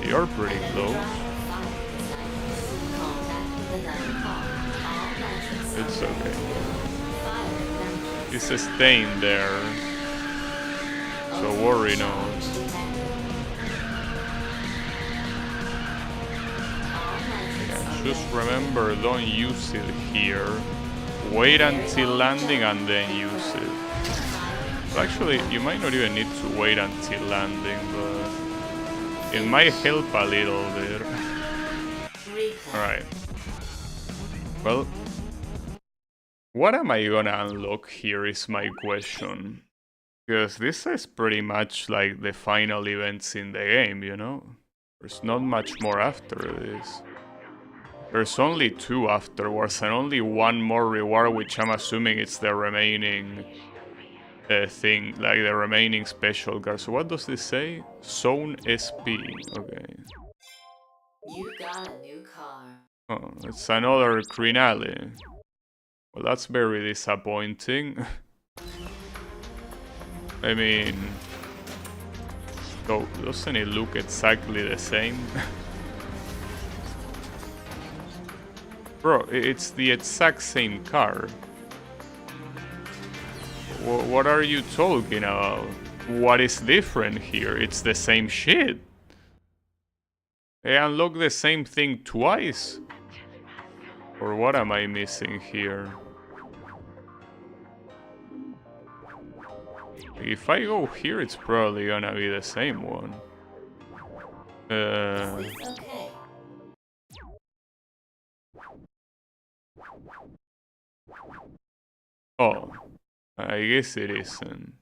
You're pretty close. It's okay. It's staying there. So worry not. Yeah, just remember, don't use it here. Wait until landing and then use it. Well, actually, you might not even need to wait until landing, but it might help a little bit. Alright. Well, what am I gonna unlock here is my question. Because this is pretty much like the final events in the game, you know? There's not much more after this. There's only 2 afterwards and only 1 more reward, which I'm assuming it's the remaining thing, like the remaining special card. So what does this say? Zone SP. Okay. You got a new car. Oh, it's another Crinale. Well, that's very disappointing. I mean, so doesn't it look exactly the same? Bro, it's the exact same car. What are you talking about? What is different here? It's the same shit. I unlocked the same thing twice. Or what am I missing here? If I go here, it's probably gonna be the same one. Okay. Oh, I guess it isn't.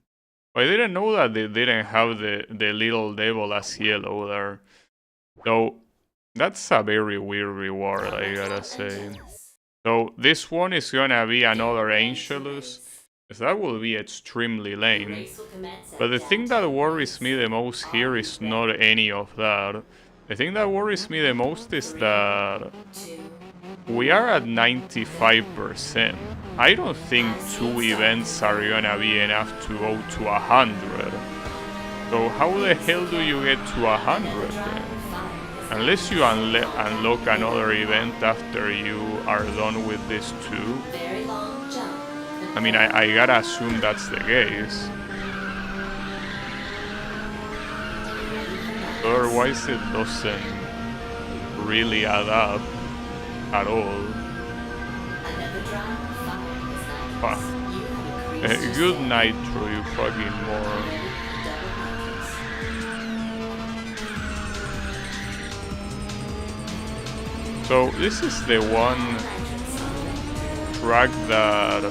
I didn't know that they didn't have the little devil as yellow there. So, that's a very weird reward, I gotta say. So, this one is gonna be another Angelus. That will be extremely lame. But the thing that worries me the most here is not any of that. The thing that worries me the most is that we are at 95%. I don't think 2 events are gonna be enough to go to 100. So how the hell do you get to 100 then? Unless you unlock another event after you are done with this 2. I mean, I gotta assume that's the case. Otherwise it doesn't really add up at all. Fuck. Good nitro, you fucking moron. So this is the one track that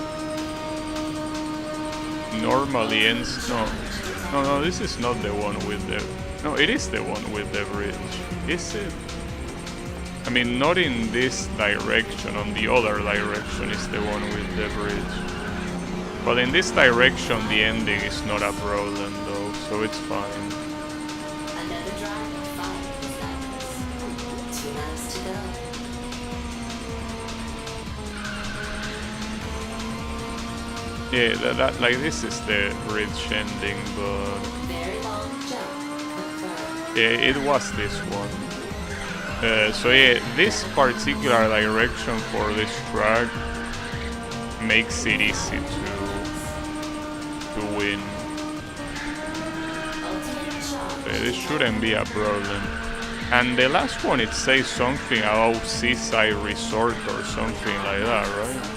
normally ends. No, this is not the one with the. No, it is the one with the bridge. Is it? I mean, not in this direction. On the other direction is the one with the bridge. But in this direction, the ending is not a problem, though, so it's fine. Yeah, that like this is the bridge ending, but yeah, it was this one. So yeah, this particular direction for this track makes it easy to win. This shouldn't be a problem. And the last one, it says something about Seaside Resort or something like that, right?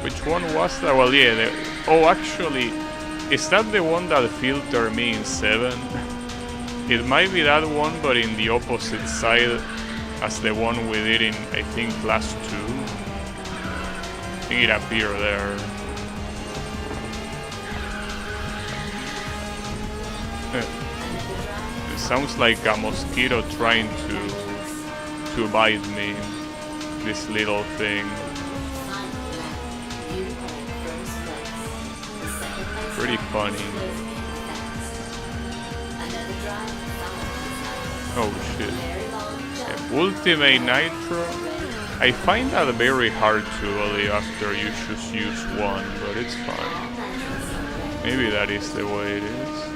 Which one was that? Well, yeah. Oh, actually, is that the one that filtered me in 7? It might be that one, but in the opposite side as the one we did in, I think, class 2. I think it appeared there. It sounds like a mosquito trying to bite me. This little thing. Pretty funny. Oh shit. Yeah, Ultimate Nitro. I find that very hard to believe after you just use one, but it's fine. Maybe that is the way it is.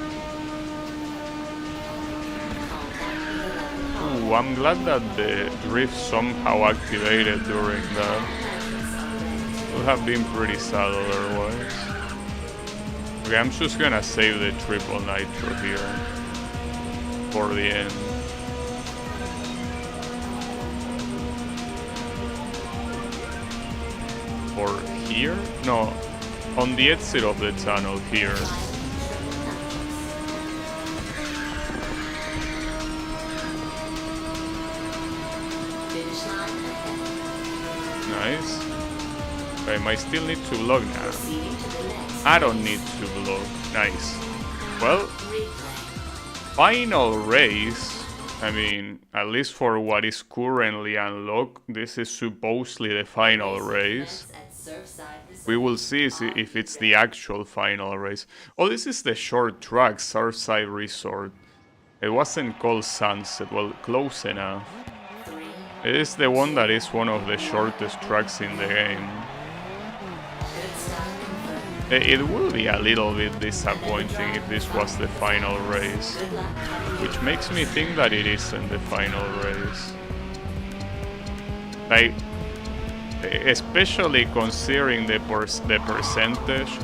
Ooh, I'm glad that the drift somehow activated during that. It would have been pretty sad otherwise. Okay, I'm just gonna save the triple nitro here for the end. Or here? No, on the exit of the tunnel here. Nice. Okay, I still need to block now. I don't need to block. Nice. Well, final race. I mean, at least for what is currently unlocked, this is supposedly the final race. We will see if it's the actual final race. Oh, this is the short track, Surfside Resort. It wasn't called Sunset, well, close enough. It is the one that is one of the shortest tracks in the game. Good start confirmed. It will be a little bit disappointing if this was the final race, Good luck covering which your makes me course. think that it isn't the final race. Like, especially considering the percentage,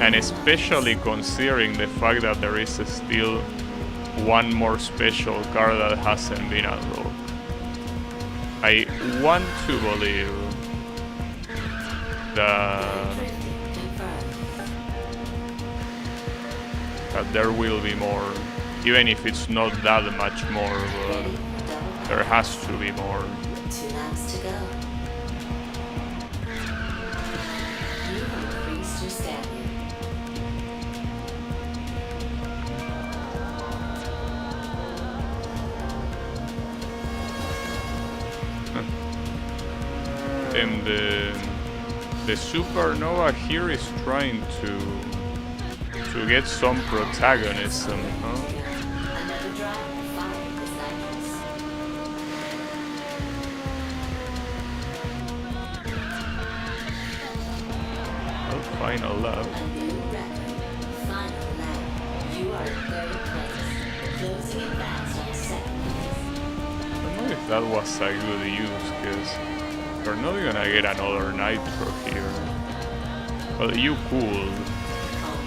and especially considering the fact that there is still one more special car that hasn't been unlocked. I want to believe that, Drifting confirmed. that there will be more, even if it's not that much more, but Ready for double there back. has to be more. 2 laps to go. You have increased your standing. And the supernova here is trying to get some protagonism, huh? Another drop, 5 is nitrous. Well, final lap. A new record. Final lap. You are in 3rd place. Closing in fast on 2nd place. I don't know if that was a good use, because we're not gonna get another nitro here. Well, you could.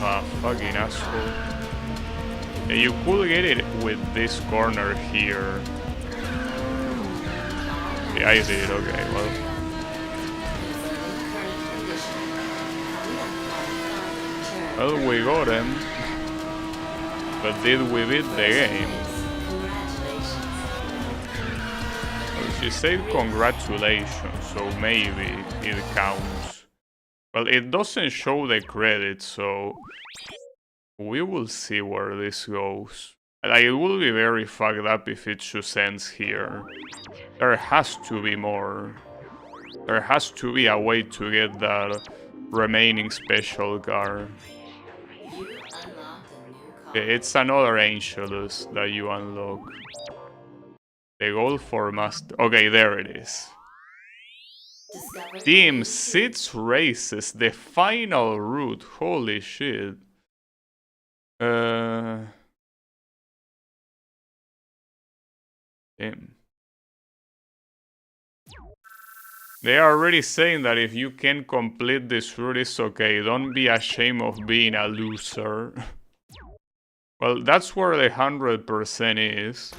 Ah, fucking asshole. Yeah, you could get it with this corner here. Yeah, I did, okay, well. Confirming current condition. Coming up on final turn. Well, we got him. But did we beat the game? Congratulations. Well, she said congratulations, so maybe it counts. Well, it doesn't show the credits, so we will see where this goes. Like, it will be very fucked up if it just ends here. There has to be more. There has to be a way to get that remaining special car. You unlocked a new car. It's another Angelus that you unlock. The goal for master. Okay, there it is. Discover the Team new 6 races, the final route. Holy shit. Damn. They are already saying that if you can complete this route, it's okay. Don't be ashamed of being a loser. Well, that's where the 100% is.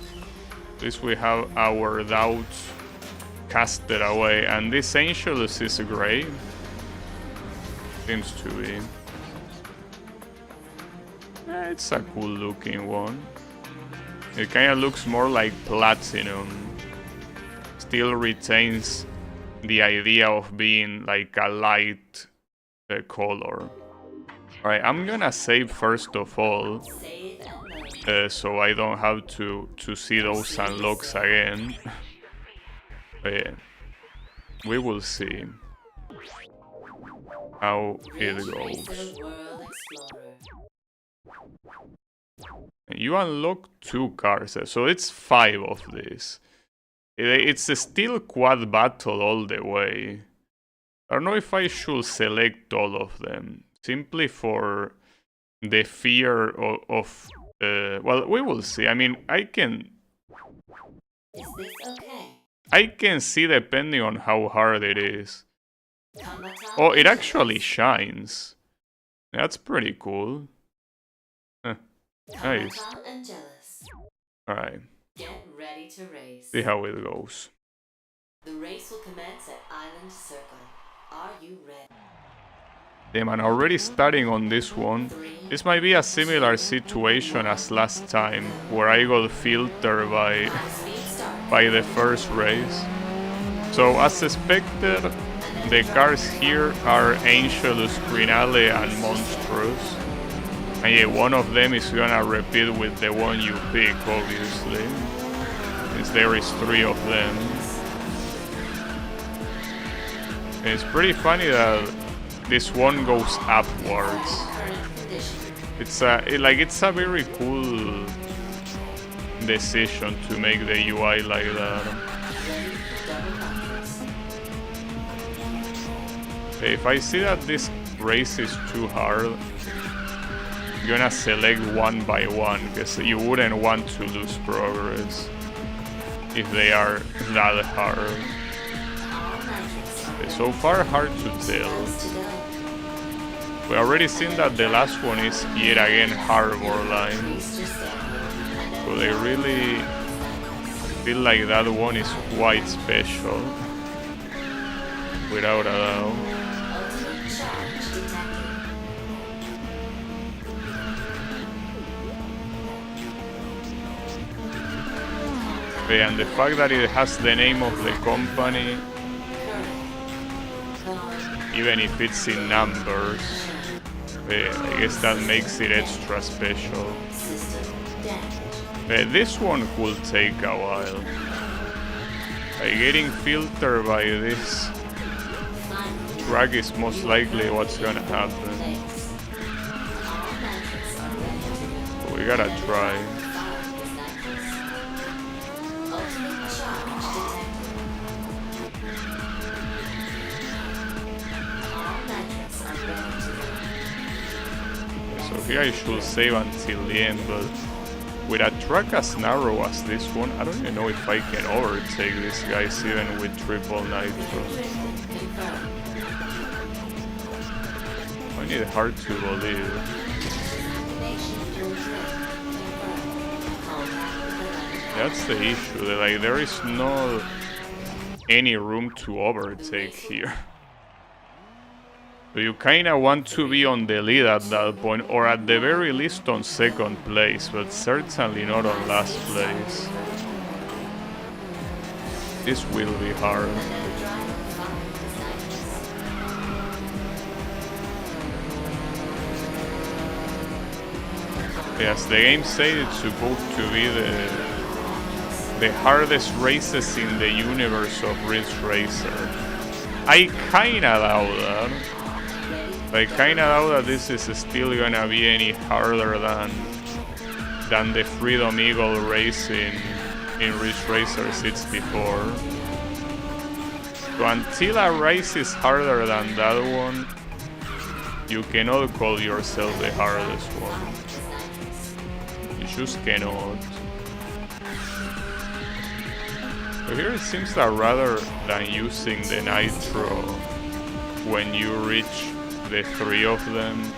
At least we have our doubts casted away. And this Angelus is great. Seems to be. It's a cool looking one. It kinda looks more like platinum. Still retains the idea of being like a light color. Alright, I'm gonna save first of all. save and load. So I don't have to see those unlocks again. But yeah, we will see how it Ridge goes. Racer World Explorer. You unlock 2 cars, so it's 5 of these. It's still quad battle all the way. I don't know if I should select all of them, simply for the fear of well, we will see. I mean, Is this okay? I can see depending on how hard it is. Kamata Oh, it and actually Jealous. shines. That's pretty cool. Nice. Kamata and Jealous. Alright, Get ready to race. see how it goes. The race will commence at Island Circle. Are you ready? Damn, I'm already starting on this one. This might be a similar situation as last time, where I got filtered High speed start. by the first race. So as expected, the cars here are Angelus, Crinale, and Monstrous. And yeah, one of them is gonna repeat with the one you pick, obviously, since there is 3 of them. And it's pretty funny that this one goes upwards. Current condition. It's a very cool decision to make the UI like that. Ready for double backwards. If I see that this race is too hard, I'm gonna select one by one, because you wouldn't want to lose progress if they are that hard. Okay, so far hard to tell. We already seen that the last one is yet again hardcore line. So they really feel like that one is quite special, without a doubt. Okay, and the fact that it has the name of the company, even if it's in numbers, I guess that makes it extra special. This one could take a while. Getting filtered by this track is most likely what's gonna happen. So we gotta try. So here I should save until the end, but with a track as narrow as this one, I don't even know if I can overtake these guys even with triple nitro. I find it hard to believe. That's the issue, like there is no any room to overtake here. So you kinda want to be on the lead at that point, or at the very least on second place, but certainly not on last place. This will be hard. As the game said, it's supposed to be the hardest races in the universe of Ridge Racer. I kinda doubt that. I kinda doubt that this is still gonna be any harder than the Freedom Eagle race in Ridge Racer 64. So until a race is harder than that one, you cannot call yourself the hardest one. You just cannot. So here it seems that rather than using the nitro when you reach the three of them,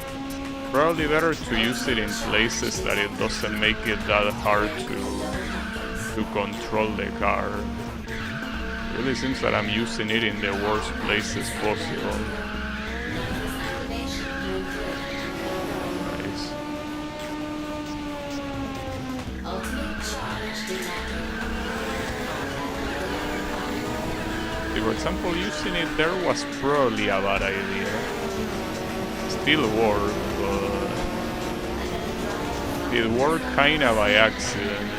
probably better to use it in places that it doesn't make it that hard to control the car. It really seems that I'm using it in the worst places possible. Nice. For example, using it there was probably a bad idea. Still worked, but it worked kinda by accident.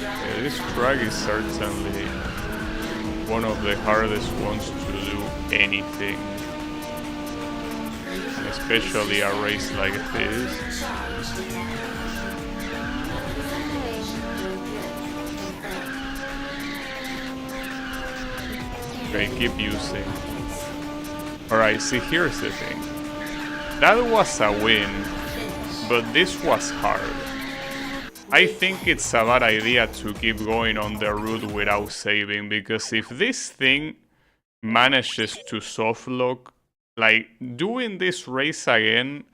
Yeah, this track is certainly one of the hardest ones to do anything, and especially a race like this. Okay, keep using. Alright, see, here's the thing. That was a win, but this was hard. I think it's a bad idea to keep going on the route without saving, because if this thing manages to softlock, like, doing this race again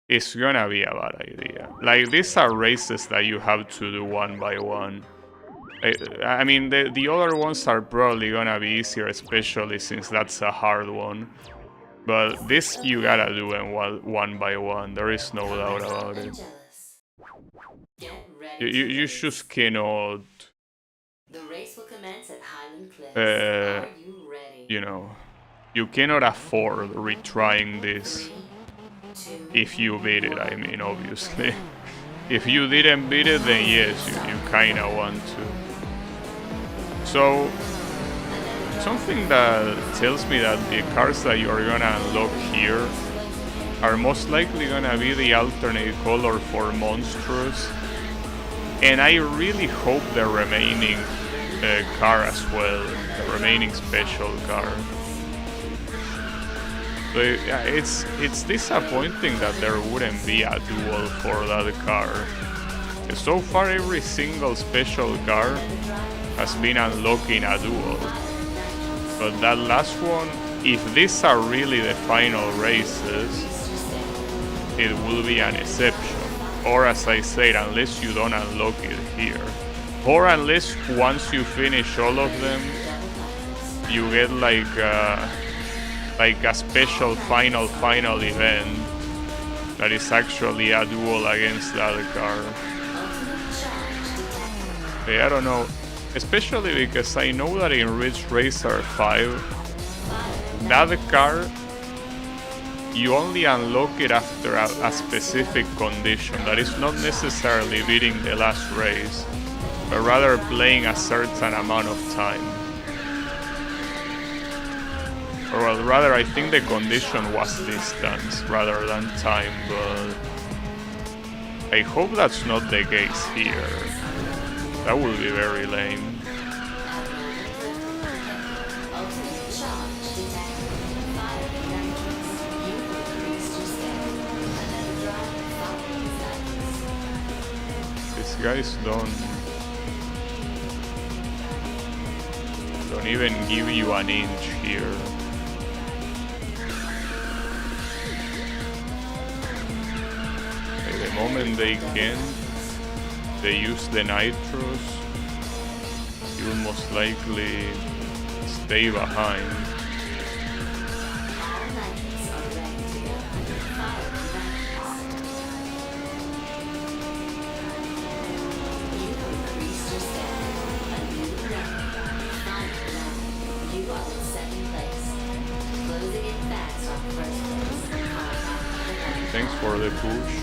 is gonna be a bad idea. Like, these are races that you have to do one by one. I mean, the other ones are probably gonna be easier, especially since that's a hard one. But this you gotta do in one by one, there is no doubt about it. You just cannot... The race will commence at Highland Cliffs. Are you ready? You know, you cannot afford retrying this if you beat it, I mean, obviously. If you didn't beat it, then yes, you kinda want to. So, something that tells me that the cars that you are gonna unlock here are most likely gonna be the alternate color for Monstrous. And I really hope the remaining car as well, the remaining special car. So yeah, it's disappointing that there wouldn't be a duel for that car. So far every single special car has been unlocking a duel. But that last one, if these are really the final races, it will be an exception. Or as I said, unless you don't unlock it here. Or unless once you finish all of them, you get like a special final event that is actually a duel against the other car. I don't know. Especially because I know that in Ridge Racer 5, that car, you only unlock it after a specific condition that is not necessarily beating the last race, but rather playing a certain amount of time. Or well, rather, I think the condition was distance rather than time, but I hope that's not the case here. That would be very lame. These guys don't even give you an inch here. At the moment they can, they use the nitros, you will most likely stay behind. Thanks for the push.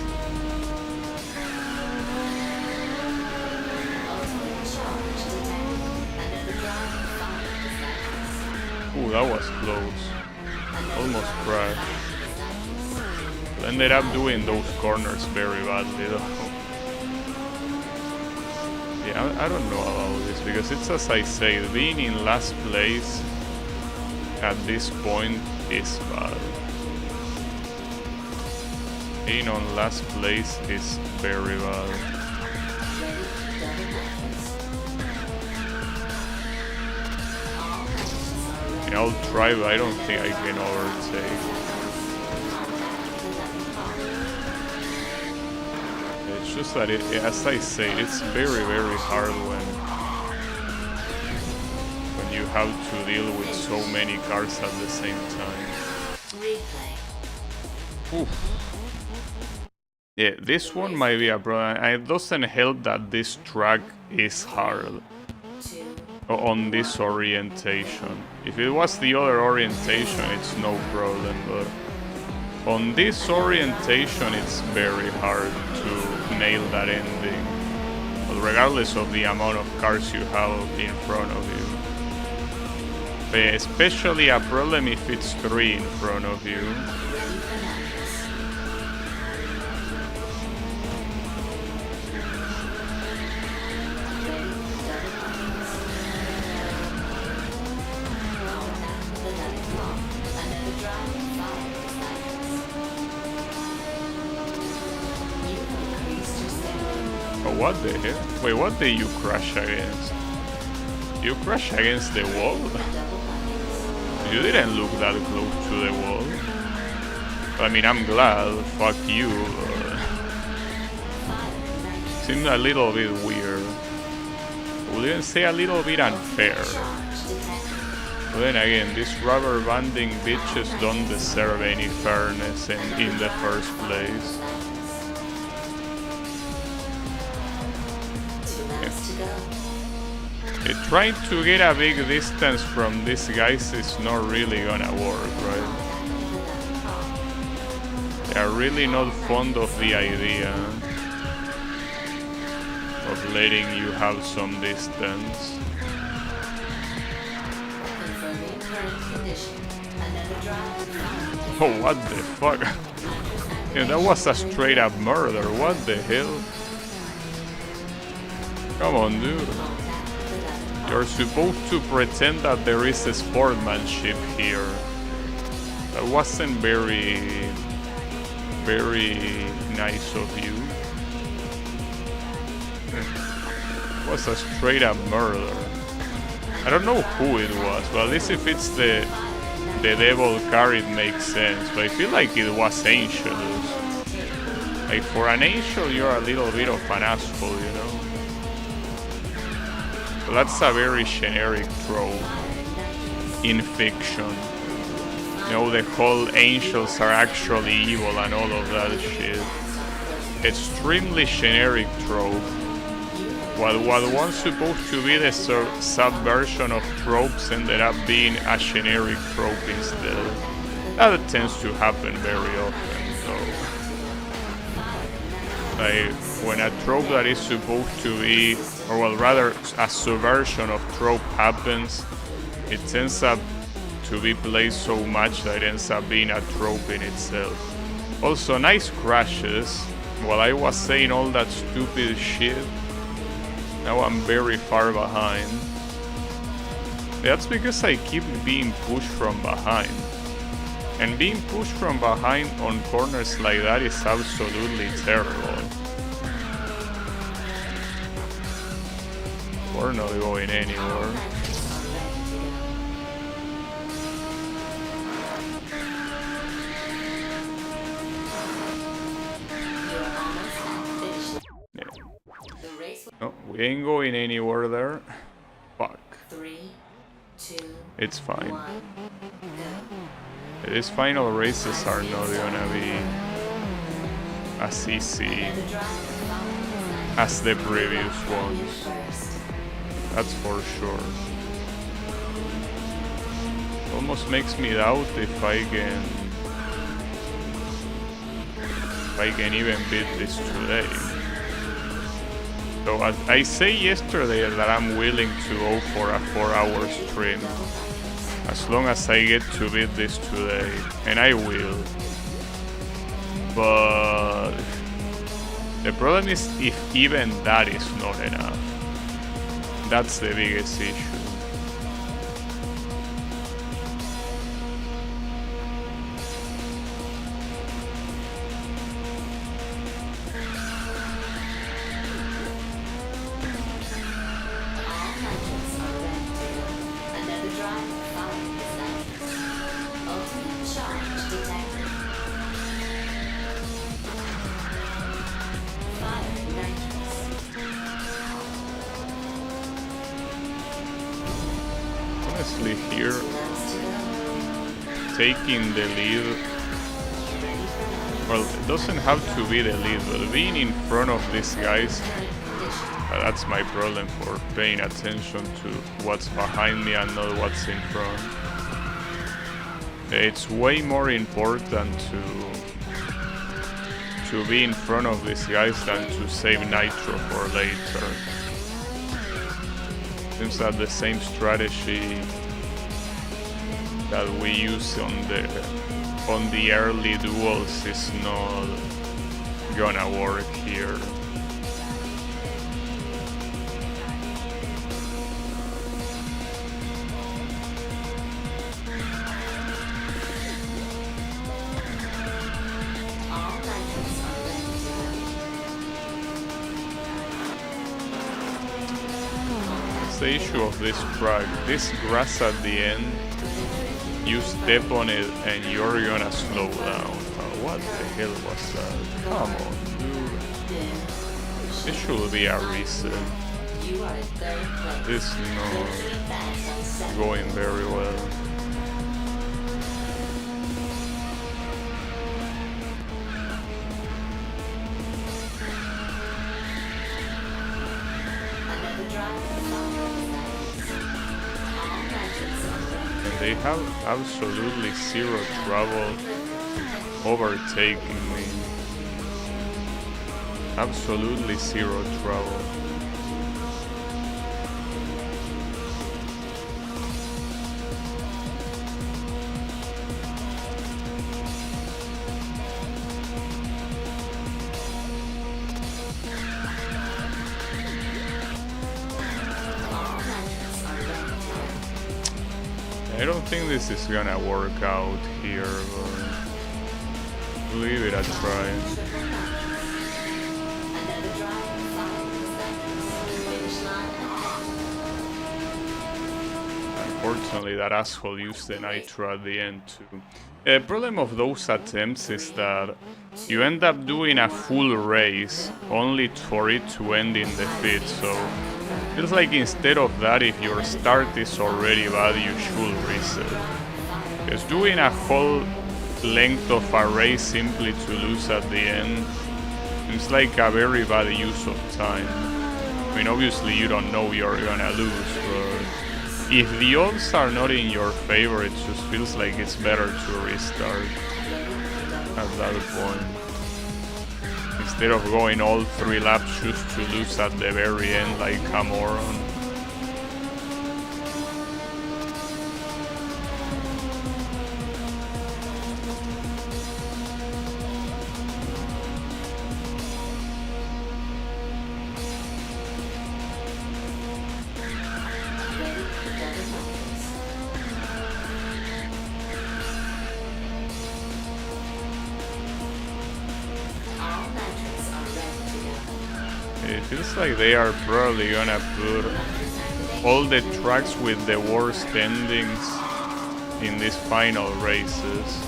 Ooh, that was close. Almost crashed. Ended up doing those corners very badly though. Yeah, I don't know about this because it's as I say, being in last place at this point is bad. Being on last place is very bad. I'll try, but I don't think I can overtake. It's just that, as I say, it's very, very hard when you have to deal with so many cars at the same time. Oof. Yeah, this one might be a problem. It doesn't help that this track is hard on this orientation. If it was the other orientation, it's no problem, but on this orientation, it's very hard to nail that ending. But regardless of the amount of cars you have in front of you. But especially a problem if it's 3 in front of you. What the hell? Wait, what did you crash against? You crashed against the wall? You didn't look that close to the wall. I mean, I'm glad, fuck you. Seemed a little bit weird. I would even say a little bit unfair. But then again, these rubber banding bitches don't deserve any fairness in the first place. Trying to get a big distance from these guys is not really gonna work, right? They are really not fond of the idea of letting you have some distance. Another drop. Oh, what the fuck? Yeah, that was a straight up murder. What the hell? Come on, dude. You're supposed to pretend that there is a sportsmanship here. That wasn't very nice of you. It was a straight up murder. I don't know who it was, but at least if it's the devil card, it makes sense. But I feel like it was Angelus. Like, for an angel, you're a little bit of an asshole, you know? But that's a very generic trope in fiction. You know, the whole angels are actually evil and all of that shit. Extremely generic trope. What once supposed to be the subversion of tropes ended up being a generic trope instead. That tends to happen very often, so... Like, when a trope that is supposed to be, or well, rather, a subversion of trope happens, it ends up to be played so much that it ends up being a trope in itself. Also, nice crashes. While I was saying all that stupid shit, now I'm very far behind. That's because I keep being pushed from behind. And being pushed from behind on corners like that is absolutely terrible. We're not going anywhere. No, we ain't going anywhere there. Fuck. 3, 2, It's fine. 1, go. These final races are not gonna be as easy as the previous ones. That's for sure. Almost makes me doubt if I can even beat this today. So I say yesterday that I'm willing to go for a 4-hour stream. As long as I get to beat this today. And I will. But the problem is if even that is not enough. That's the biggest issue. Honestly, here, taking the lead, well, it doesn't have to be the lead, but being in front of these guys, that's my problem for paying attention to what's behind me and not what's in front. It's way more important to be in front of these guys than to save nitro for later. Seems that the same strategy that we use on the early duels is not gonna work here. The issue of this track, this grass at the end, you step on it and you're gonna slow down. What the hell was that? Come on, dude. This should be a reset. This is not going very well. They have absolutely zero trouble overtaking me. Absolutely zero trouble. think this is gonna work out here, but we'll give it a try. Another drive, 5 seconds. Finish line ahead. Unfortunately, that asshole used the nitro at the end too. The problem of those attempts is that you end up doing a full race only for it to end in defeat, so feels like instead of that, if your start is already bad, you should reset. Because doing a whole length of a race simply to lose at the end seems like a very bad use of time. I mean, obviously you don't know you're gonna lose, but if the odds are not in your favor, it just feels like it's better to restart at that point. Instead of going all 3 laps just to lose at the very end like a moron. It feels like they are probably gonna put all the tracks with the worst endings in these final races,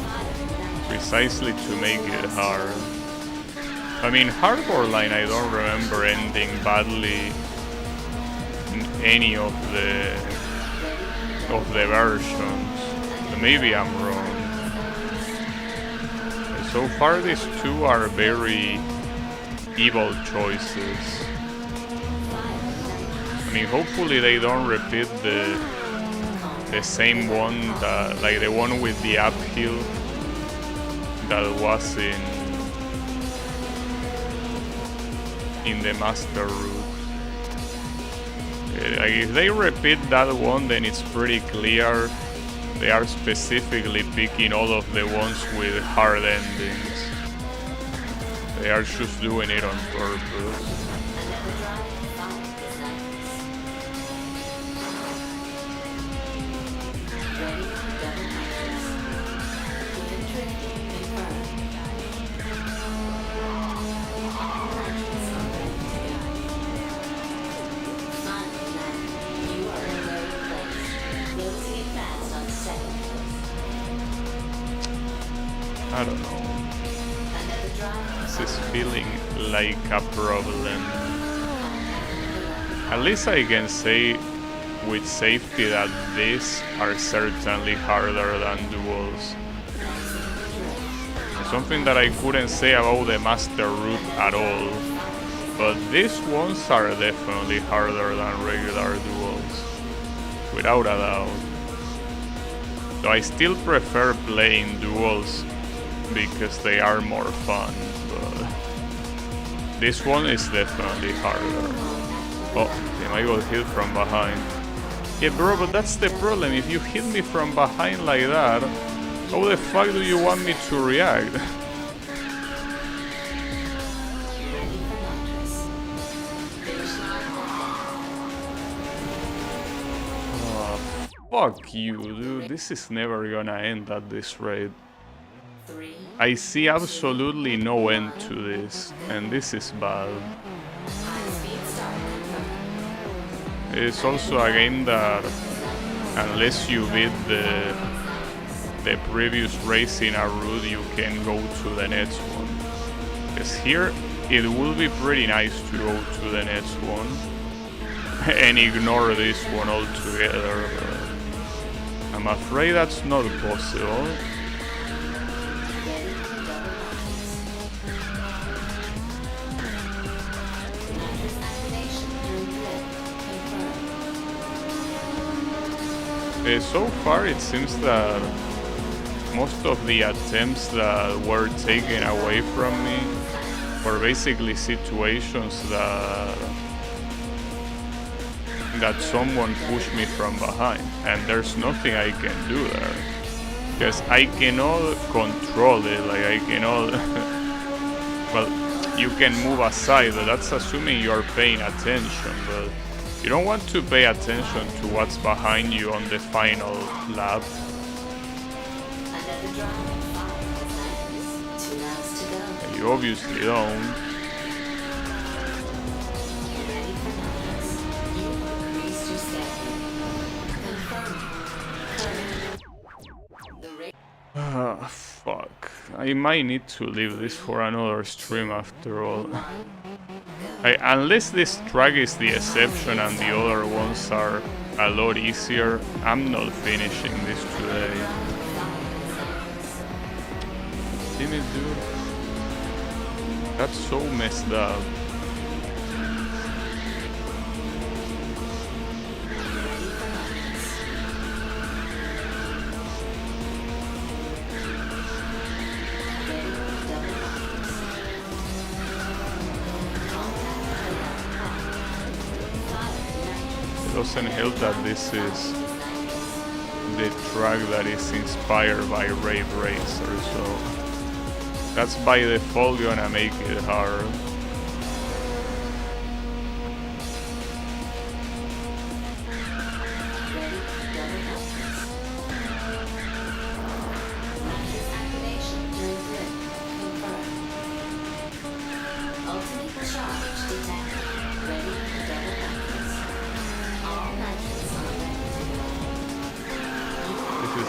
precisely to make it hard. I mean, Hardcore Line I don't remember ending badly in any of the versions. Maybe I'm wrong. So far these two are very evil choices. I mean, hopefully they don't repeat the same one, that, like the one with the uphill that was in the master route. Like if they repeat that one, then it's pretty clear they are specifically picking all of the ones with hard endings. They are just doing it on purpose. I don't know. This is feeling like a problem. At least I can say with safety that these are certainly harder than duels. Something that I couldn't say about the master route at all. But these ones are definitely harder than regular duels. Without a doubt. So I still prefer playing duels because they are more fun, but this one is definitely harder. Oh, damn, I got hit from behind. Yeah, bro, but that's the problem. If you hit me from behind like that, how the fuck do you want me to react? Oh, fuck you, dude. This is never gonna end at this rate. I see absolutely no end to this, and this is bad. It's also a game that, unless you beat the previous race in a route, you can go to the next one. Because here, it will be pretty nice to go to the next one and ignore this one altogether, but I'm afraid that's not possible. So far it seems that most of the attempts that were taken away from me were basically situations that someone pushed me from behind, and there's nothing I can do there. Because I cannot control it, like I cannot... Well, you can move aside, but that's assuming you're paying attention, but you don't want to pay attention to what's behind you on the final lap. drive, 5 is nice. 2 laps to go. You obviously don't. Ready for nice. You increased your standing. Confirming. Current. The race. Ah, fuck. I might need to leave this for another stream after all. Unless this track is the exception and the other ones are a lot easier, I'm not finishing this today. Damn it, dude. That's so messed up. It doesn't help that this is the track that is inspired by Rave Racer, so that's by default gonna make it hard.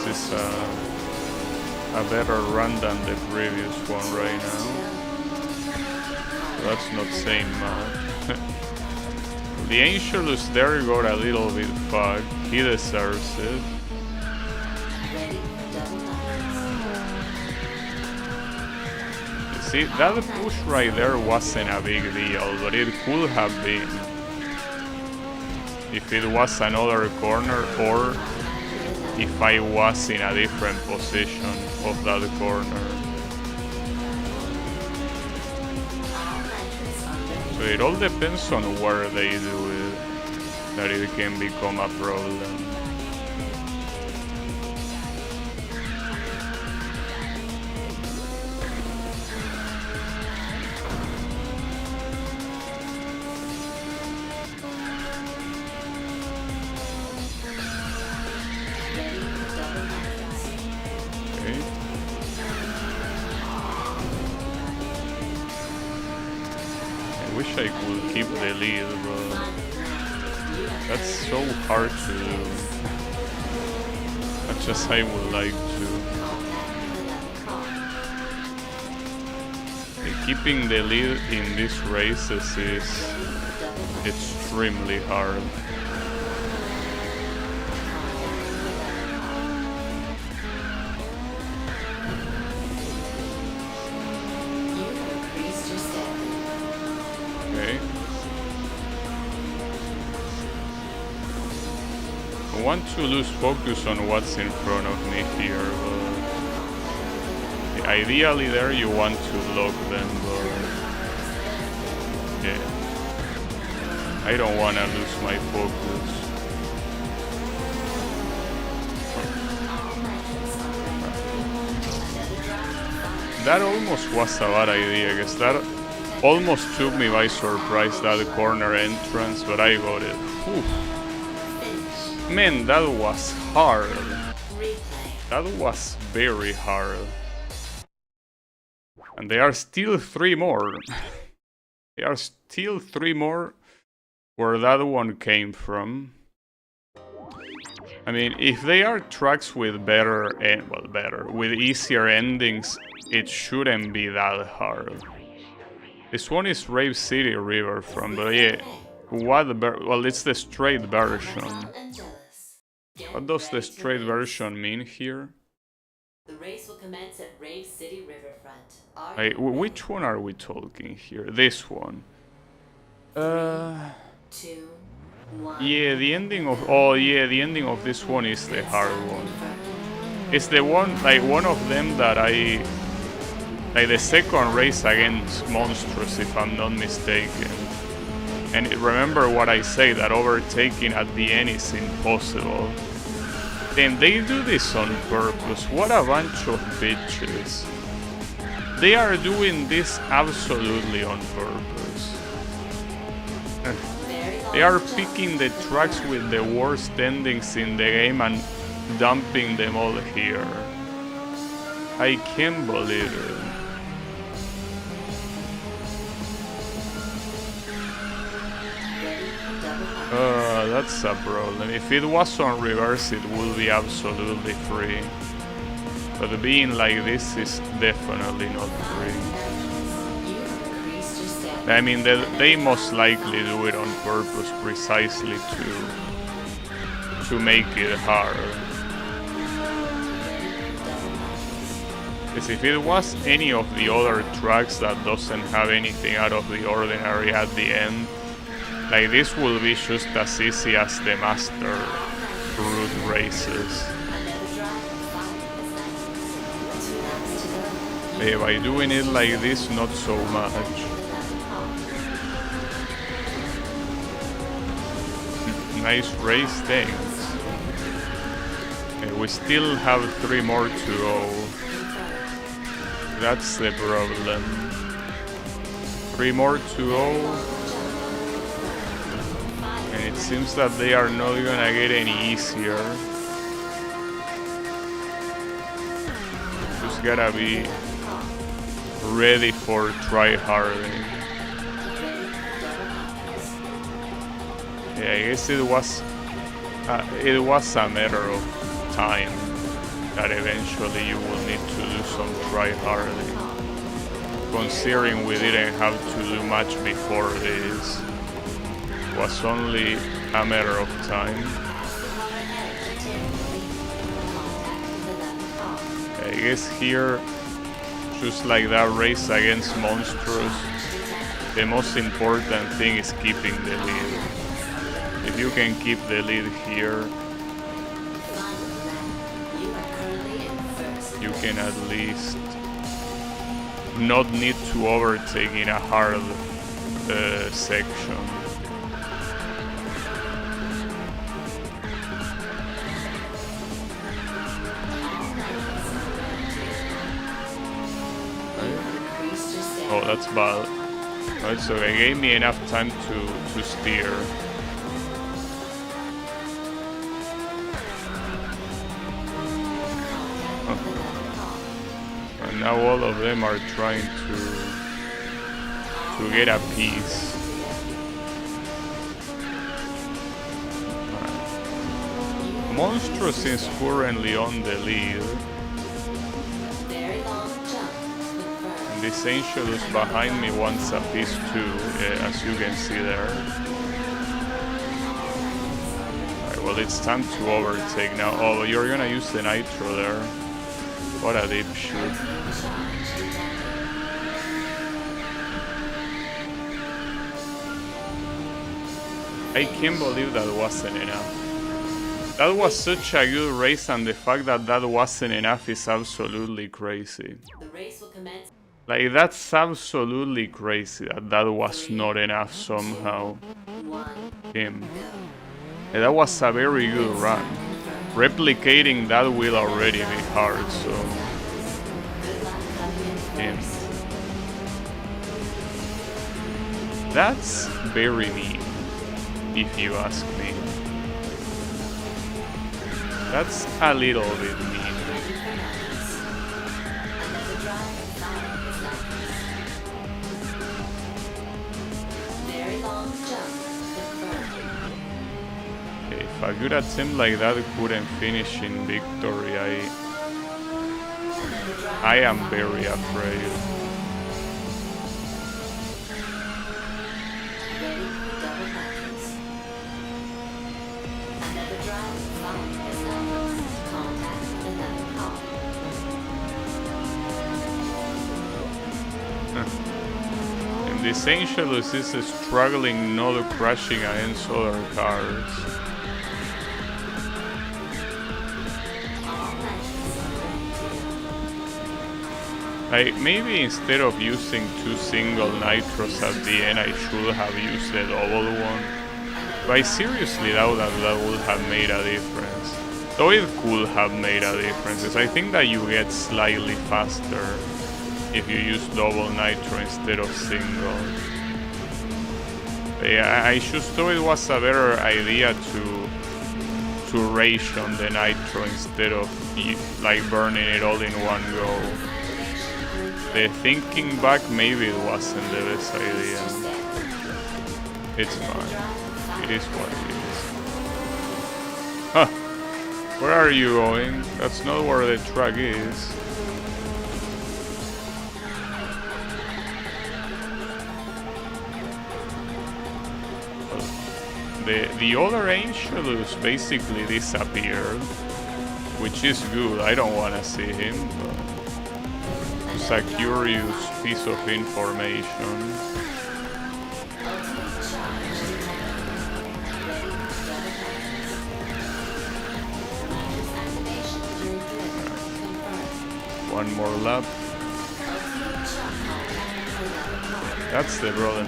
This is a better run than the previous one right now. That's not saying much. The Angelus there got a little bit fucked. He deserves it. You see, that push right there wasn't a big deal, but it could have been if it was another corner or if I was in a different position of that corner. So it all depends on where they do it, that it can become a problem. I wish I could keep the lead, but that's so hard to do. Much as I would like to. Keeping the lead in these races is extremely hard. I want to lose focus on what's in front of me here, but ideally there you want to block them, but yeah, I don't want to lose my focus. That almost was a bad idea, I guess. That almost took me by surprise, that corner entrance, but I got it. Whew. Man, that was hard. That was very hard. And there are still 3 more. There are still 3 more where that one came from. I mean, if they are tracks with with easier endings, it shouldn't be that hard. This one is Rave City Riverfront, but yeah, well, it's the straight version. What does the straight version mean here? The race will commence at Rave City Riverfront. Which one are we talking here? This one. 3, 2, 1. Yeah, the ending of this one is the hard one. It's the one, like one of them that like the second race against Monstrous, if I'm not mistaken. And remember what I say, that overtaking at the end is impossible. Then they do this on purpose. What a bunch of bitches. They are doing this absolutely on purpose. They are picking the tracks with the worst endings in the game and dumping them all here. I can't believe it. That's a problem. If it was on reverse, it would be absolutely free. But being like this is definitely not free. I mean, they most likely do it on purpose, precisely to make it hard. Because if it was any of the other tracks that doesn't have anything out of the ordinary at the end, like this will be just as easy as the master route races. By doing it like this, not so much. Nice race, thanks. We still have 3 more to go. That's the problem. 3 more to go. And it seems that they are not gonna get any easier. Just gotta be ready for try-harding. Yeah, I guess it was a matter of time that eventually you will need to do some try-harding. Considering we didn't have to do much before this, it was only a matter of time. I guess here, just like that race against Monstrous, the most important thing is keeping the lead. If you can keep the lead here, you can at least not need to overtake in a hard section. Oh, that's bad. Oh, it's okay. It gave me enough time to steer. And now all of them are trying to get a piece. Monstrous is currently on the lead. And this Angelus behind me wants a piece too, as you can see there. Alright, well, it's time to overtake now. Oh, you're gonna use the nitro there. What a dipshit. I can't believe that wasn't enough. That was such a good race, and the fact that that wasn't enough is absolutely crazy. The race will commence. Like, that's absolutely crazy that that was not enough somehow. Him. Yeah, that was a very good run. Replicating that will already be hard, so... Him. That's very mean, if you ask me. That's a little bit mean. If a good attempt like that couldn't finish in victory, I am very afraid. And this Angelus is struggling not crashing against other cars. Maybe instead of using 2 single nitros at the end, I should have used the double one. But I seriously doubt that that would have made a difference. Though it could have made a difference, because I think that you get slightly faster if you use double nitro instead of single. But yeah, I just thought it was a better idea to to ration the nitro instead of like burning it all in one go. The thinking back, maybe it wasn't the best idea. It's fine. It is what it is. Huh. Where are you going? That's not where the track is. The other Angelus basically disappeared, which is good. I don't want to see him, but it's a curious piece of information. One more lap. That's the problem.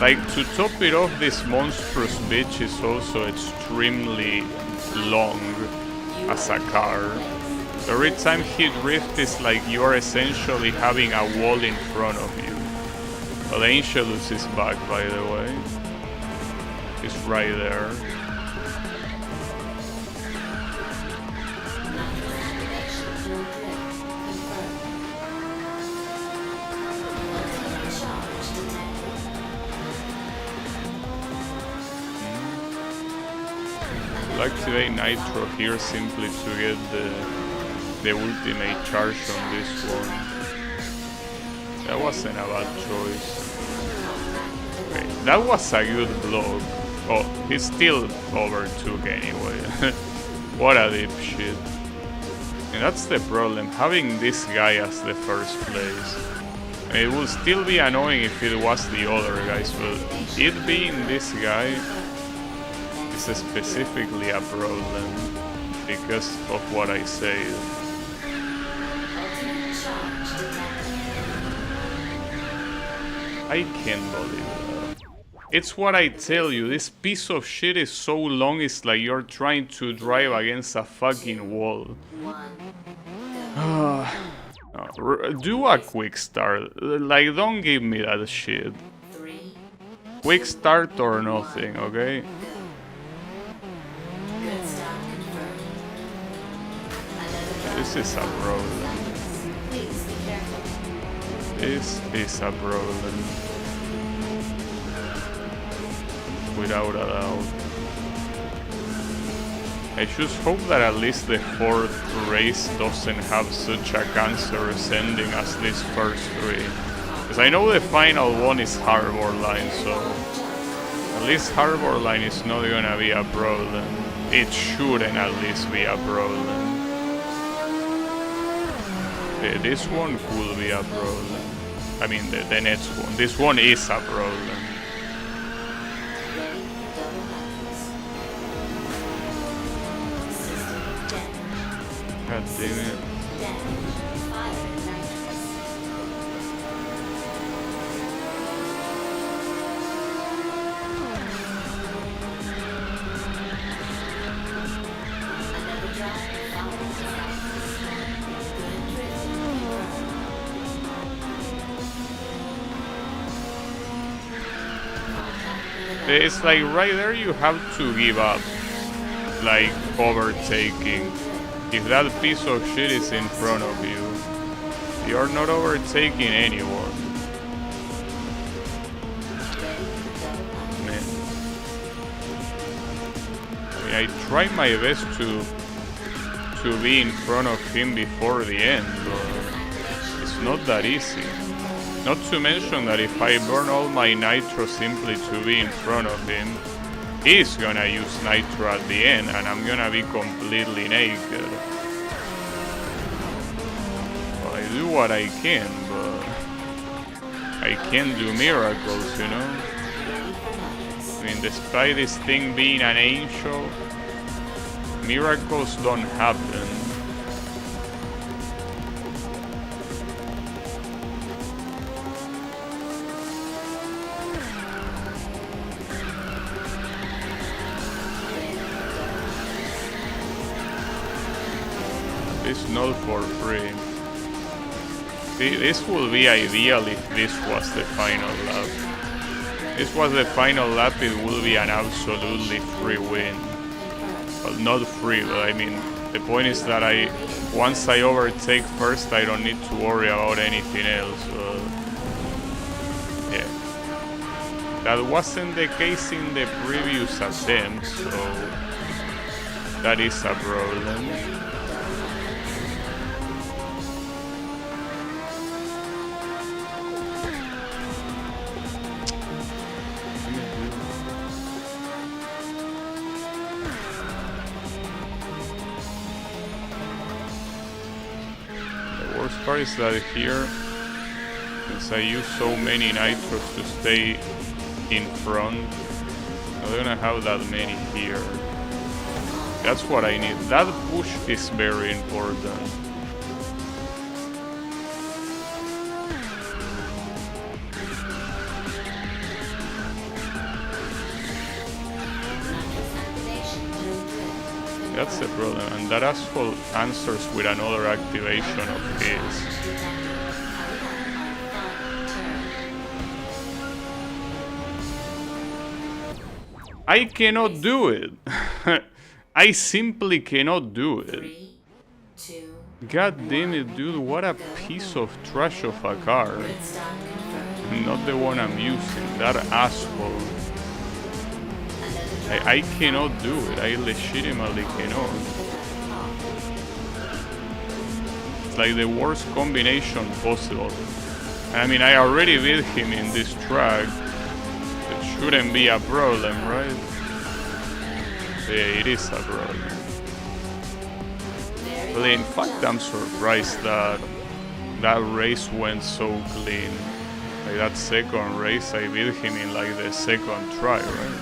Like, to top it off, this monstrous bitch is also extremely long as a car. Every time he drifts, it's like you're essentially having a wall in front of you. Well, Angelus is back, by the way. He's right there. I'll activate Nitro here simply to get the ultimate charge on this one. That wasn't a bad choice. Okay, that was a good block. Oh, he still overtook anyway. What a dipshit. And that's the problem, having this guy as the first place. It would still be annoying if it was the other guys, but it being this guy is specifically a problem because of what I said. I can't believe that. It's what I tell you, this piece of shit is so long, it's like you're trying to drive against a fucking wall. Do a quick start, like don't give me that shit. Quick start or nothing, okay? This is a problem. This is a problem. Without a doubt. I just hope that at least the fourth race doesn't have such a cancerous ending as these first three. Because I know the final one is Harbor Line, so at least Harbor Line is not gonna be a problem. It shouldn't at least be a problem. This one could be a problem. I mean, the next one. This one is a problem. God damn it. It's like right there you have to give up, like overtaking. If that piece of shit is in front of you, you're not overtaking anyone. Man. I mean, I try my best to be in front of him before the end, but it's not that easy. Not to mention that if I burn all my nitro simply to be in front of him, he's gonna use nitro at the end and I'm gonna be completely naked. Well, I do what I can, but I can't do miracles, you know? I mean, despite this thing being an angel, miracles don't happen. It's not for free. This will be ideal if this was the final lap. If this was the final lap, it will be an absolutely free win. Well, not free, but I mean, the point is that once I overtake first, I don't need to worry about anything else. Yeah. That wasn't the case in the previous attempt, so that is a problem. The worst part is that here, since I use so many nitros to stay in front, I'm not gonna have that many here. That's what I need. That push is very important. That's the problem, and that asshole answers with another activation of his. I cannot do it. I simply cannot do it. 3, 2, God damn it, dude, what a piece of trash of a car. Not the one I'm using, that asshole. I cannot do it, I legitimately cannot. It's like the worst combination possible. I mean, I already beat him in this track. It shouldn't be a problem, right? Yeah, it is a problem. Well, in fact, I'm surprised that that race went so clean. Like that second race, I beat him in like the second try, right?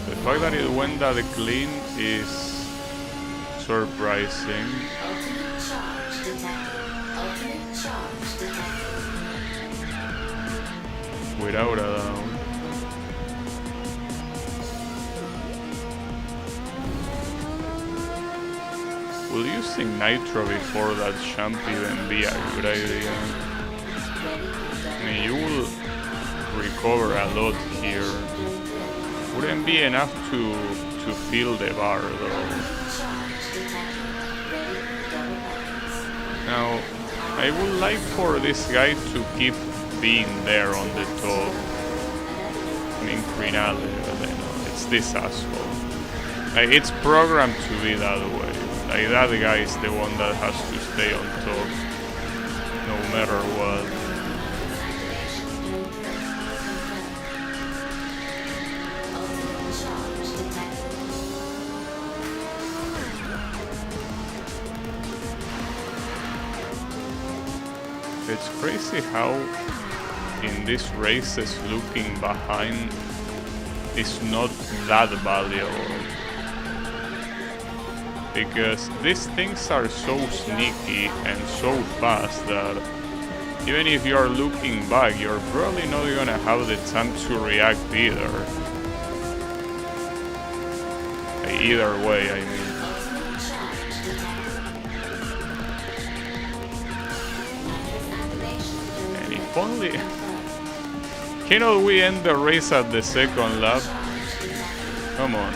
The fact that it went that clean is surprising. ultimate charge detected. Ultimate charge detected. Without a doubt. Will using nitro before that jump even be a good idea? I mean, you will recover a lot here. Wouldn't be enough to fill the bar though. Now, I would like for this guy to keep being there on the top. I mean, Crinale, but I know, it's this asshole. Like, it's programmed to be that way. Like, that guy is the one that has to stay on top, no matter what. It's crazy how in these races looking behind is not that valuable. Because these things are so sneaky and so fast that even if you're looking back, you're probably not gonna have the time to react either. Either way, I mean. And if only... Cannot we end the race at the second lap? Come on.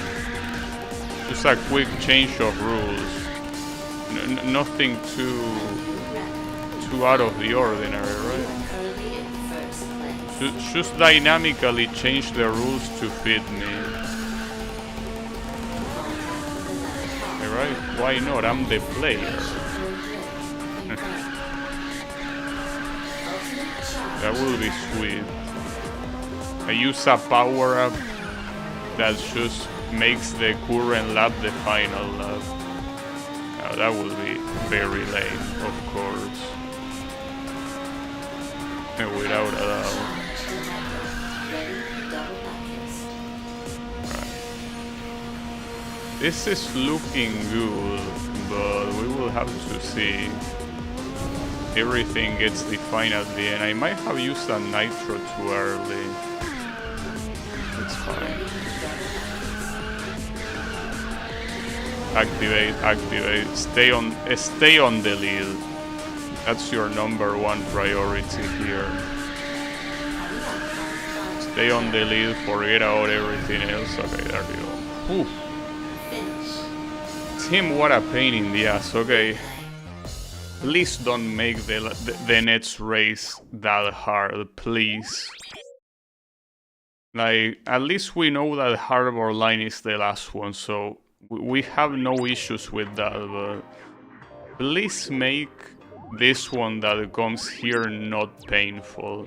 Just a quick change of rules. Nothing too out of the ordinary, right? Just dynamically change the rules to fit me. Right? Why not? I'm the player. That will be sweet. I use a power-up that just makes the current lap the final lap. Now that will be very lame, of course. Without a doubt. Right. This is looking good, but we will have to see. Everything gets defined at the end. I might have used a nitro too early. It's fine. Activate. Stay on the lead. That's your number one priority here. Stay on the lead, forget about everything else. Okay, there you go. Ooh. Tim, what a pain in the ass. Okay. Please don't make the next race that hard, please. Like, at least we know that Harbor Line is the last one, so we have no issues with that, but please make this one that comes here not painful.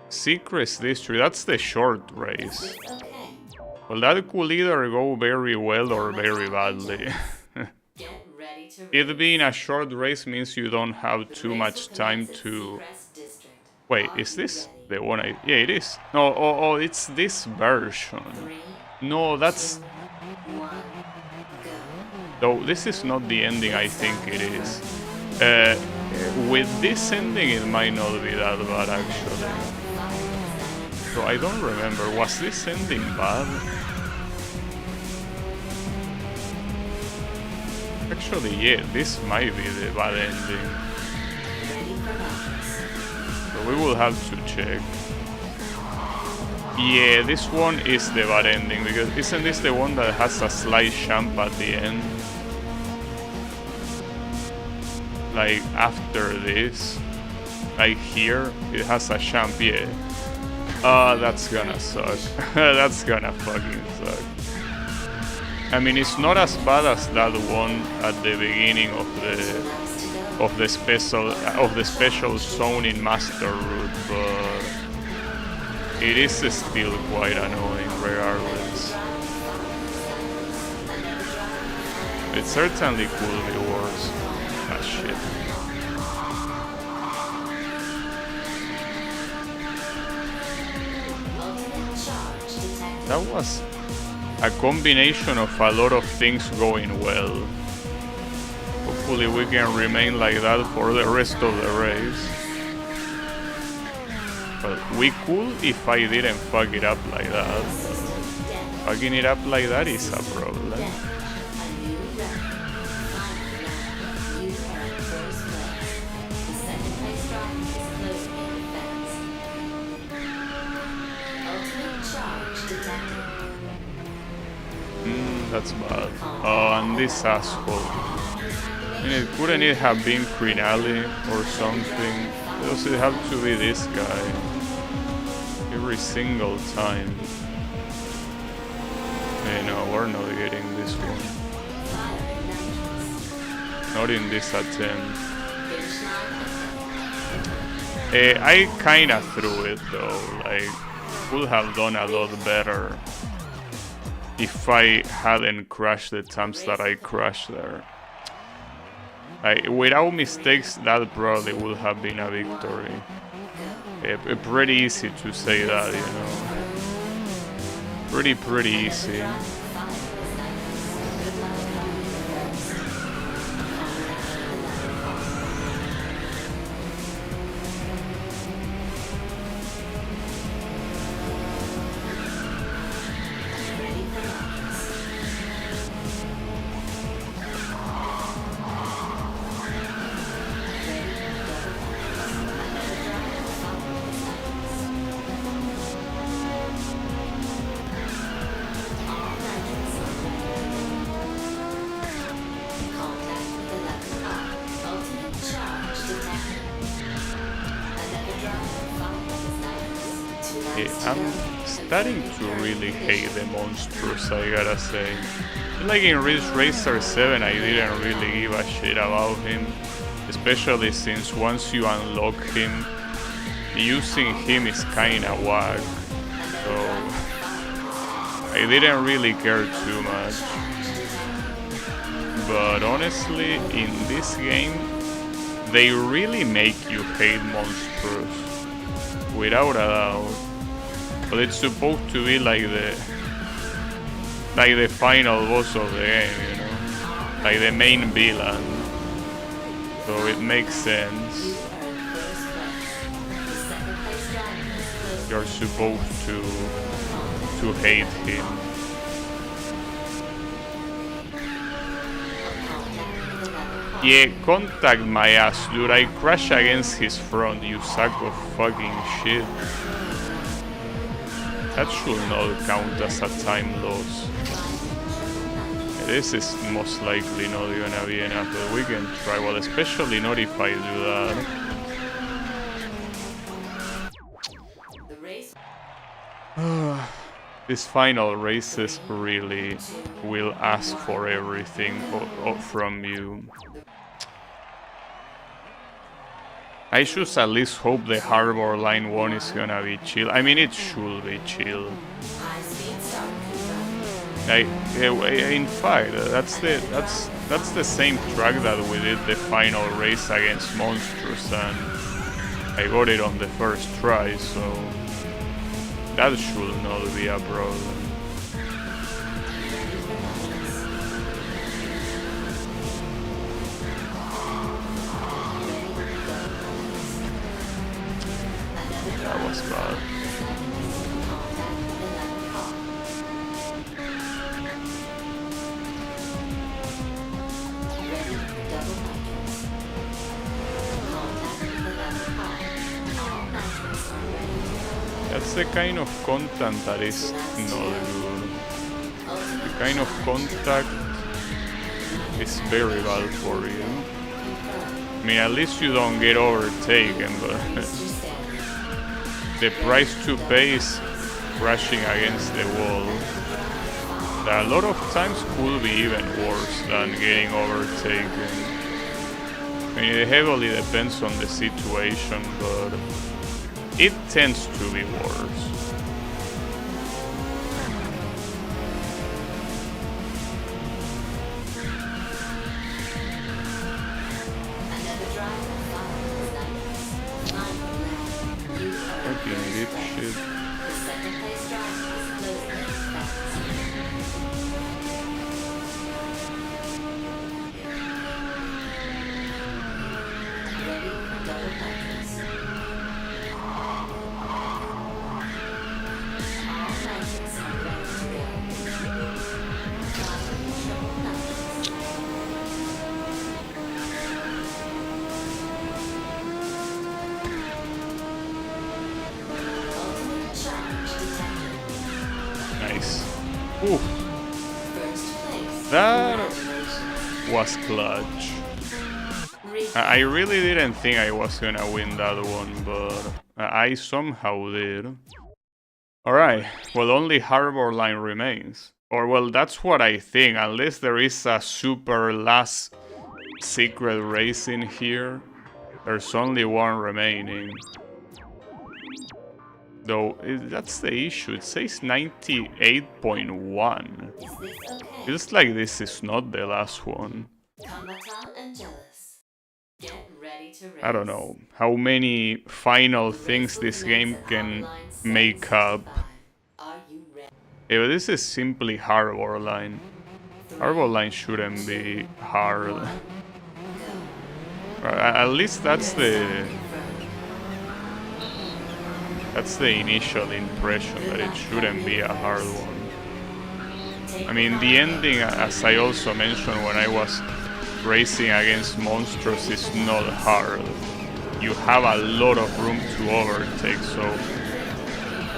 Secrets District, that's the short race. Well, that could either go very well or very badly. It being a short race means you don't have too much time to... Wait, is this the one I... Yeah, it is. No, oh, it's this version. No, that's... Though this is not the ending I think it is. With this ending it might not be that bad actually. So I don't remember, was this ending bad? Actually, yeah, this might be the bad ending. So we will have to check. Yeah, this one is the bad ending, because isn't this the one that has a slight jump at the end? Like, after this. Like here, it has a jump, yeah. That's gonna suck. That's gonna fucking suck. I mean, it's not as bad as that one at the beginning of the special zone in Master Route, but it is still quite annoying regardless. It certainly could be worse. Ah shit. That was a combination of a lot of things going well. Hopefully we can remain like that for the rest of the race. But we could if I didn't fuck it up like that. Fucking it up like that is a problem. That's bad. Oh, and this asshole. I mean, couldn't it have been Crinali or something? Does it have to be this guy? Every single time. Hey, no, we're not getting this one. Not in this attempt. I kinda threw it though, like, could have done a lot better if I hadn't crashed the times that I crashed there. Like, without mistakes, that probably would have been a victory. Pretty easy to say that, you know. Pretty easy. I'm starting to really hate the monsters, I gotta say. Like in Ridge Racer 7, I didn't really give a shit about him. Especially since once you unlock him, using him is kinda whack. So I didn't really care too much. But honestly, in this game, they really make you hate monsters. Without a doubt. But it's supposed to be like the final boss of the game, you know, like the main villain. So it makes sense. You're supposed to hate him. Yeah, contact my ass, dude. I crash against his front, you sack of fucking shit. That should not count as a time loss. This is most likely not gonna be enough, but we can try. Well, especially not if I do that. The race. These final races really will ask for everything from you. I should at least hope the Harbor Line 1 is gonna be chill. I mean, it should be chill. High speed start confirmed. In fact, that's the same track that we did the final race against Monsters, and I got it on the first try, so that should not be a problem. That was bad. That's the kind of content that is not good. The kind of contact is very bad for you. I mean, at least you don't get overtaken, but the price to pay is crashing against the wall. That a lot of times could be even worse than getting overtaken. I mean, it heavily depends on the situation, but it tends to be worse. Fucking dipshit. Nice. Ooh. That was clutch. I really didn't think I was gonna win that one, but I somehow did. Alright, well, only Harbor Line remains. Or, well, that's what I think, unless there is a super last secret race in here. There's only one remaining. Though, that's the issue, it says 98.1. Feels like this is not the last one. Kamata and Jealous. Get ready to race. I don't know how many final things this game can make up. Are you ready? Yeah, but this is simply Harbor Line. Harbor Line shouldn't be hard. At least that's the initial impression, that it shouldn't be a hard one. I mean, the ending, as I also mentioned when I was racing against monsters, is not hard. You have a lot of room to overtake, so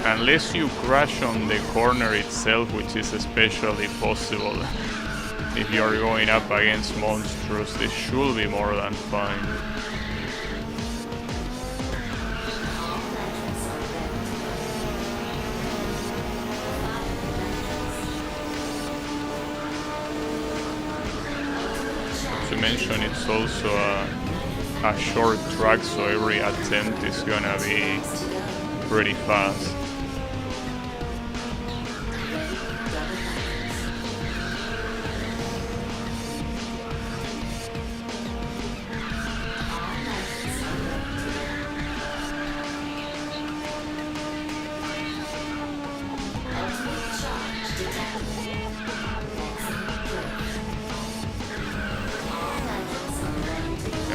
unless you crash on the corner itself, which is especially possible if you're going up against monsters, this should be more than fine. To mention, it's also a short track, so every attempt is gonna be pretty fast.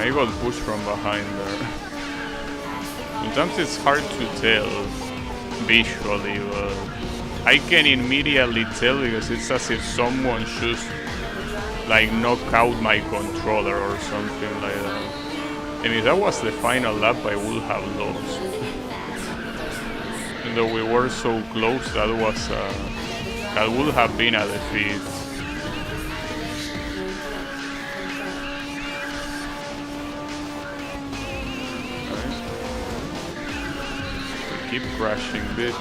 I got pushed from behind there. Sometimes it's hard to tell visually, but I can immediately tell because it's as if someone should like knock out my controller or something like that. And if that was the final lap, I would have lost. Even though we were so close, that would have been a defeat. keep crashing, bitch.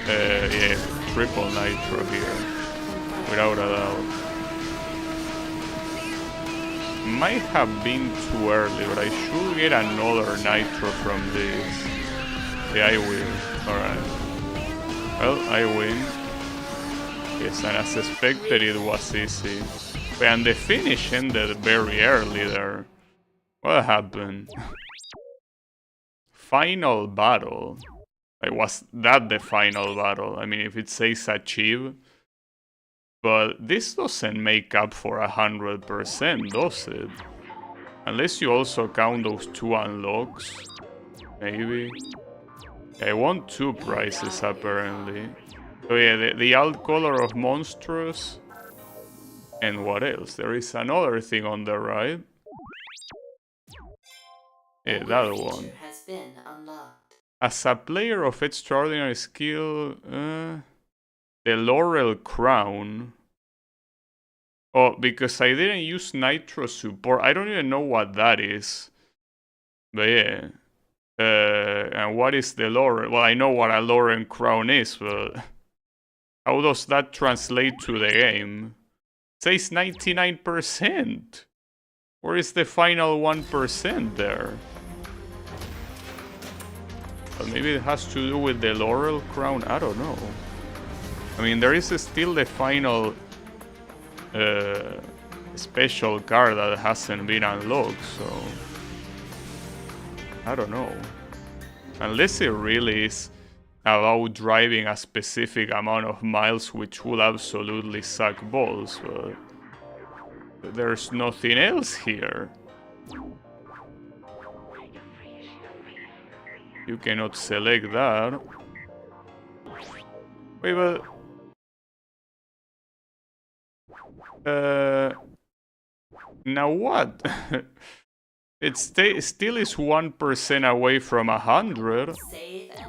Yeah, triple nitro here, without a doubt. Might have been too early, but I should get another nitro from this. Yeah, I will. Alright. Well, I win. Yes, and as expected, it was easy. And the finish ended very early there. What happened? Final battle. Like, was that the final battle? I mean, if it says achieve. But this doesn't make up for 100%, does it? Unless you also count those 2 unlocks. Maybe. I won 2 prizes, apparently. So yeah, the alt color of monstrous. And what else? There is another thing on the right. Yeah, that one. Has been unlocked. As a player of extraordinary skill, the Laurel Crown. Oh, because I didn't use Nitro support. I don't even know what that is. But yeah. And what is the Laurel? Well, I know what a Laurel Crown is, but how does that translate to the game? It says 99%. Where is the final 1% there? Well, maybe it has to do with the Laurel Crown. I don't know. I mean, there is still the final special card that hasn't been unlocked, so I don't know. Unless it really is about driving a specific amount of miles, which would absolutely suck balls, but there's nothing else here. You cannot select that. Wait, but... now what? It still is 1% away from 100,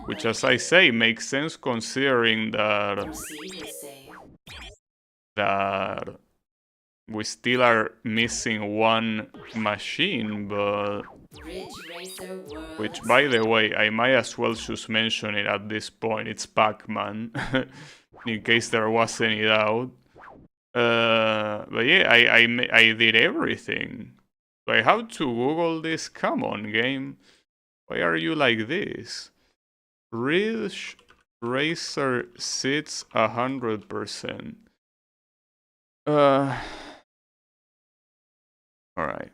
which, as I say, makes sense considering that we still are missing 1 machine, but which, by the way, I might as well just mention it at this point. It's Pac-Man, in case there was any doubt. But yeah, I did everything. Do I have to Google this? Come on, game. Why are you like this? Ridge Racer sits 100%. Alright.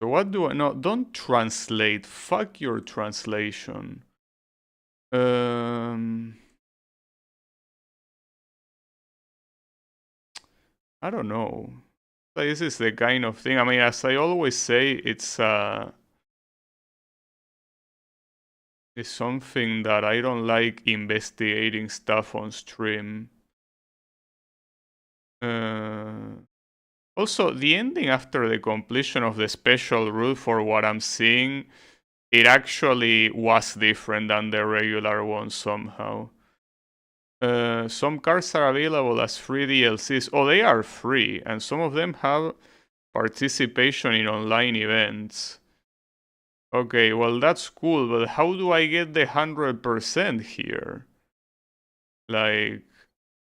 So what do I... No, don't translate. Fuck your translation. I don't know. This is the kind of thing... I mean, as I always say, it's something that I don't like investigating stuff on stream. Also, the ending after the completion of the special route, for what I'm seeing, it actually was different than the regular one somehow. Some cards are available as free DLCs. Oh, they are free, and some of them have participation in online events. Okay, well, that's cool, but how do I get the 100% here? Like,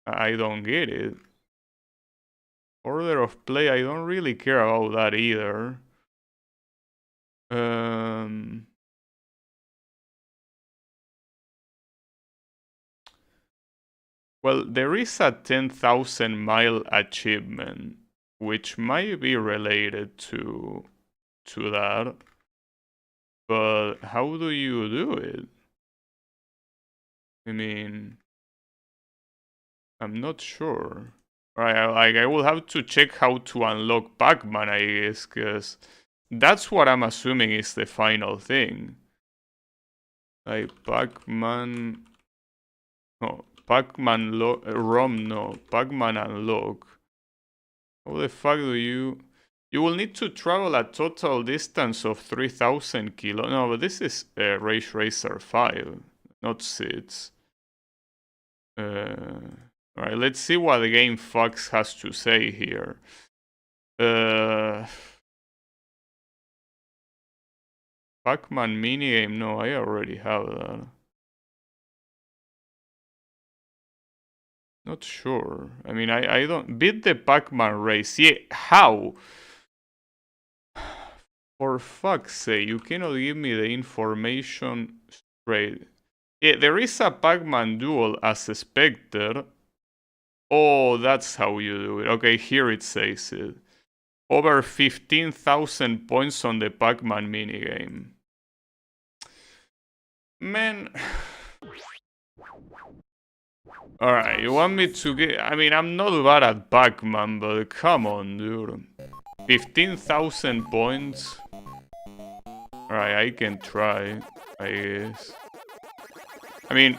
I don't get it. Order of play, I don't really care about that either. Well, there is a 10,000 mile achievement, which might be related to that. But how do you do it? I mean, I'm not sure. Right, I will have to check how to unlock Pac-Man, I guess, because that's what I'm assuming is the final thing. Like Pac-Man... No, Pac-Man ROM, no. Pac-Man unlock. How the fuck do you... You will need to travel a total distance of 3,000 kilos. No, but this is Race Racer 5, not SIDS. Alright, let's see what the game Fox has to say here. Pac-Man minigame? No, I already have that. Not sure. I mean, I don't... Beat the Pac-Man race. Yeah, how? For fuck's sake, you cannot give me the information straight. Yeah, there is a Pac-Man duel as expected. Oh, that's how you do it. Okay, here it says it. Over 15,000 points on the Pac-Man minigame. Man... Alright, you want me to get... I mean, I'm not bad at Pac-Man, but come on, dude. 15,000 points? Alright, I can try, I guess. I mean,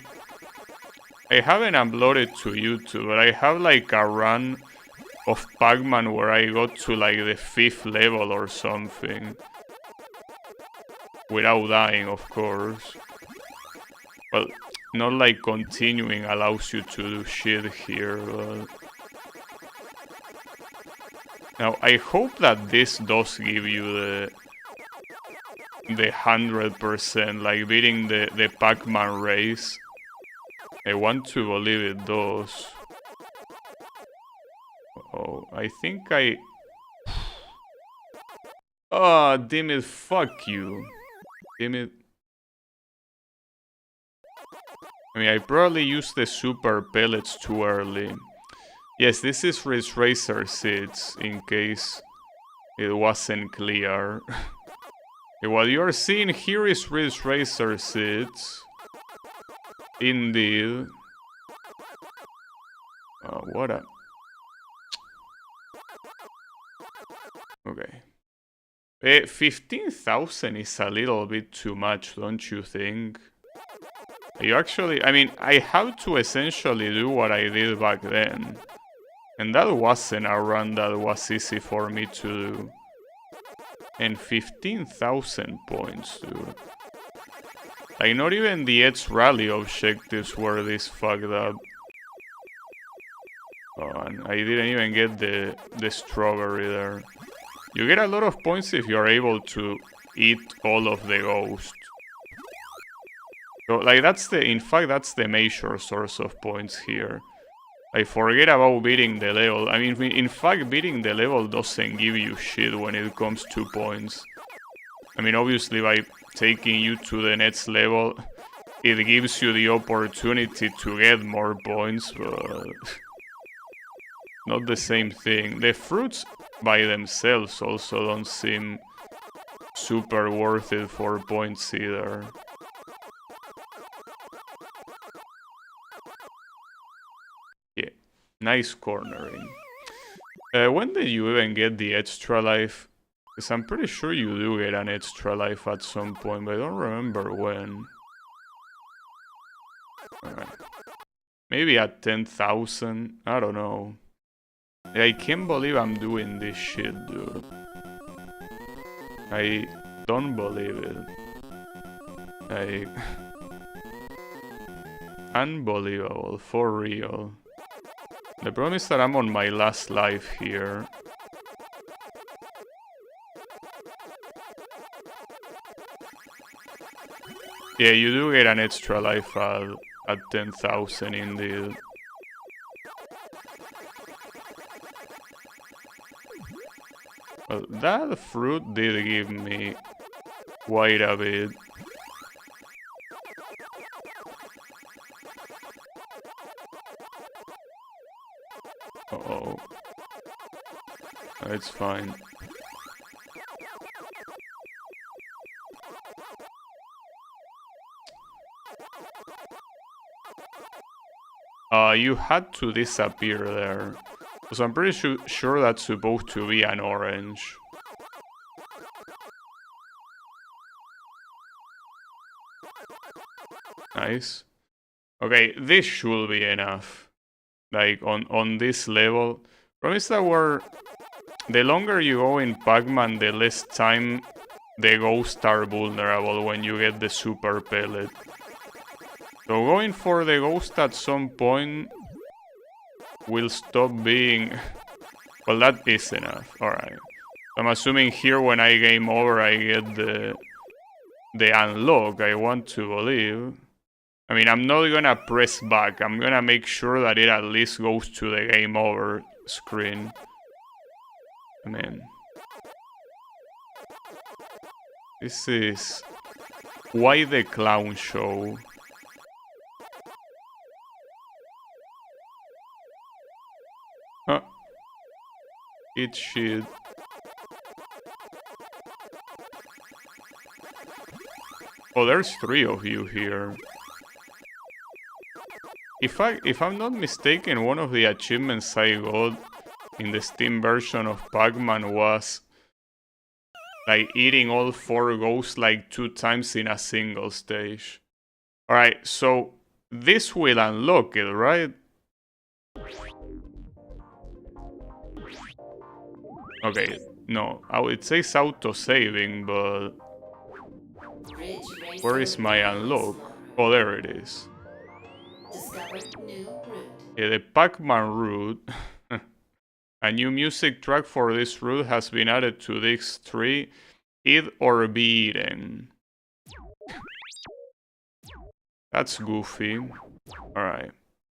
I haven't uploaded to YouTube, but I have like a run of Pac-Man where I got to like the 5th level or something. Without dying, of course. Well, not like continuing allows you to do shit here, but... Now, I hope that this does give you the 100%, like beating the Pac-Man race. I want to believe it does. Oh, I think I... Oh, damn it, fuck you. Damn it. I mean, I probably used the super pellets too early. Yes, this is Ridge Racer seeds, in case it wasn't clear. What you're seeing here is Ridge Racer seeds. Indeed. Oh, what a... Okay. 15,000 is a little bit too much, don't you think? You actually... I mean, I have to essentially do what I did back then. And that wasn't a run that was easy for me to do. And 15,000 points, dude. Like, not even the Edge Rally objectives were this fucked up. Oh, and I didn't even get the strawberry there. You get a lot of points if you're able to eat all of the ghosts. So, like, that's the... In fact, that's the major source of points here. I forget about beating the level. I mean, in fact, beating the level doesn't give you shit when it comes to points. I mean, obviously, by taking you to the next level, it gives you the opportunity to get more points, but... not the same thing. The fruits by themselves also don't seem super worth it for points either. Yeah, nice cornering. When did you even get the extra life? Because I'm pretty sure you do get an extra life at some point, but I don't remember when. Alright. Maybe at 10,000? I don't know. I can't believe I'm doing this shit, dude. I don't believe it. Unbelievable, for real. The problem is that I'm on my last life here. Yeah, you do get an extra life at 10,000 indeed. Well, that fruit did give me quite a bit. Uh-oh. It's fine. You had to disappear there. So I'm pretty sure that's supposed to be an orange. Nice. Okay, this should be enough. Like, on this level. Promise that the longer you go in Pac-Man, the less time the ghosts are vulnerable when you get the super pellet. So going for the ghost at some point will stop being... Well, that is enough. Alright. I'm assuming here when I game over I get the unlock, I want to believe. I mean, I'm not gonna press back. I'm gonna make sure that it at least goes to the game over screen. I mean, this is... Why the clown show? Huh. Eat shit. Oh, there's 3 of you here. If I'm not mistaken, one of the achievements I got in the Steam version of Pac-Man was like eating all 4 ghosts like 2 times in a single stage. Alright, so this will unlock it, right? Okay, no, it says auto-saving, but where is my unlock? Oh, there it is. Yeah, the Pac-Man route. A new music track for this route has been added to Disc 3. Eat or be eaten. That's goofy. Alright.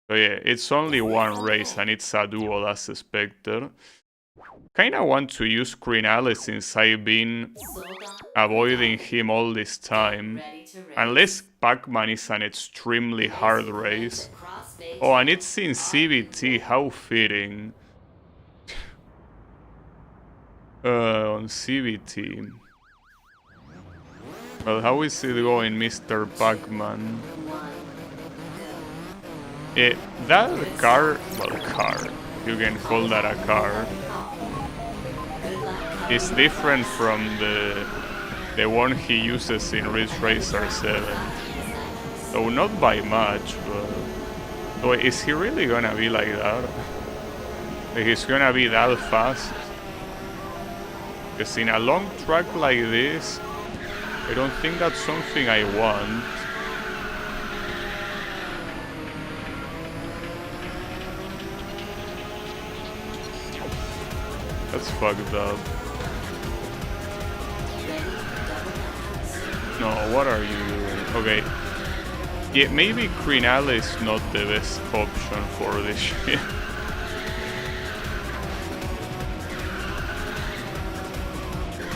So yeah, it's only one race and it's a duel as expected. Kinda want to use Crinale since I've been avoiding him all this time. Unless Pac-Man is an extremely hard race. Oh, and it's in CBT, how fitting. On CBT. Well, how is it going, Mr. Pac-Man? That car, you can call that a car, is different from the one he uses in Ridge Racer 7. So not by much, but... So is he really gonna be like that? Like he's gonna be that fast? Because in a long track like this, I don't think that's something I want. That's fucked up. No, what are you doing? Okay. Yeah, maybe Crinale is not the best option for this shit.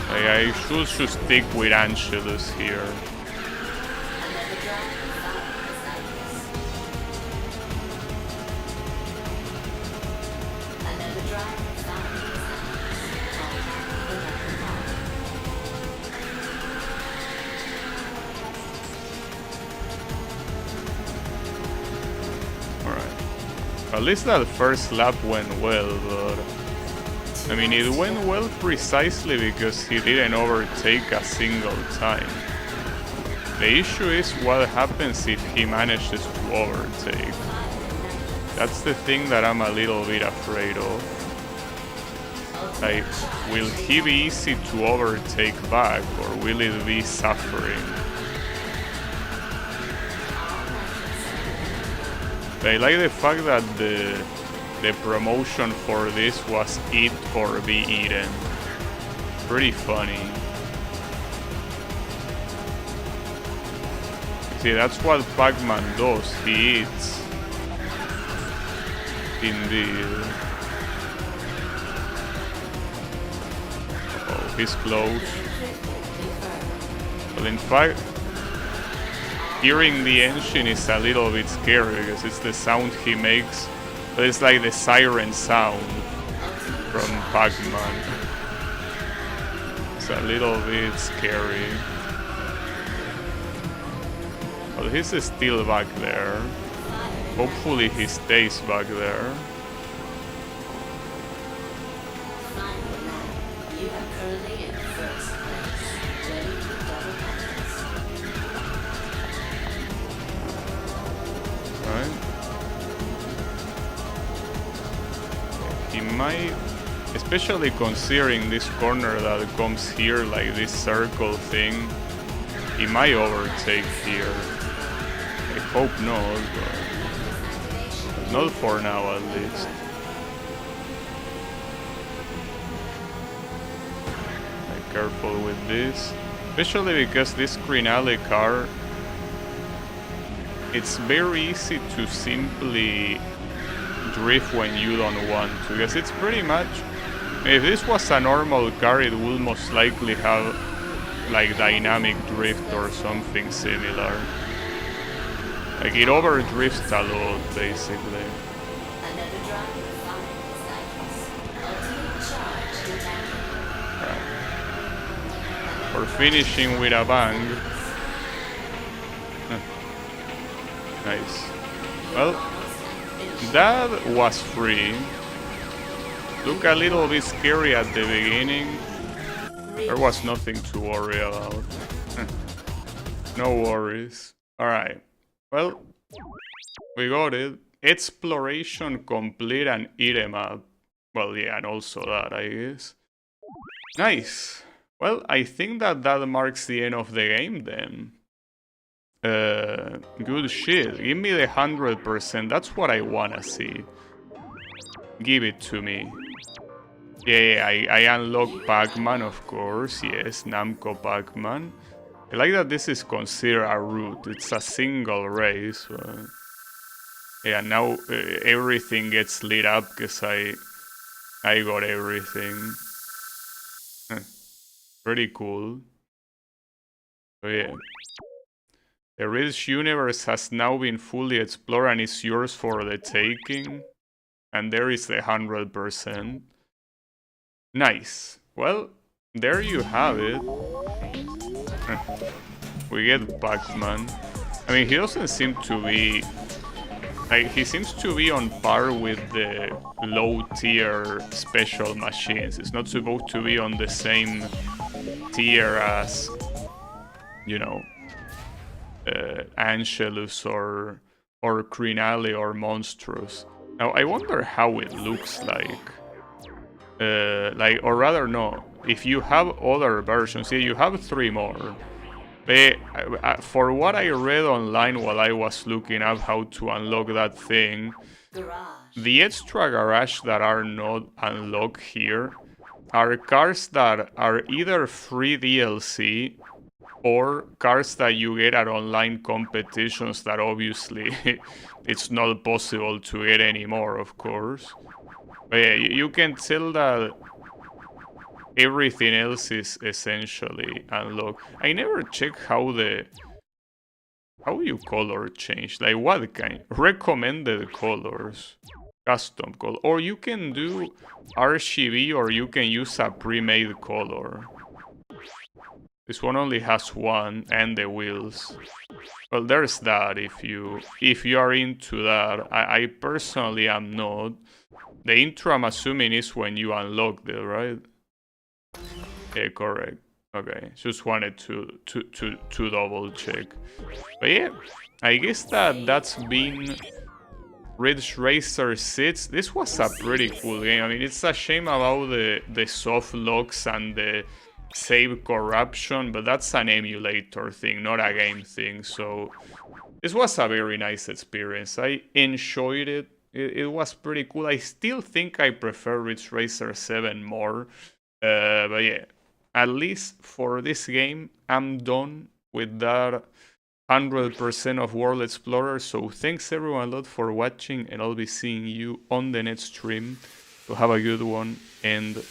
Like, I should stick with Angelus here. At least that first lap went well, but... I mean, it went well precisely because he didn't overtake a single time. The issue is what happens if he manages to overtake. That's the thing that I'm a little bit afraid of. Like, will he be easy to overtake back, or will it be suffering? I like the fact that the promotion for this was eat or be eaten. Pretty funny. See, that's what Pac-Man does, he eats. Indeed. Oh, he's close. Well, in fact, hearing the engine is a little bit scary because it's the sound he makes, but it's like the siren sound from Pac-Man. It's a little bit scary. Well, he's still back there. Hopefully he stays back there. He might, especially considering this corner that comes here, like this circle thing, he might overtake here. I hope not, but not for now at least. Be careful with this. Especially because this Crinale car, it's very easy to simply drift when you don't want to. Because it's pretty much, if this was a normal car, it would most likely have like dynamic drift or something similar. Like it overdrifts a lot, basically. Another drop, 5 is nice. Ultimate charge detected. For finishing with a bang. Nice. Well, that was free. Look a little bit scary at the beginning. There was nothing to worry about. No worries. Alright. Well, we got it. Exploration complete and eat 'em up. Well, yeah, and also that, I guess. Nice. Well, I think that marks the end of the game then. Good shit. Give me the 100%. That's what I wanna see. Give it to me. Yeah, I unlock Pac-Man, of course. Yes, Namco Pac-Man. I like that this is considered a route. It's a single race. Yeah, now everything gets lit up because I got everything. Pretty cool. So yeah. The Ridge universe has now been fully explored and is yours for the taking. And there is the 100%. Nice. Well, there you have it. We get Pac-Man. I mean, he doesn't seem to be... Like, he seems to be on par with the low-tier special machines. It's not supposed to be on the same tier as, you know, Angelus or Crinale or Monstrous. Now, I wonder how it looks like. Or rather, no. If you have other versions, yeah, you have 3 more. For what I read online while I was looking up how to unlock that thing, Garage. the extra garage that are not unlocked here are cars that are either free DLC or cars that you get at online competitions that obviously it's not possible to get anymore, of course. But yeah, you can tell that everything else is essentially unlocked. I never check how you color change. Like what kind? Recommended colors. Custom color. Or you can do RGB or you can use a pre-made color. This one only has one and the wheels. Well, there's that if you are into that. I personally am not. The intro, I'm assuming, is when you unlock it, right? Yeah, correct. Okay, just wanted to double check. But yeah, I guess that's been Ridge Racer 6. This was a pretty cool game. I mean, it's a shame about the soft locks and the save corruption, but that's an emulator thing, not a game thing. So this was a very nice experience. I enjoyed it. It was pretty cool. I still think I prefer Ridge Racer 7 more. But yeah, at least for this game, I'm done with that 100% of World Explorer. So thanks everyone a lot for watching, and I'll be seeing you on the next stream. So have a good one, and